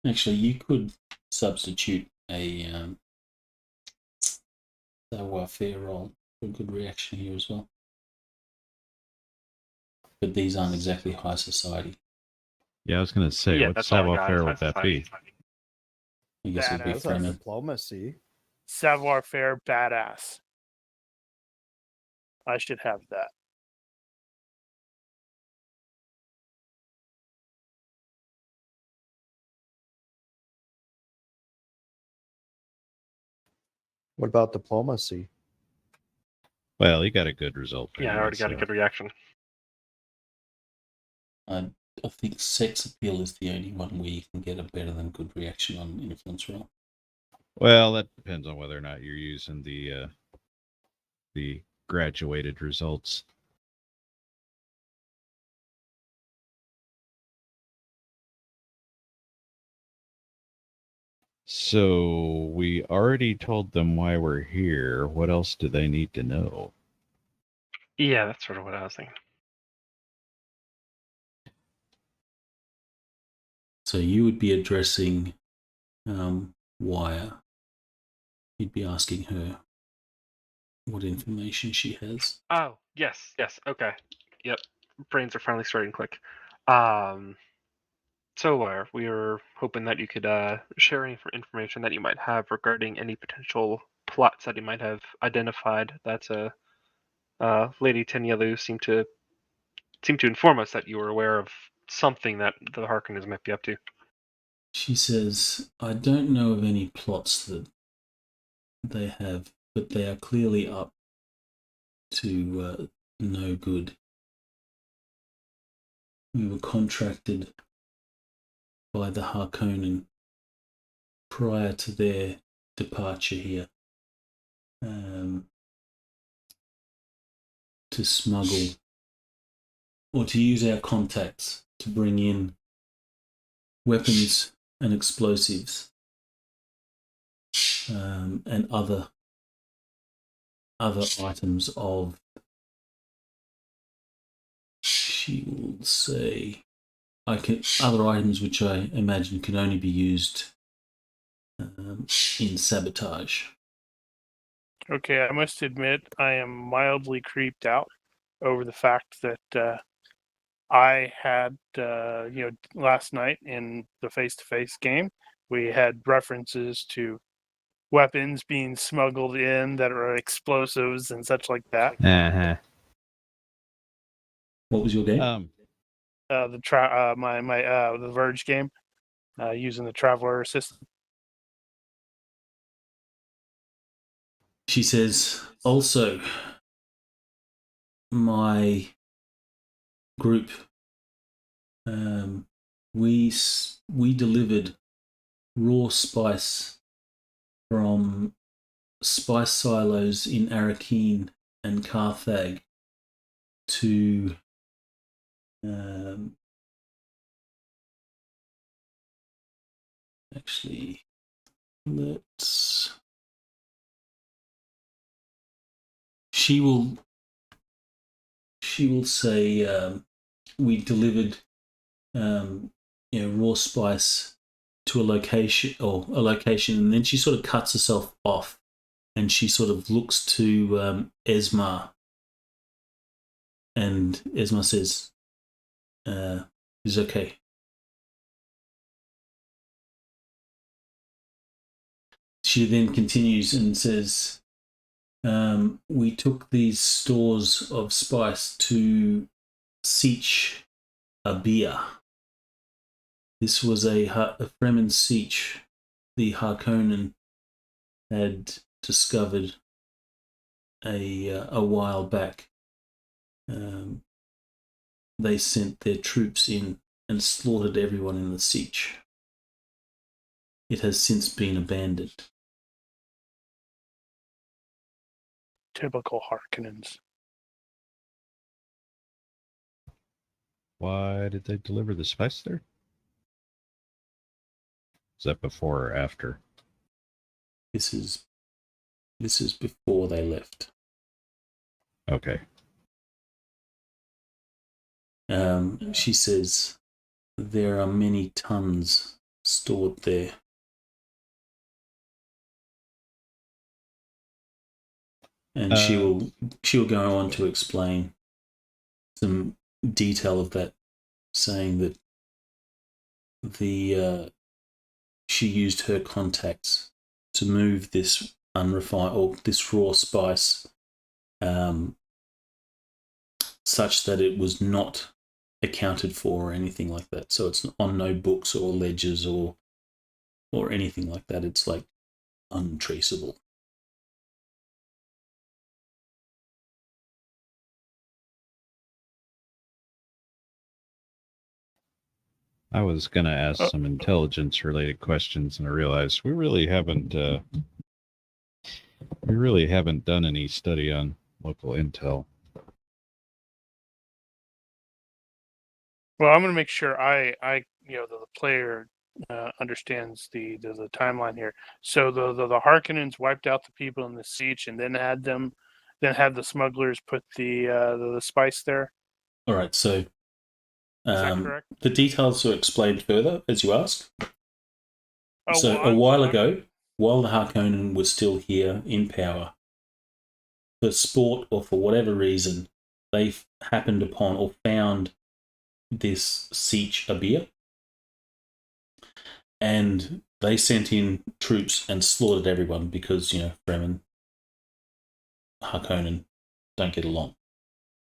Actually, you could substitute a savoir-faire roll for a good reaction here as well. But these aren't exactly high society. Yeah, I was going to say, Yeah, what that's all I got. savoir-faire would that be? I guess it'd be Badass. That's like fun. diplomacy. Savoir-faire badass. I should have that. What about diplomacy? Well, he got a good result. Yeah, I anyway, already got a so- good reaction. I think sex appeal is the only one where you can get a better than good reaction on influence roll. Well, that depends on whether or not you're using the graduated results. So we already told them why we're here. What else do they need to know? Yeah, that's sort of what I was thinking. So you would be addressing Wire. You'd be asking her what information she has. Oh, yes, okay. Yep. Brains are finally starting to click. So we were hoping that you could share any information that you might have regarding any potential plots that you might have identified. That Lady Tenyalu seemed to inform us that you were aware of something that the Harkonnens might be up to. She says, I don't know of any plots that they have, but they are clearly up to no good. We were contracted by the Harkonnen prior to their departure here to smuggle or to use our contacts to bring in weapons and explosives and other items of, she will say, other items which I imagine can only be used in sabotage. Okay, I must admit I am mildly creeped out over the fact that I had, last night in the face-to-face game, we had references to weapons being smuggled in that are explosives and such like that. Uh-huh. What was your game? The Verge game, using the Traveler system. She says, also, my group, we delivered raw spice from spice silos in Arakeen and Carthag to actually, she will say we delivered raw spice to a location, and then she sort of cuts herself off and she sort of looks to Esma, and Esma says, it's okay. she then continues and says, we took these stores of spice to Sietch Abia. This was a Fremen Sietch the Harkonnen had discovered a while back. They sent their troops in and slaughtered everyone in the Sietch. It has since been abandoned. Typical Harkonnens. Why did they deliver the spice there? Is that before or after? This is before they left. Okay. She says there are many tons stored there. And she'll go on to explain some detail of that, saying that she used her contacts to move this unrefined or this raw spice such that it was not accounted for or anything like that. So it's on no books or ledgers or anything like that. It's like untraceable. I was going to ask some intelligence-related questions, and I realized we really haven't done any study on local intel. Well, I'm going to make sure the player understands the timeline here. So the Harkonnens wiped out the people in the siege, and then had the smugglers put the spice there. All right, so is that correct? The details are explained further, as you asked. Oh, so well, a while ago, while the Harkonnen was still here in power, for sport or for whatever reason, they happened upon or found this Sietch Abia, and they sent in troops and slaughtered everyone because, Fremen, Harkonnen don't get along.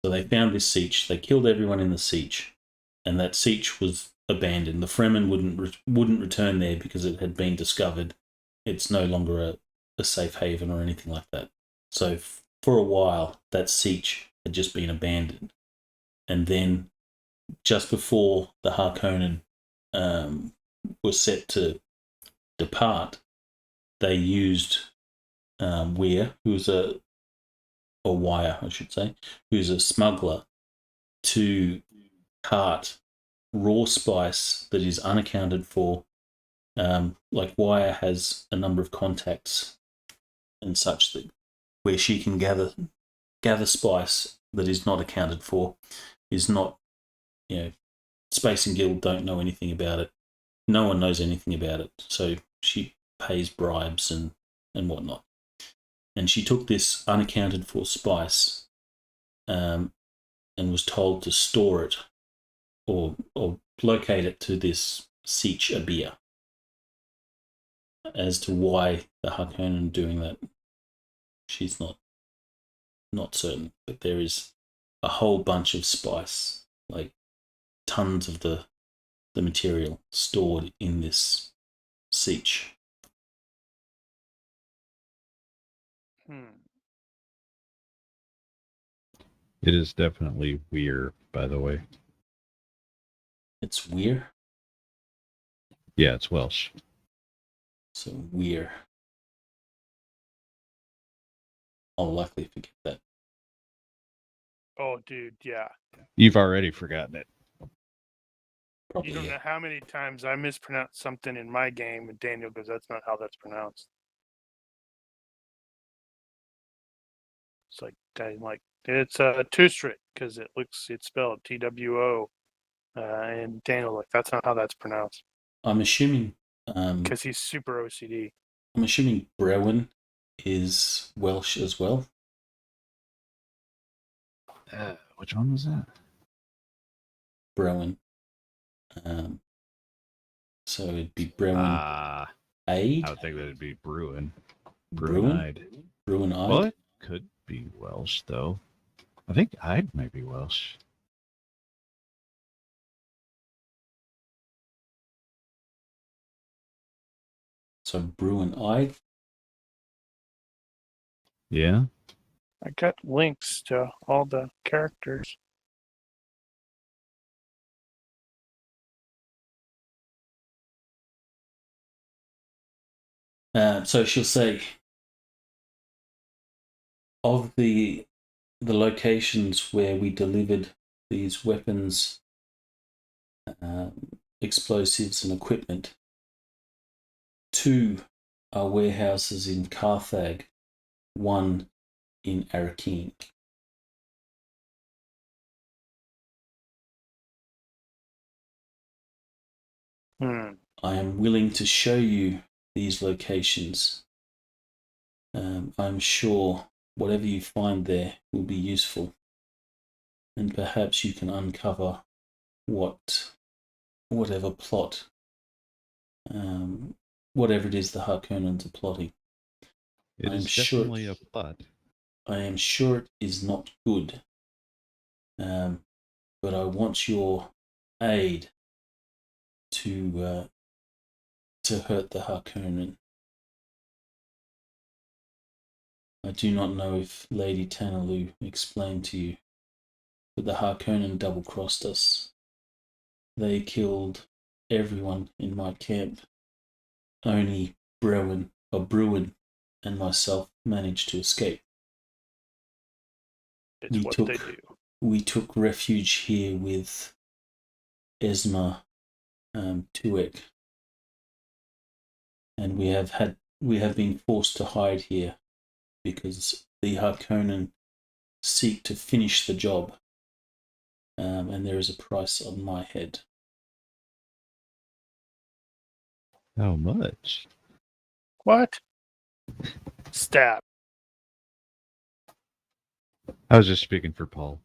So they found this Sietch, they killed everyone in the Sietch, and that Sietch was abandoned. The Fremen wouldn't return there because it had been discovered. It's no longer a safe haven or anything like that. So for a while, that Sietch had just been abandoned. And then just before the Harkonnen were set to depart, they used Wire, who's a smuggler, to cart raw spice that is unaccounted for. Like Wire has a number of contacts and such that where she can gather spice that is not accounted for, is not, Space and Guild don't know anything about it. No one knows anything about it. So she pays bribes and whatnot. And she took this unaccounted for spice and was told to store it or locate it to this Sietch Abia. As to why the Harkonnen are doing that, she's not certain. But there is a whole bunch of spice, like tons of the material stored in this Sietch. It is definitely weird, by the way. It's weird? Yeah, it's Welsh. So weird. I'll likely forget that. Oh, dude, yeah. You've already forgotten it. Probably, you don't know how many times I mispronounced something in my game, and Daniel goes, "That's not how that's pronounced." It's like it's Tustrit because it's spelled TWO, and Daniel like that's not how that's pronounced. I'm assuming because he's super OCD. I'm assuming Brewen is Welsh as well. Which one was that? Brewen. So it'd be Brewen. Aid? I would think that it'd be Bruin. Bruin? Bruin-eyed. Bruin-eyed? Well, it could be Welsh, though. I think I'd might be Welsh. So Bruin-eyed? Yeah. I got links to all the characters. So she'll say, of the locations where we delivered these weapons, explosives, and equipment, 2 are warehouses in Carthage, 1 in Arakeen. I am willing to show you these locations. I'm sure whatever you find there will be useful, and perhaps you can uncover whatever plot, whatever it is the Harkonnens are plotting. It is definitely a plot. I am sure it is not good, but I want your aid to hurt the Harkonnen. I do not know if Lady Tanalu explained to you, but the Harkonnen double-crossed us. They killed everyone in my camp. Only Bruin and myself managed to escape. It's what they do. We took refuge here with Esma Tuek, and we have been forced to hide here because the Harkonnen seek to finish the job, and there is a price on my head. How much? What? Stab. I was just speaking for Paul.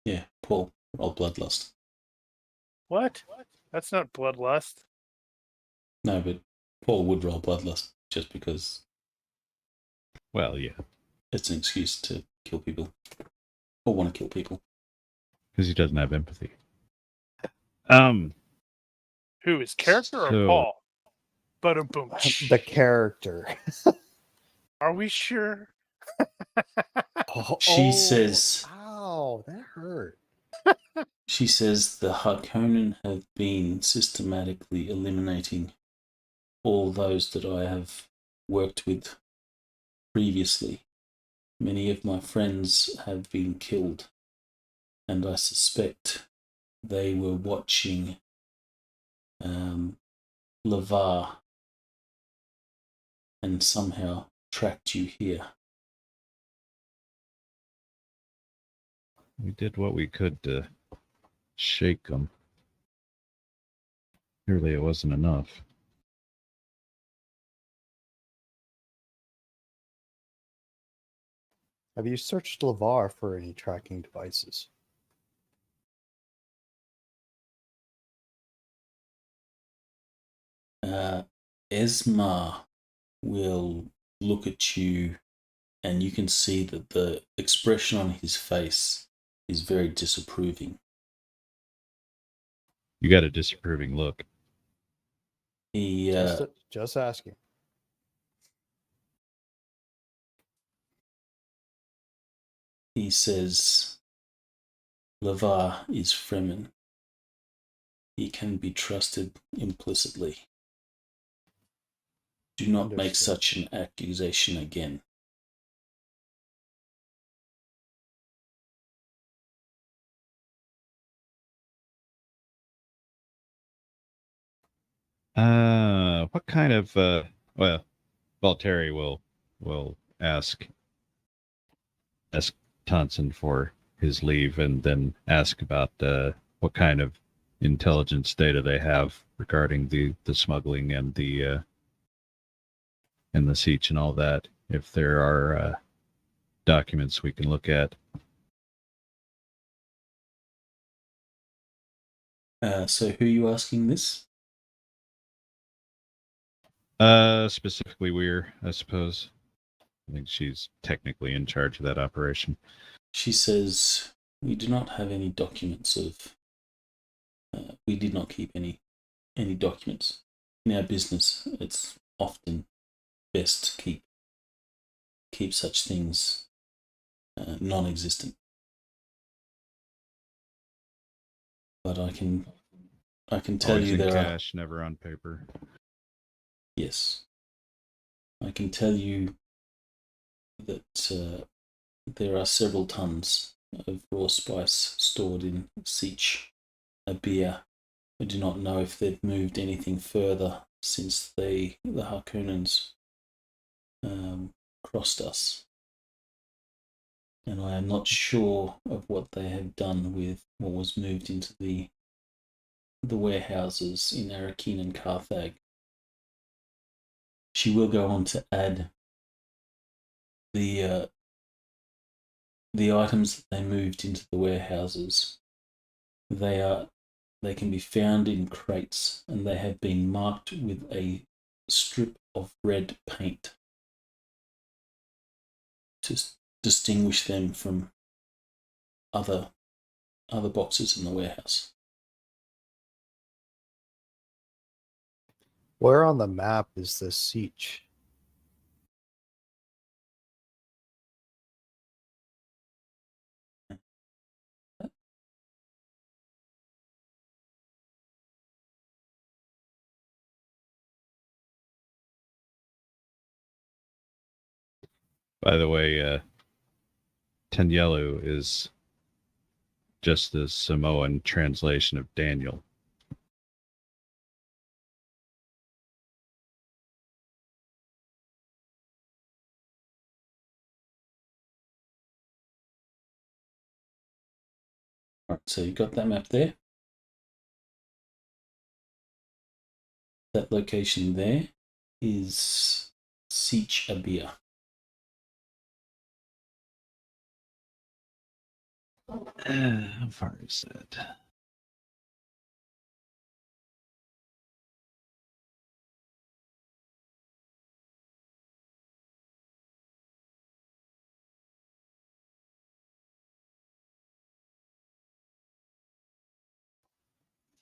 Yeah, Paul, roll bloodlust. What? That's not bloodlust. No, but Paul would roll bloodlust just because. Well, yeah. It's an excuse to kill people. Or want to kill people. Because he doesn't have empathy. Who, his character or Paul? Boom. The character. Are we sure? She says... Ow, that hurt. She says the Harkonnen have been systematically eliminating all those that I have worked with previously. Many of my friends have been killed, and I suspect they were watching Lavar and somehow tracked you here. We did what we could to shake them. Clearly it wasn't enough. Have you searched Lavar for any tracking devices? Esma will look at you, and you can see that the expression on his face is very disapproving. You got a disapproving look. He just asking. He says, Lavar is Fremen. He can be trusted implicitly. Do not make such an accusation again. What kind of well, Valtteri will ask Tonson for his leave and then ask about what kind of intelligence data they have regarding the smuggling and the siege and all that. If there are documents we can look at. So who are you asking this? Specifically Weir, I suppose. I think she's technically in charge of that operation. She says, we do not have any documents of... we did not keep any documents. In our business, it's often best to keep such things non-existent. But I can tell Always you in there cash, never on paper. Yes. I can tell you that there are several tons of raw spice stored in Siege, a beer. I do not know if they've moved anything further since the Harkonnens crossed us. And I am not sure of what they have done with what was moved into the warehouses in Arakeen and Carthag. She will go on to add the items that they moved into the warehouses. They can be found in crates, and they have been marked with a strip of red paint to distinguish them from other boxes in the warehouse. Where on the map is this siege? By the way, Tenyelu is just the Samoan translation of Daniel. Right, so you got that map there. That location there is Siege Abia. How far is that?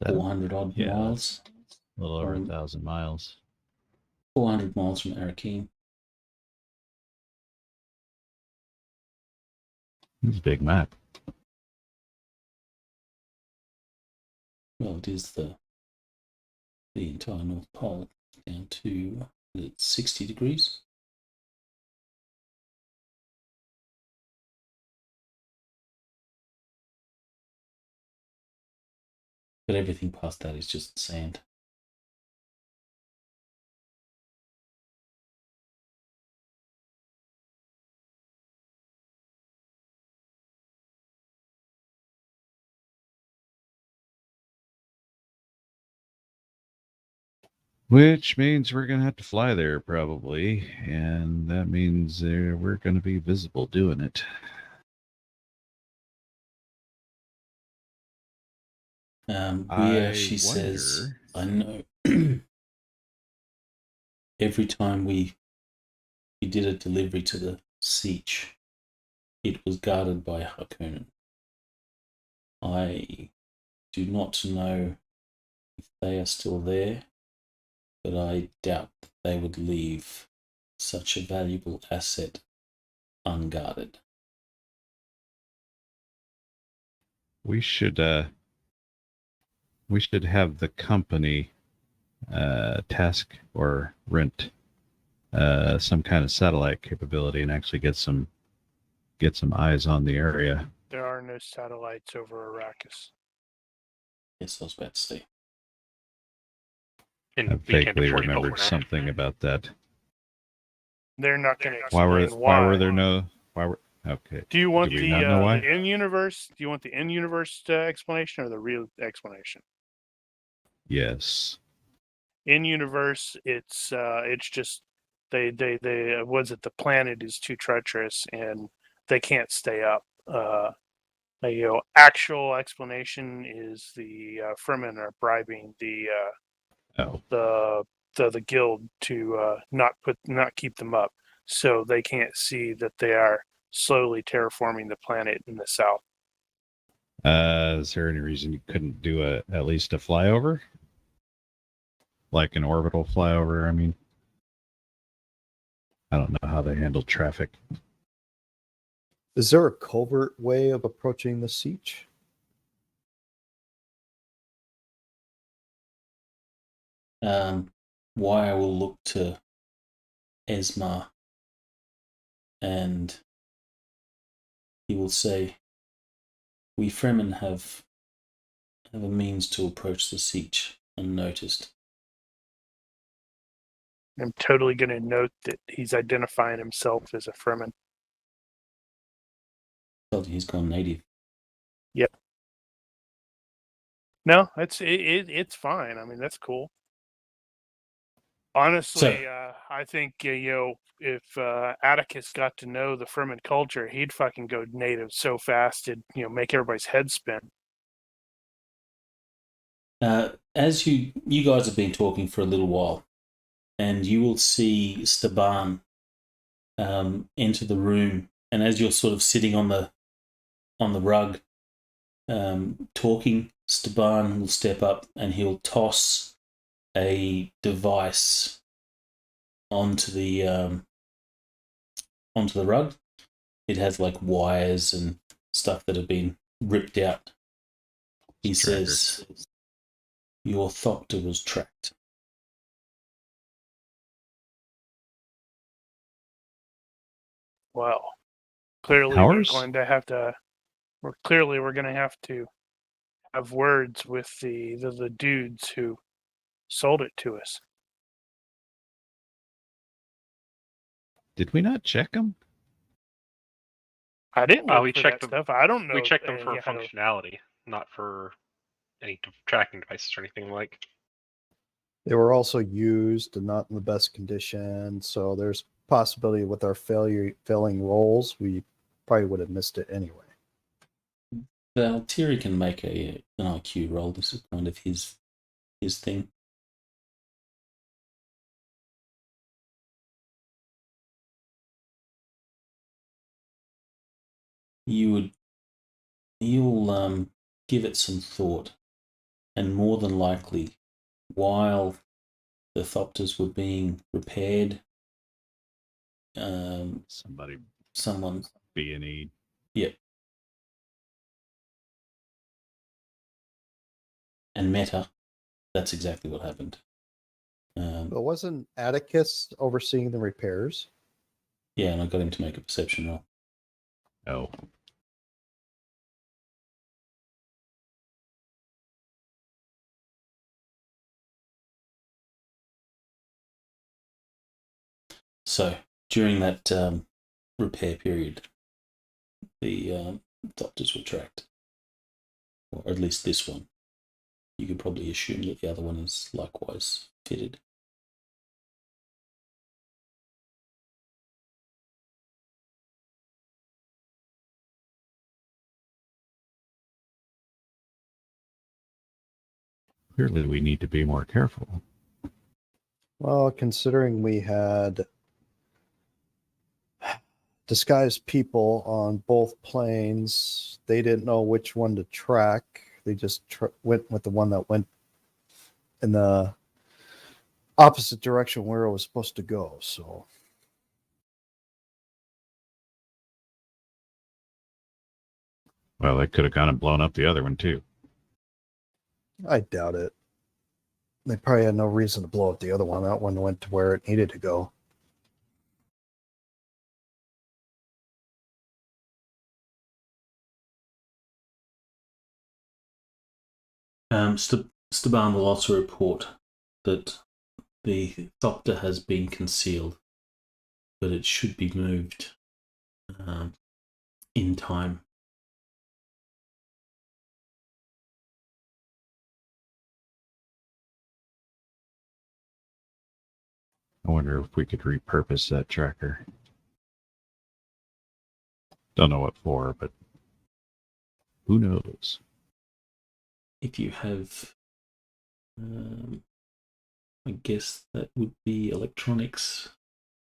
That, 400 odd miles. A little over 1,000 miles. 400 miles from Arakeen. It's a big map. Well, it is the entire North Pole down to 60 degrees. But everything past that is just sand. Which means we're going to have to fly there probably. And that means we're going to be visible doing it. She says, I know. Every time we did a delivery to the siege, it was guarded by Harkonnen. I do not know if they are still there, but I doubt that they would leave such a valuable asset unguarded. We should have the company task or rent some kind of satellite capability and actually get some eyes on the area. There are no satellites over Arrakis. Yes, I was about to say. I vaguely remembered something about that. They're not going to explain why were there no... Okay. Do you want the in-universe? Do you want the in-universe explanation or the real explanation? Yes. In-universe, it's just they was it the planet is too treacherous and they can't stay up actual explanation is the Fremen are bribing the guild to not keep them up, so they can't see that they are slowly terraforming the planet in the south. Is there any reason you couldn't do at least a flyover? Like an orbital flyover, I mean. I don't know how they handle traffic. Is there a covert way of approaching the siege? Why I will look to Esmar, and he will say, "We Fremen have a means to approach the siege unnoticed." I'm totally going to note that he's identifying himself as a Fremen. Told you he's gone native. Yep. No, it's fine. I mean, that's cool. Honestly, I think if Atticus got to know the Fremen culture, he'd fucking go native so fast it'd make everybody's head spin. As you guys have been talking for a little while, and you will see Staban enter the room, and as you're sort of sitting on the rug talking, Staban will step up and he'll toss a device onto the rug. It has like wires and stuff that have been ripped out. He says, "Your Thopter was tracked." Well, clearly Ours? we're going to have to. We're going to have to have words with the dudes who sold it to us. Did we not check them? I didn't look we for checked that them. stuff. I don't know. We checked them for functionality, not for any tracking devices or anything like. They were also used and not in the best condition, so there's possibility with our failing rolls, we probably would have missed it anyway. Valtteri can make an IQ roll. This is kind of his thing. You'll give it some thought, and more than likely, while the Thopters were being repaired, someone B&E. Yeah. And Meta, that's exactly what happened. But wasn't Atticus overseeing the repairs? Yeah, and I got him to make a perception roll. Oh. So, during that repair period, the Thopters were tracked. Or at least this one. You could probably assume that the other one is likewise fitted. Clearly, we need to be more careful. Well, considering we had disguised people on both planes, they didn't know which one to track. They just went with the one that went in the opposite direction where it was supposed to go. So, Well, they could have gone and blown up the other one too. I doubt it. They probably had no reason to blow up the other one. That one went to where it needed to go. Staban will also report that the Thopter has been concealed, but it should be moved in time. I wonder if we could repurpose that tracker. Don't know what for, but Who knows? If you have, I guess that would be electronics,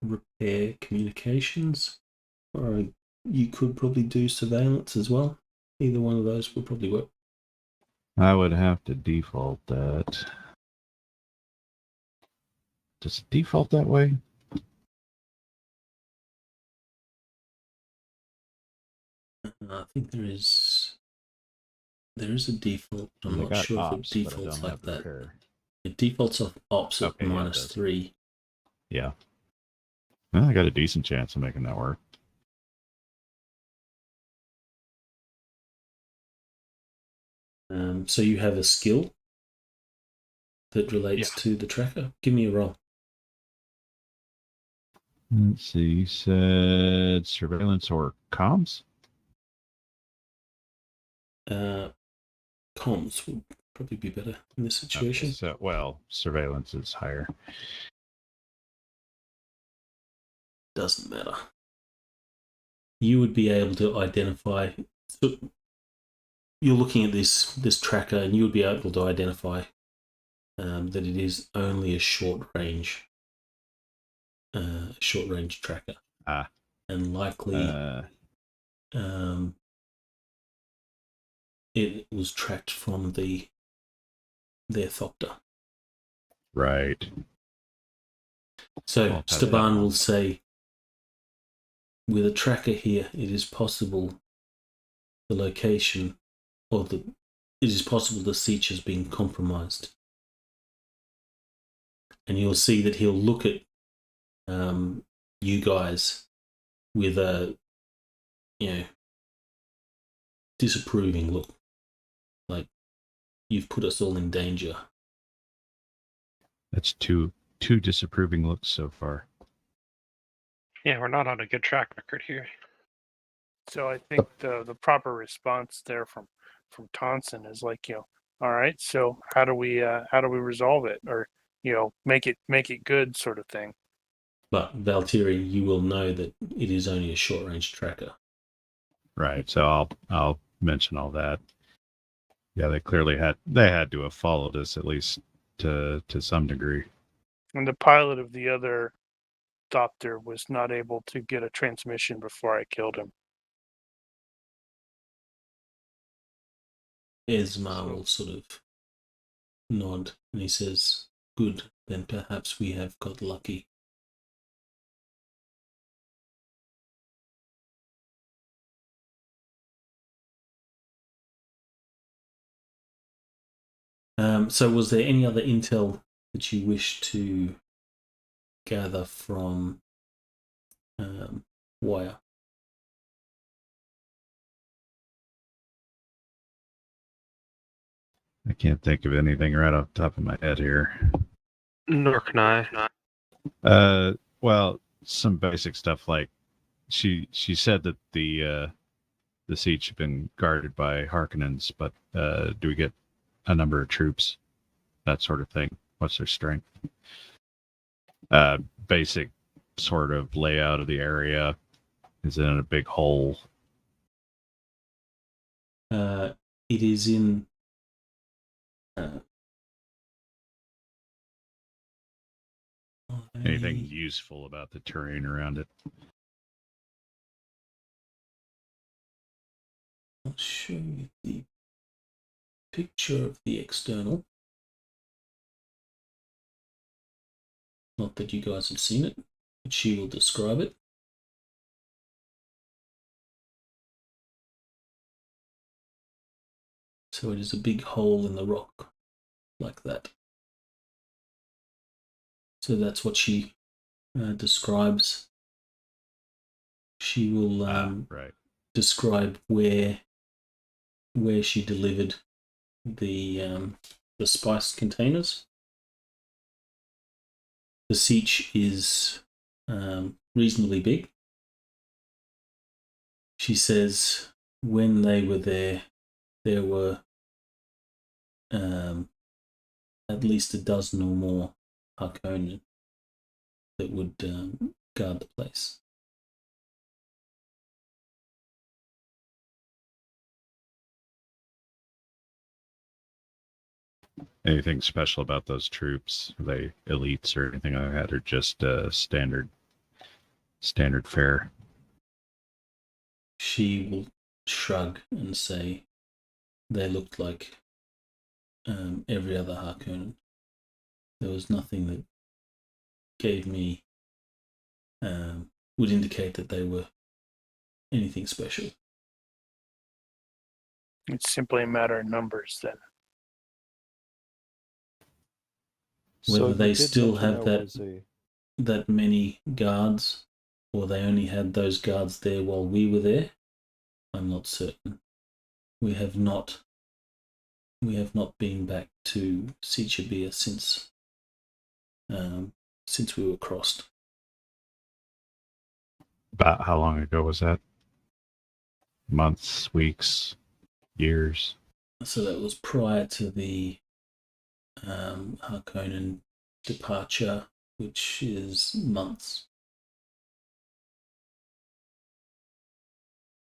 repair, communications, or you could probably do surveillance as well. Either one of those would probably work. I would have to default that. Does it default that way? I think there is a default. I'm I not got sure ops, if it but I defaults don't like have that. repair. It defaults off ops at Okay, yeah, it does. -3. Yeah. Well, I got a decent chance of making that work. So you have a skill that relates to the tracker. Give me a roll. Let's see. You said surveillance or comms? Comms would probably be better in this situation. Okay, so, well, surveillance is higher. Doesn't matter. You would be able to identify. So you're looking at this tracker, and you would be able to identify that it is only a short range tracker, and likely it was tracked from their Thopter. Right. So Well, Staban will say, with a tracker here, it is possible the location it is possible the siege has been compromised. And you'll see that he'll look at you guys with a disapproving look, like you've put us all in danger. That's two disapproving looks so far. Yeah, we're not on a good track record here. So I think the proper response there from Tonson is like, all right, so how do we resolve it, or make it good, sort of thing. But Valtteri, you will know that it is only a short range tracker. Right. So I'll mention all that. Yeah, they clearly had to have followed us at least to some degree. And the pilot of the other Thopter was not able to get a transmission before I killed him. Esmar will sort of nod and he says, "Good, then perhaps we have got lucky." So was there any other intel that you wish to gather from Wire? I can't think of anything right off the top of my head here. Nor can I. Well, some basic stuff like she said that the siege had been guarded by Harkonnens, but do we get a number of troops? That sort of thing. What's their strength? Basic sort of layout of the area. Is it in a big hole? It is in Anything useful about the terrain around it? I'll show you the picture of the external. Not that you guys have seen it, but she will describe it. So it is a big hole in the rock, like that. So that's what she describes. She will describe where she delivered the spice containers. The siege is reasonably big. She says when they were there were at least a dozen or more Harkonnen that would guard the place. Anything special about those troops? Are they elites or anything like that, or just standard fare? She will shrug and say they looked like every other Harkonnen. There was nothing that gave me would indicate that they were anything special. It's simply a matter of numbers then. Whether you they did still mention have there that was a- that many guards, or they only had those guards there while we were there, I'm not certain. We have not been back to Sichabia since we were crossed. About how long ago was that? Months, weeks, years? So that was prior to the Harkonnen departure, which is months.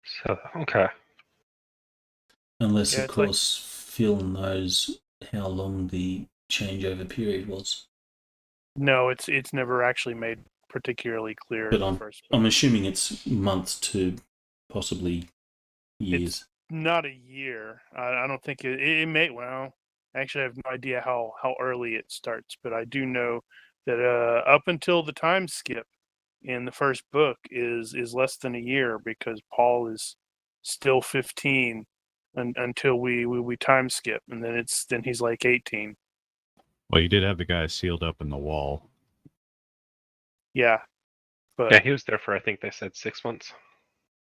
So, okay. Unless, Yeah, of it's like- course, Phil knows how long the changeover period was. No, it's never actually made particularly clear But in the first book. I'm assuming it's months to possibly years. It's not a year. I don't think it may. Well, actually, I have no idea how early it starts, but I do know that up until the time skip in the first book is less than a year, because Paul is still 15 until we time skip, and then he's like 18. Well, you did have the guy sealed up in the wall. Yeah, but Yeah, he was there for, I think they said 6 months.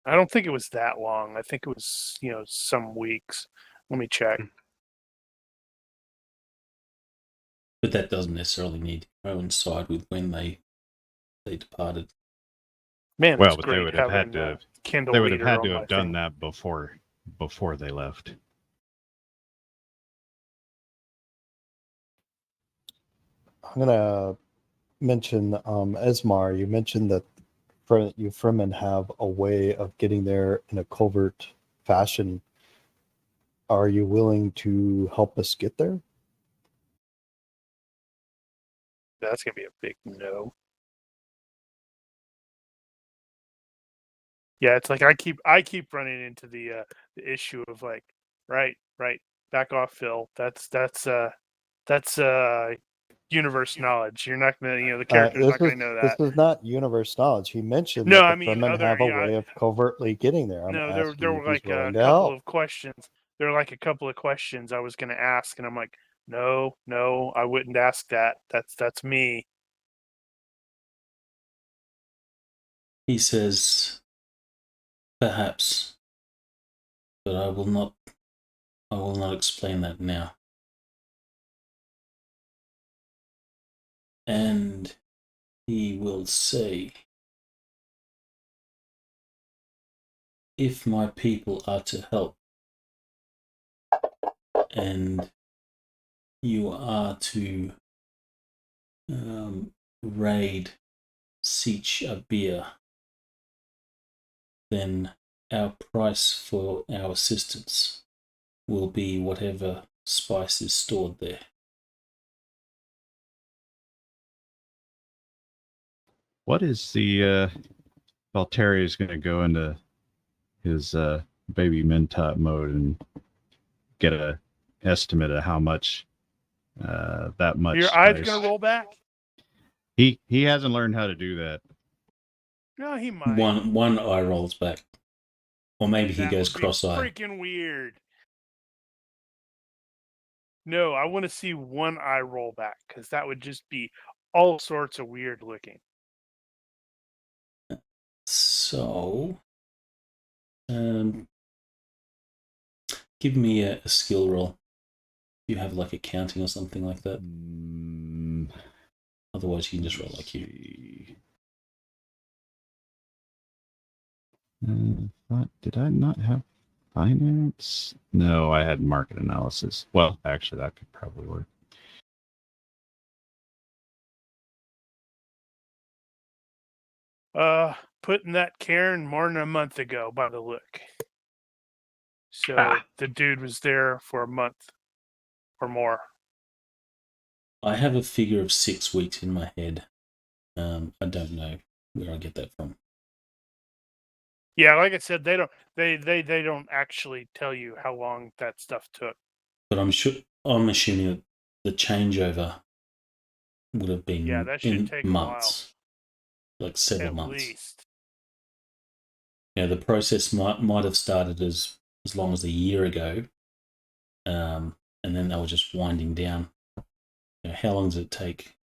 I don't think it was that long. I think it was, some weeks. Let me check. But that doesn't necessarily need to coincide with when they departed. Man, Well, it's but they great would have had having to. Kindle They would have reader had on to my have done thing. that before they left. I'm gonna mention Esmar. You mentioned that you Fremen have a way of getting there in a covert fashion. Are you willing to help us get there? That's gonna be a big no. Yeah, it's like I keep running into the issue of like, right, back off, Phil. That's universe knowledge. You're not gonna, the character's not gonna know that. This is not universe knowledge. He mentioned No, that I the mean Fremen other. have a Yeah, way of covertly getting there. I'm no, asking there if were he's like a willing to couple help. of questions. There were like a couple of questions I was gonna ask, and I'm like, no, I wouldn't ask that. That's me. He says, perhaps, but I will not explain that now. And he will say, if my people are to help, and you are to raid Siege Abir, then our price for our assistance will be whatever spice is stored there. What is the Valtteri is going to go into his baby Mentat mode and get a estimate of how much that much Your eyes spice. gonna roll back? He hasn't learned how to do that. No, he might. One eye rolls back, or maybe he That goes would be cross-eyed. freaking weird. No, I want to see one eye roll back, because that would just be all sorts of weird looking. So, give me a skill roll. You have like accounting or something like that. Otherwise, you can just roll like you. Did I not have finance? No, I had market analysis. Well, actually, that could probably work. Putting that Cairn more than a month ago by the look. So the dude was there for a month. or more? I have a figure of 6 weeks in my head. I don't know where I get that from. Yeah, like I said, they don't actually tell you how long that stuff took. But I'm assuming that the changeover would have been that should in take months, like a several while, at months. least. The process might have started as long as a year ago, and then they were just winding down. How long does it take?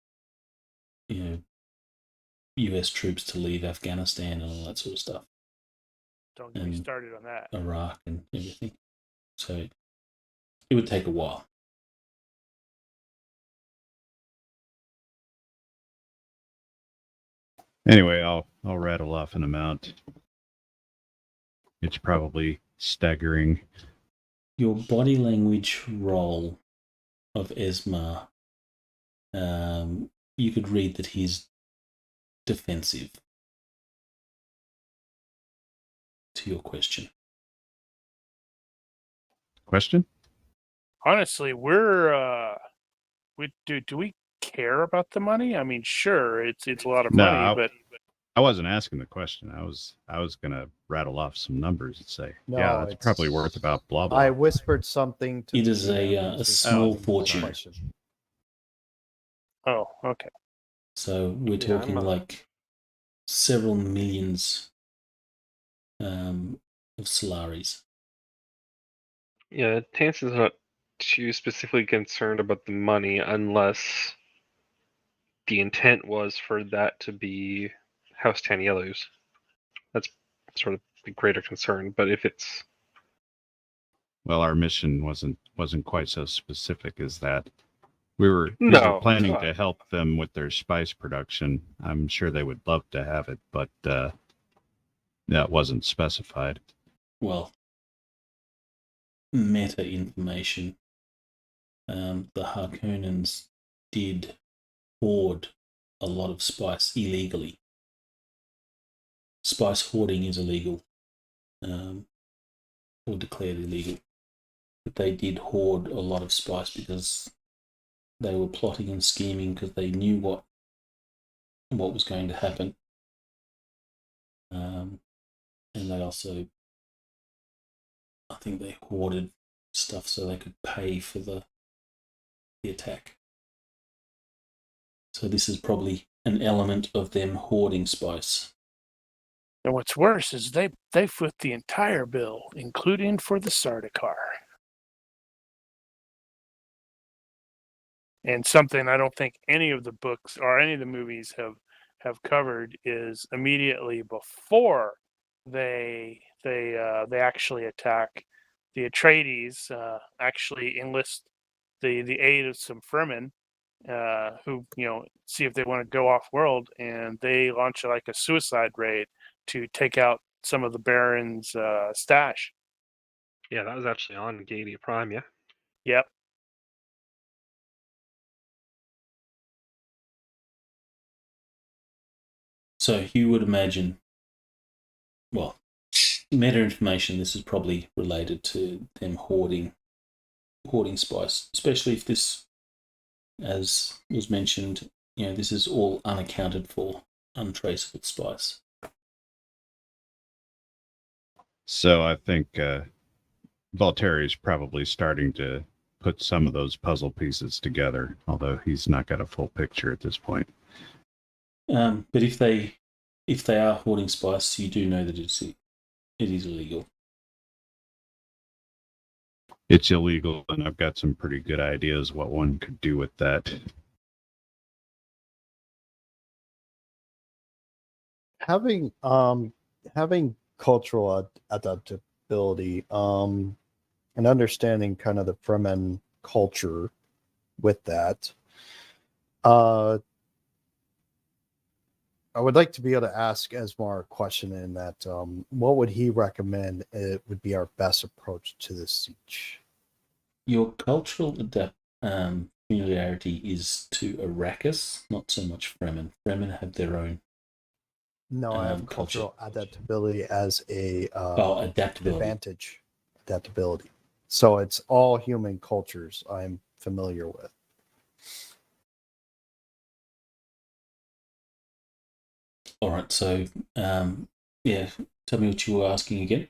U.S. troops to leave Afghanistan and all that sort of stuff. Don't get me started on that. Iraq and everything. So it would take a while. Anyway, I'll rattle off an amount. It's probably staggering. Your body language role of Esma, you could read that he's defensive. To your question. Question? Honestly, do we care about the money? I mean, sure, it's a lot of money, but I wasn't asking the question. I was gonna rattle off some numbers and say, No, yeah, that's probably worth about blah blah. I whispered something to It is DM. a small fortune. Question. Oh, okay. So we're talking like several millions of Solaris. Yeah, Tanson's not too specifically concerned about the money unless the intent was for that to be House Taniello's. That's sort of the greater concern. But if it's Well, our mission wasn't quite so specific as that. We were planning to help them with their spice production. I'm sure they would love to have it, but that wasn't specified. Well, meta information. The Harkonnens did hoard a lot of spice illegally. Spice hoarding is illegal, or declared illegal. But they did hoard a lot of spice because they were plotting and scheming because they knew what was going to happen. And they also, I think they hoarded stuff so they could pay for the attack. So this is probably an element of them hoarding spice. And what's worse is they foot the entire bill, including for the Sardaukar. And something I don't think any of the books or any of the movies have covered is immediately before they actually attack, the Atreides actually enlist the aid of some Fremen who see if they want to go off world, and they launch like a suicide raid to take out some of the Baron's stash. Yeah, that was actually on Gadia Prime, yeah. Yep. So you would imagine, well, meta information, this is probably related to them hoarding spice, especially if this, as was mentioned, this is all unaccounted for, untraceable spice. So I think Valtteri is probably starting to put some of those puzzle pieces together, although he's not got a full picture at this point. But if they are hoarding spice, you do know that it is illegal. It's illegal, and I've got some pretty good ideas what one could do with that. Having cultural adaptability, and understanding kind of the Fremen culture with that, I would like to be able to ask Esmar a question in that what would he recommend it would be our best approach to this siege? Your cultural familiarity is to Arrakis, not so much Fremen. Fremen have their own. No, I have cultural adaptability as a adaptability. advantage. Adaptability. So it's all human cultures I'm familiar with. All right, so yeah, tell me what you were asking again.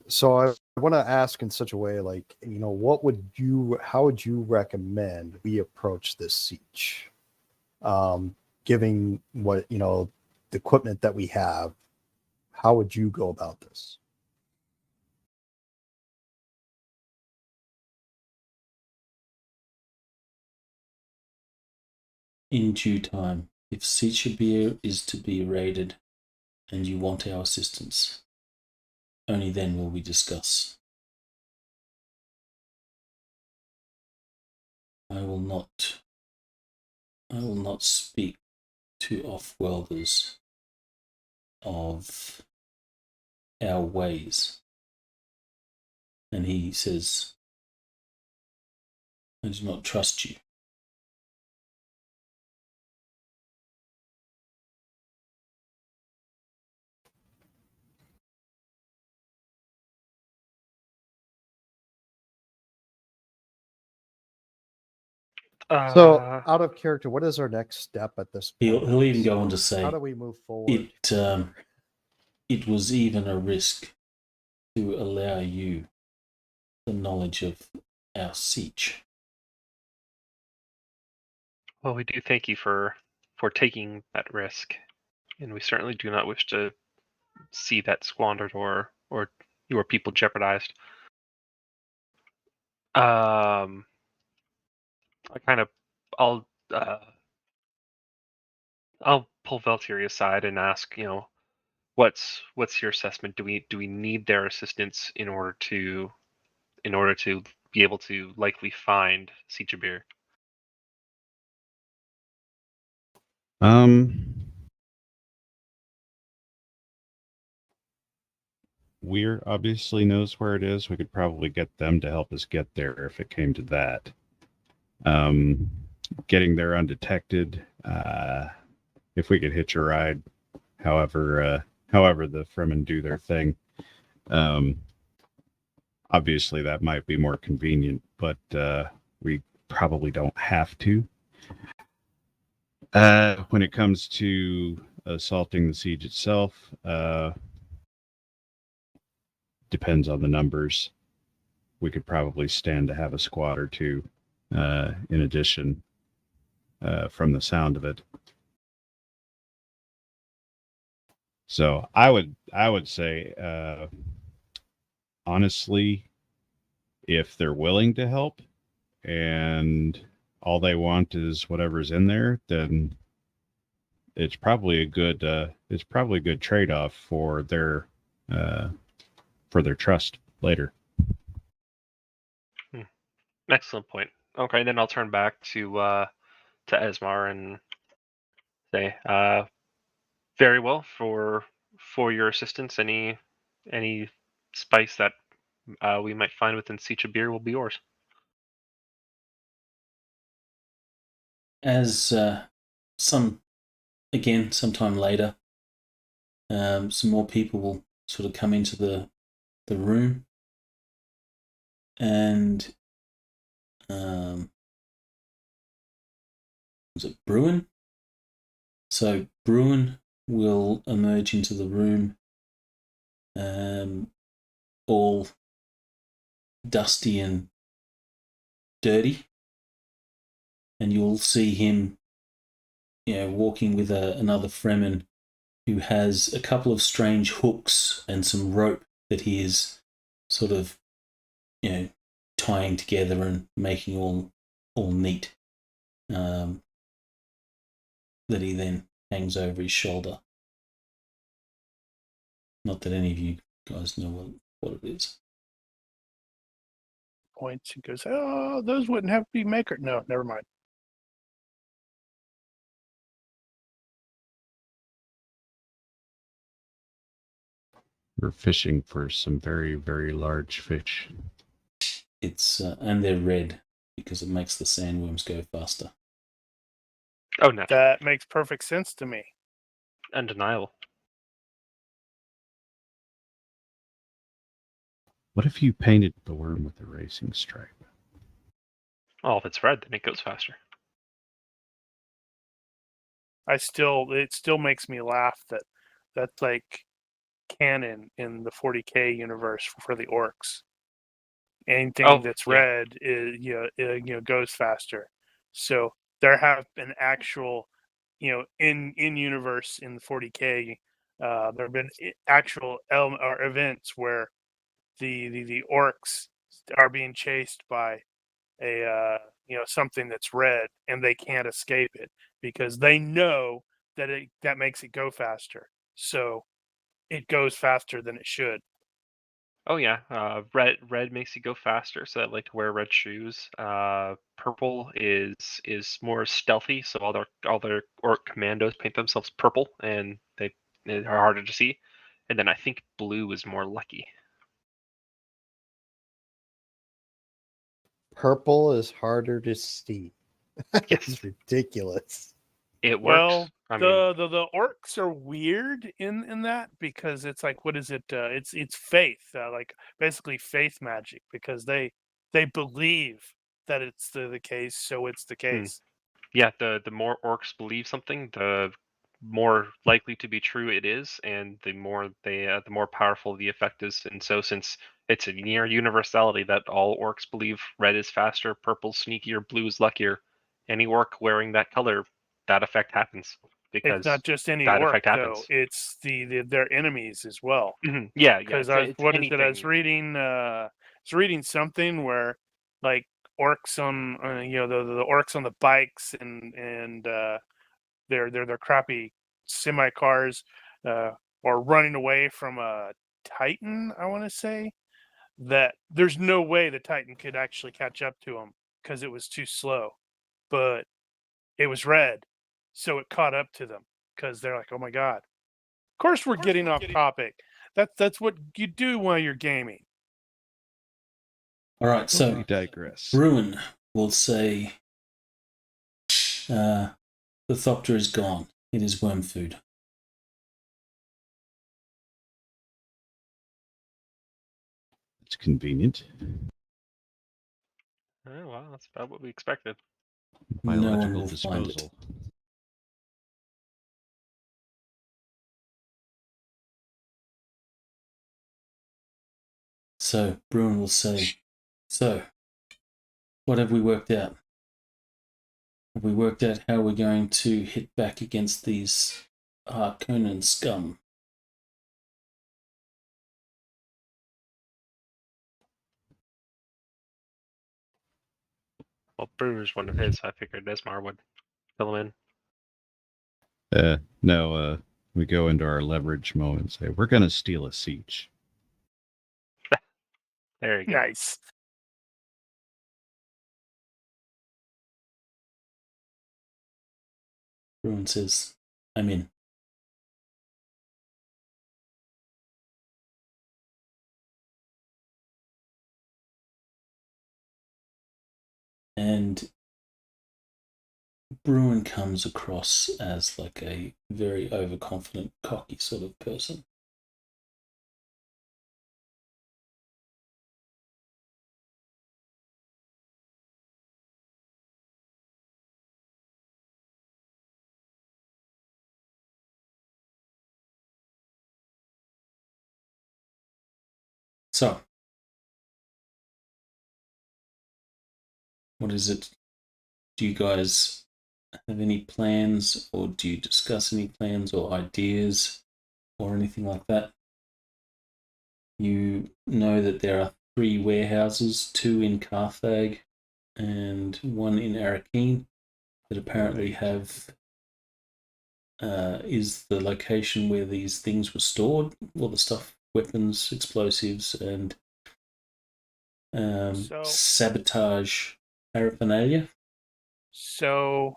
So I want to ask in such a way, like, how would you recommend we approach this siege? Giving what, the equipment that we have, how would you go about this? In due time, if Sichabir is to be raided and you want our assistance, only then will we discuss. I will not speak to off-worlders of our ways. And he says, I do not trust you. So, out of character, what is our next step at this point? He'll even go on to say, how do we move forward? It was even a risk to allow you the knowledge of our siege. Well, we do thank you for taking that risk, and we certainly do not wish to see that squandered or your people jeopardized. I'll pull Valtteri aside and ask, what's your assessment? Do we need their assistance in order to be able to likely find Sichabir? Weir obviously knows where it is. We could probably get them to help us get there if it came to that. Getting there undetected, if we could hitch a ride, however the Fremen do their thing. Obviously that might be more convenient, but we probably don't have to. When it comes to assaulting the siege itself, depends on the numbers. We could probably stand to have a squad or two in addition, from the sound of it. So I would say, honestly, if they're willing to help and all they want is whatever's in there, then it's probably a good trade-off for their trust later. Excellent point. Okay, then I'll turn back to Esmar and say, very well, for your assistance. Any spice that we might find within Sichabir will be yours. As sometime later, some more people will sort of come into the room, and was it Bruin? So Bruin will emerge into the room, all dusty and dirty, and you'll see him, walking with another Fremen who has a couple of strange hooks and some rope that he is sort of, tying together and making all neat, that he then hangs over his shoulder. Not that any of you guys know what it is. Points and goes, oh, those wouldn't have to be maker. No, never mind. We're fishing for some very, very large fish. It's and they're red because it makes the sandworms go faster. Oh, no. That makes perfect sense to me. Undeniable. What if you painted the worm with a racing stripe? Oh, if it's red, then it goes faster. It still makes me laugh that that's like canon in the 40K universe for the orcs. Anything that's red is goes faster. So there have been actual, in universe in the 40K, there have been actual or events where the orcs are being chased by a something that's red, and they can't escape it because they know that that makes it go faster. So it goes faster than it should. Oh yeah, red makes you go faster, so I like to wear red shoes. Purple is more stealthy, so all their orc commandos paint themselves purple, and they are harder to see. And then I think blue is more lucky. Purple is harder to see. Yes. It's ridiculous. It works. Well, I mean, the orcs are weird in that because it's like, what is it? It's faith, like basically faith magic, because they believe that it's the case, so it's the case. yeah, the more orcs believe something, the more likely to be true it is, and the more the more powerful the effect is. And so, since it's a near universality that all orcs believe red is faster, purple sneakier, blue is luckier, any orc wearing that color, that effect happens because It's not just any that orc effect happens. though; it's their enemies as well. Yeah, Because it's what is anything. it? I was reading something where like orcs on the orcs on the bikes and their crappy semi cars, or running away from a Titan. I want to say that there's no way the Titan could actually catch up to him because it was too slow, but it was red, so it caught up to them because they're like, oh my god. Of course, we're getting off topic. That's what you do while you're gaming. All right, so We digress. Bruin will say the Thopter is gone. It is worm food. It's convenient. Oh, well, that's about what we expected. No one Biological will find it. disposal. So Bruin will say, so what have we worked out? Have we worked out how we're going to hit back against these Harkonnen scum? Well, Brewer's one of his, so I figured Desmar would fill him No, we go into our leverage mode and say, we're going to steal a siege. in. There you go. Nice. Bruin says, I'm in. And Bruin comes across as like a very overconfident, cocky sort of person. So, what is it? Do you guys have any plans, or do you discuss any plans or ideas or anything like that? You know that there are 3 warehouses, 2 in Carthage and 1 in Arakeen, that apparently have is the location where these things were stored, all the stuff, weapons, explosives, and sabotage paraphernalia. So,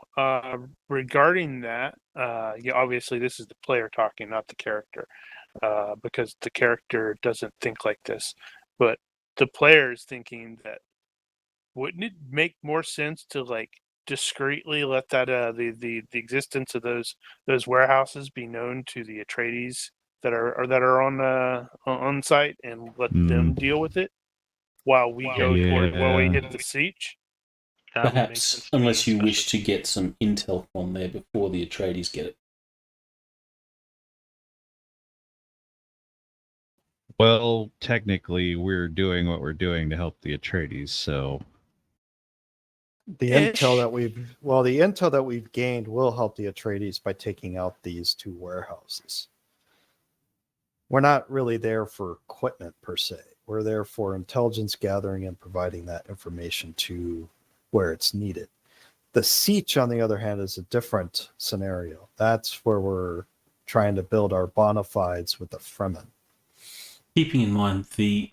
regarding that, obviously this is the player talking, not the character, because the character doesn't think like this. But the player is thinking that, wouldn't it make more sense to like discreetly let that the existence of those warehouses be known to the Atreides that are on site, and let them deal with it while we while we hit the siege? That would make Perhaps, sense to me, unless you wish especially- to get some intel from there before the Atreides get it. Well, technically, we're doing what we're doing to help the Atreides, so The Ish. intel that we've gained will help the Atreides by taking out these two warehouses. We're not really there for equipment per se. We're there for intelligence gathering and providing that information to where it's needed. The siege, on the other hand, is a different scenario. That's where we're trying to build our bona fides with the Fremen. Keeping in mind,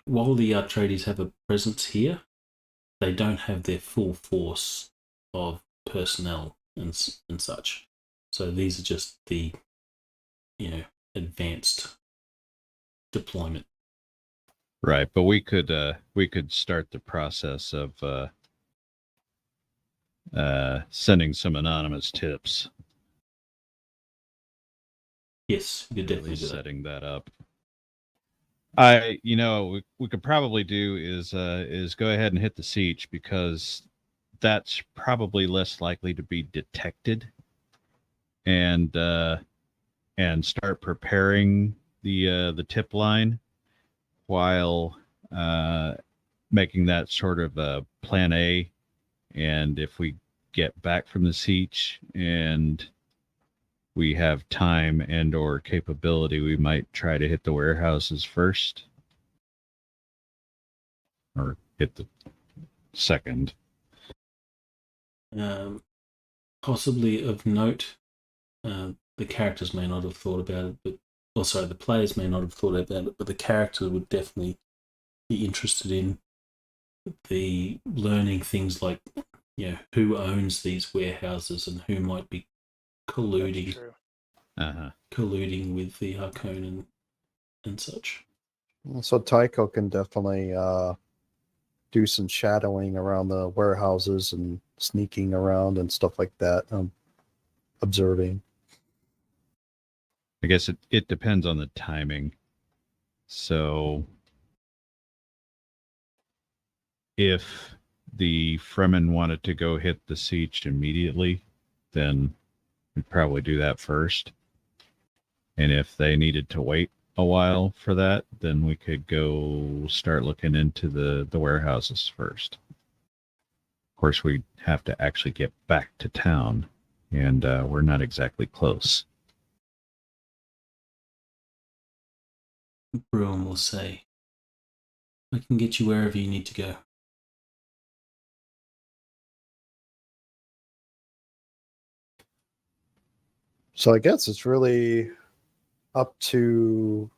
while the Atreides have a presence here, they don't have their full force of personnel and such. So these are just the, advanced deployment. right. But we could start the process of sending some anonymous tips. Yes, you could At definitely least do that. setting that up. We could probably do is go ahead and hit the siege, because that's probably less likely to be detected, and start preparing the tip line while making that sort of a plan A. And if we get back from the siege and we have time and or capability, we might try to hit the warehouses first, or hit the second. Possibly of note, the characters may not have thought about it, the players may not have thought about it, but the characters would definitely be interested in the learning things like, who owns these warehouses and who might be That's colluding true. with the Harkonnen and such. So Tycho can definitely do some shadowing around the warehouses and sneaking around and stuff like that, observing. I guess it depends on the timing. So if the Fremen wanted to go hit the siege immediately, then we'd probably do that first. And if they needed to wait a while for that, then we could go start looking into the warehouses first. Of course, we'd have to actually get back to town, and we're not exactly close. Bruin will say, I can get you wherever you need to go. So I guess it's really up to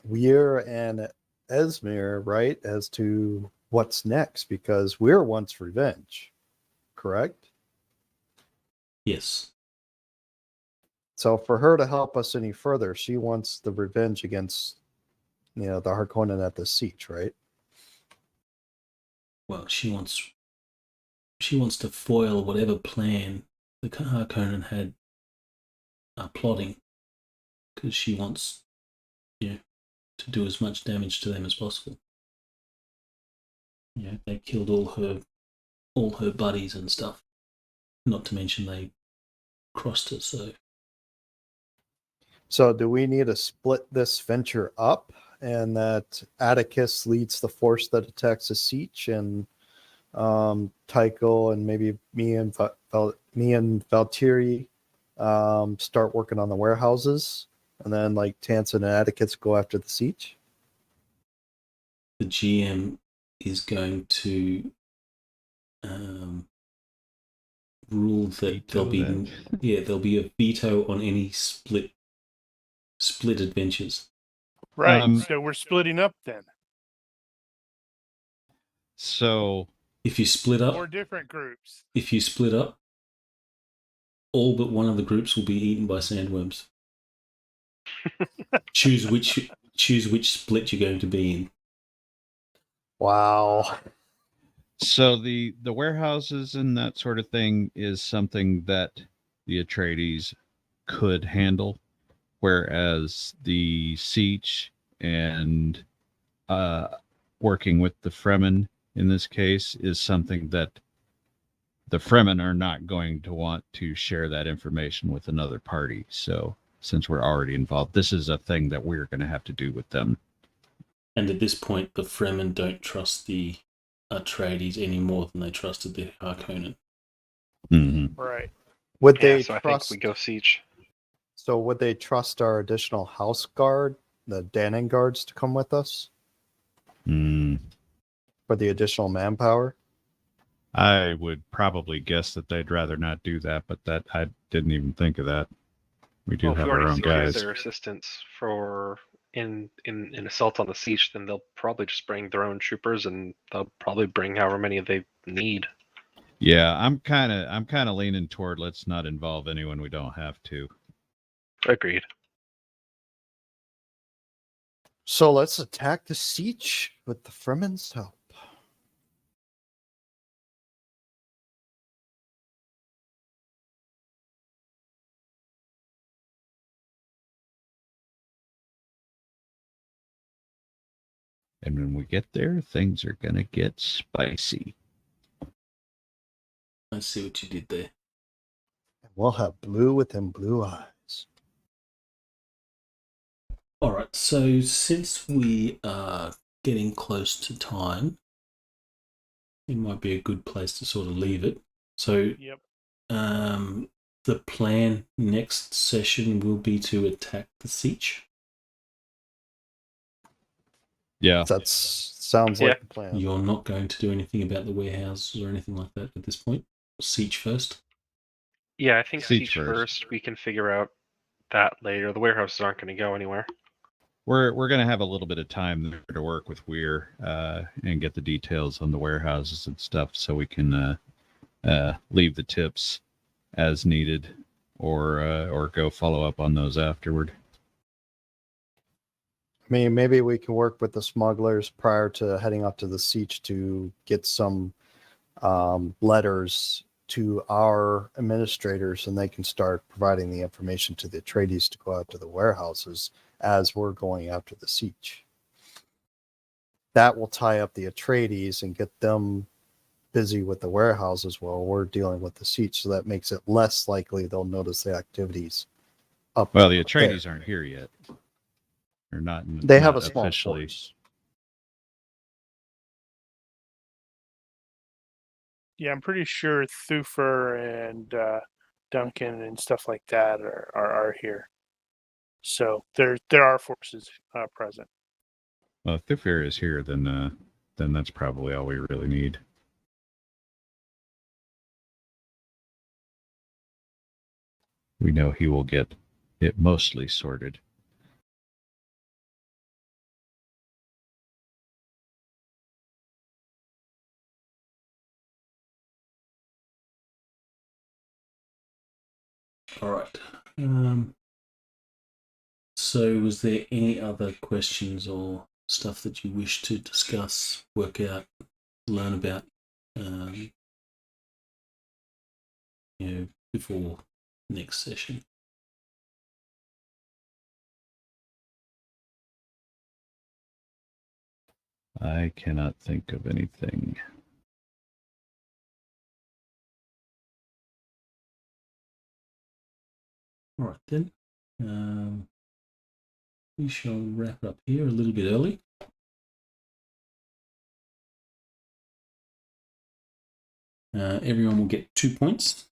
Weir and Esmir, right, as to what's next, because Weir wants revenge, correct? Yes. So for her to help us any further, she wants the revenge against, the Harkonnen at the siege, right? Well, she wants to foil whatever plan the Harkonnen had plotting, because she wants, to do as much damage to them as possible. They killed all her buddies and stuff. Not to mention they crossed her. So do we need to split this venture up, and that Atticus leads the force that attacks the siege, and Tycho and maybe me and Valtteri start working on the warehouses, and then like Tansen and Atticus go after the siege? The GM is going to rule that there'll be a veto on any split adventures. Right. So we're splitting up then. So if you split up, 4 different groups. If you split up, all but one of the groups will be eaten by sandworms. Choose which split you're going to be in. Wow. So the warehouses and that sort of thing is something that the Atreides could handle, whereas the siege and working with the Fremen in this case is something that the Fremen are not going to want to share that information with another party. So since we're already involved, this is a thing that we're going to have to do with them. And at this point, the Fremen don't trust the Atreides any more than they trusted the Harkonnen. Mm-hmm. Right. Would Yeah, they so I trust? think we go siege. So would they trust our additional house guard, the Danann guards, to come with us Mm. for the additional manpower? I would probably guess that they'd rather not do that, but that I didn't even think of that. We do Well, if have we our already own secured guys. their assistance for in assault on the siege, then they'll probably just bring their own troopers, and they'll probably bring however many they need. Yeah, I'm kind of leaning toward let's not involve anyone we don't have to. Agreed. So let's attack the siege with the Fremen's help. And when we get there, things are gonna get spicy. I see what you did there. We'll have blue within blue eyes. All right, so since we are getting close to time, it might be a good place to sort of leave it. So, Yep. the plan next session will be to attack the siege. Yeah. That sounds like the plan. You're not going to do anything about the warehouses or anything like that at this point. Siege first. Yeah, I think Siege siege first. first. We can figure out that later. The warehouses aren't going to go anywhere. We're gonna have a little bit of time there to work with Weir and get the details on the warehouses and stuff, so we can leave the tips as needed, or go follow up on those afterward. I mean, maybe we can work with the smugglers prior to heading up to the siege to get some letters to our administrators, and they can start providing the information to the Atreides to go out to the warehouses as we're going after the siege. That will tie up the Atreides and get them busy with the warehouses while we're dealing with the siege, so that makes it less likely they'll notice the activities up. Well, the Atreides there. aren't here yet. They're not. They have not a small officially. force. Yeah, I'm pretty sure Thufir and Duncan and stuff like that are here. So there are forces present. Well, if Thufir is here, then that's probably all we really need. We know he will get it mostly sorted. All right. So, was there any other questions or stuff that you wish to discuss, work out, learn about, before next session? I cannot think of anything. All right then. We shall wrap it up here a little bit early. Everyone will get 2 points.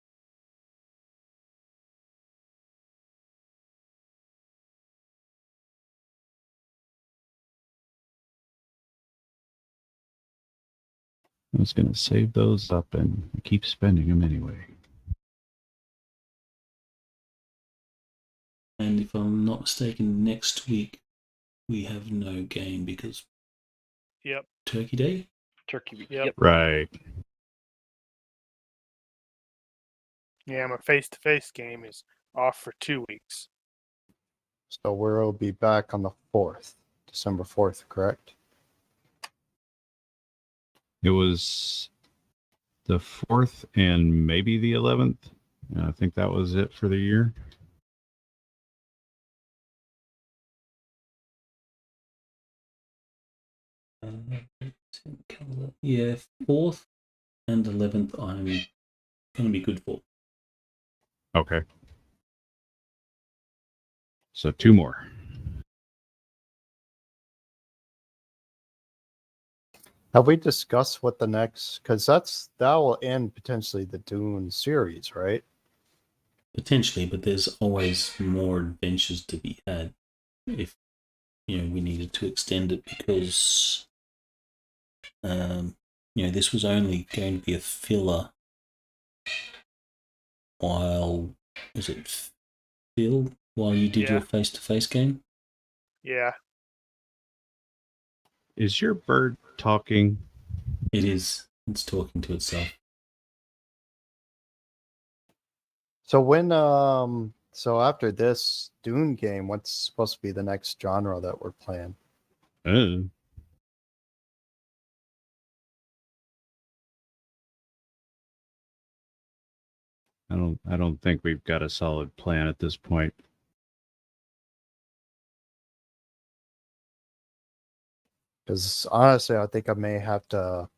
I was going to save those up and keep spending them anyway. And if I'm not mistaken, next week we have no game because Yep. Turkey Day. Turkey week. Yep. Right. Yeah, my face-to-face game is off for 2 weeks. So we'll be back on the 4th, December 4th, correct? It was the 4th and maybe the 11th. I think that was it for the year. Yeah, 4th and 11th I'm going to be good for. Okay. So 2 more. Have we discussed what the next? Because that will end potentially the Dune series, right? Potentially, but there's always more adventures to be had if we needed to extend it, because this was only going to be a filler while while you did Yeah. your face-to-face game. Yeah. Is your bird talking? It is. It's talking to itself. So when so after this Dune game, what's supposed to be the next genre that we're playing? I don't think we've got a solid plan at this point. Because honestly, I think I may have to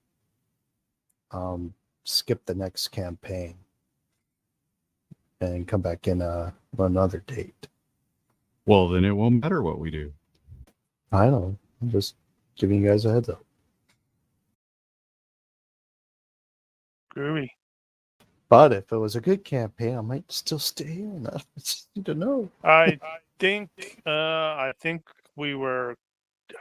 skip the next campaign and come back in another date. Well, then it won't matter what we do. I know. I'm just giving you guys a heads up. Groovy. But if it was a good campaign, I might still stay in. I just need to know. I think we were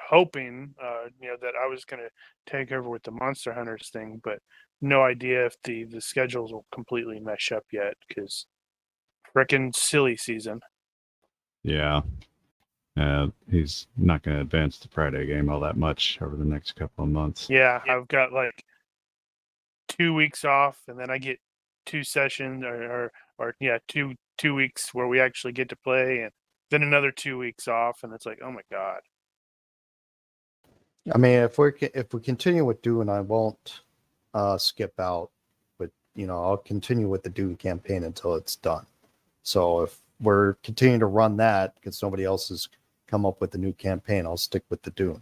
hoping that I was going to take over with the Monster Hunters thing, but no idea if the schedules will completely mesh up yet, because frickin' silly season. Yeah. He's not going to advance the Friday game all that much over the next couple of months. Yeah, I've got like 2 weeks off, and then I get 2 sessions, or 2 weeks where we actually get to play, and then another 2 weeks off, and it's like, oh my god. I mean, if we continue with Dune, I won't skip out. But I'll continue with the Dune campaign until it's done. So if we're continuing to run that because nobody else has come up with a new campaign, I'll stick with the Dune.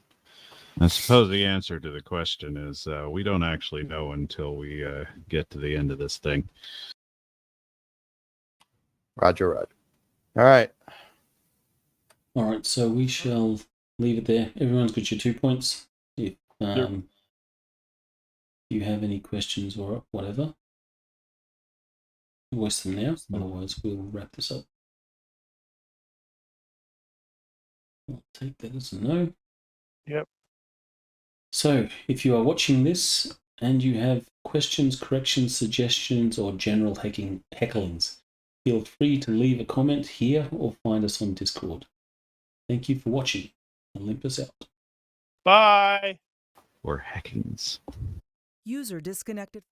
I suppose the answer to the question is we don't actually know until we get to the end of this thing. Roger. All right. All right, so we shall leave it there. Everyone's got your 2 points. If you have any questions or whatever, voice them now. Otherwise, we'll wrap this up. I'll take that as a no. Yep. So, if you are watching this and you have questions, corrections, suggestions, or general hecklings, feel free to leave a comment here or find us on Discord. Thank you for watching. Olympus out. Bye. Or hackings. User disconnected.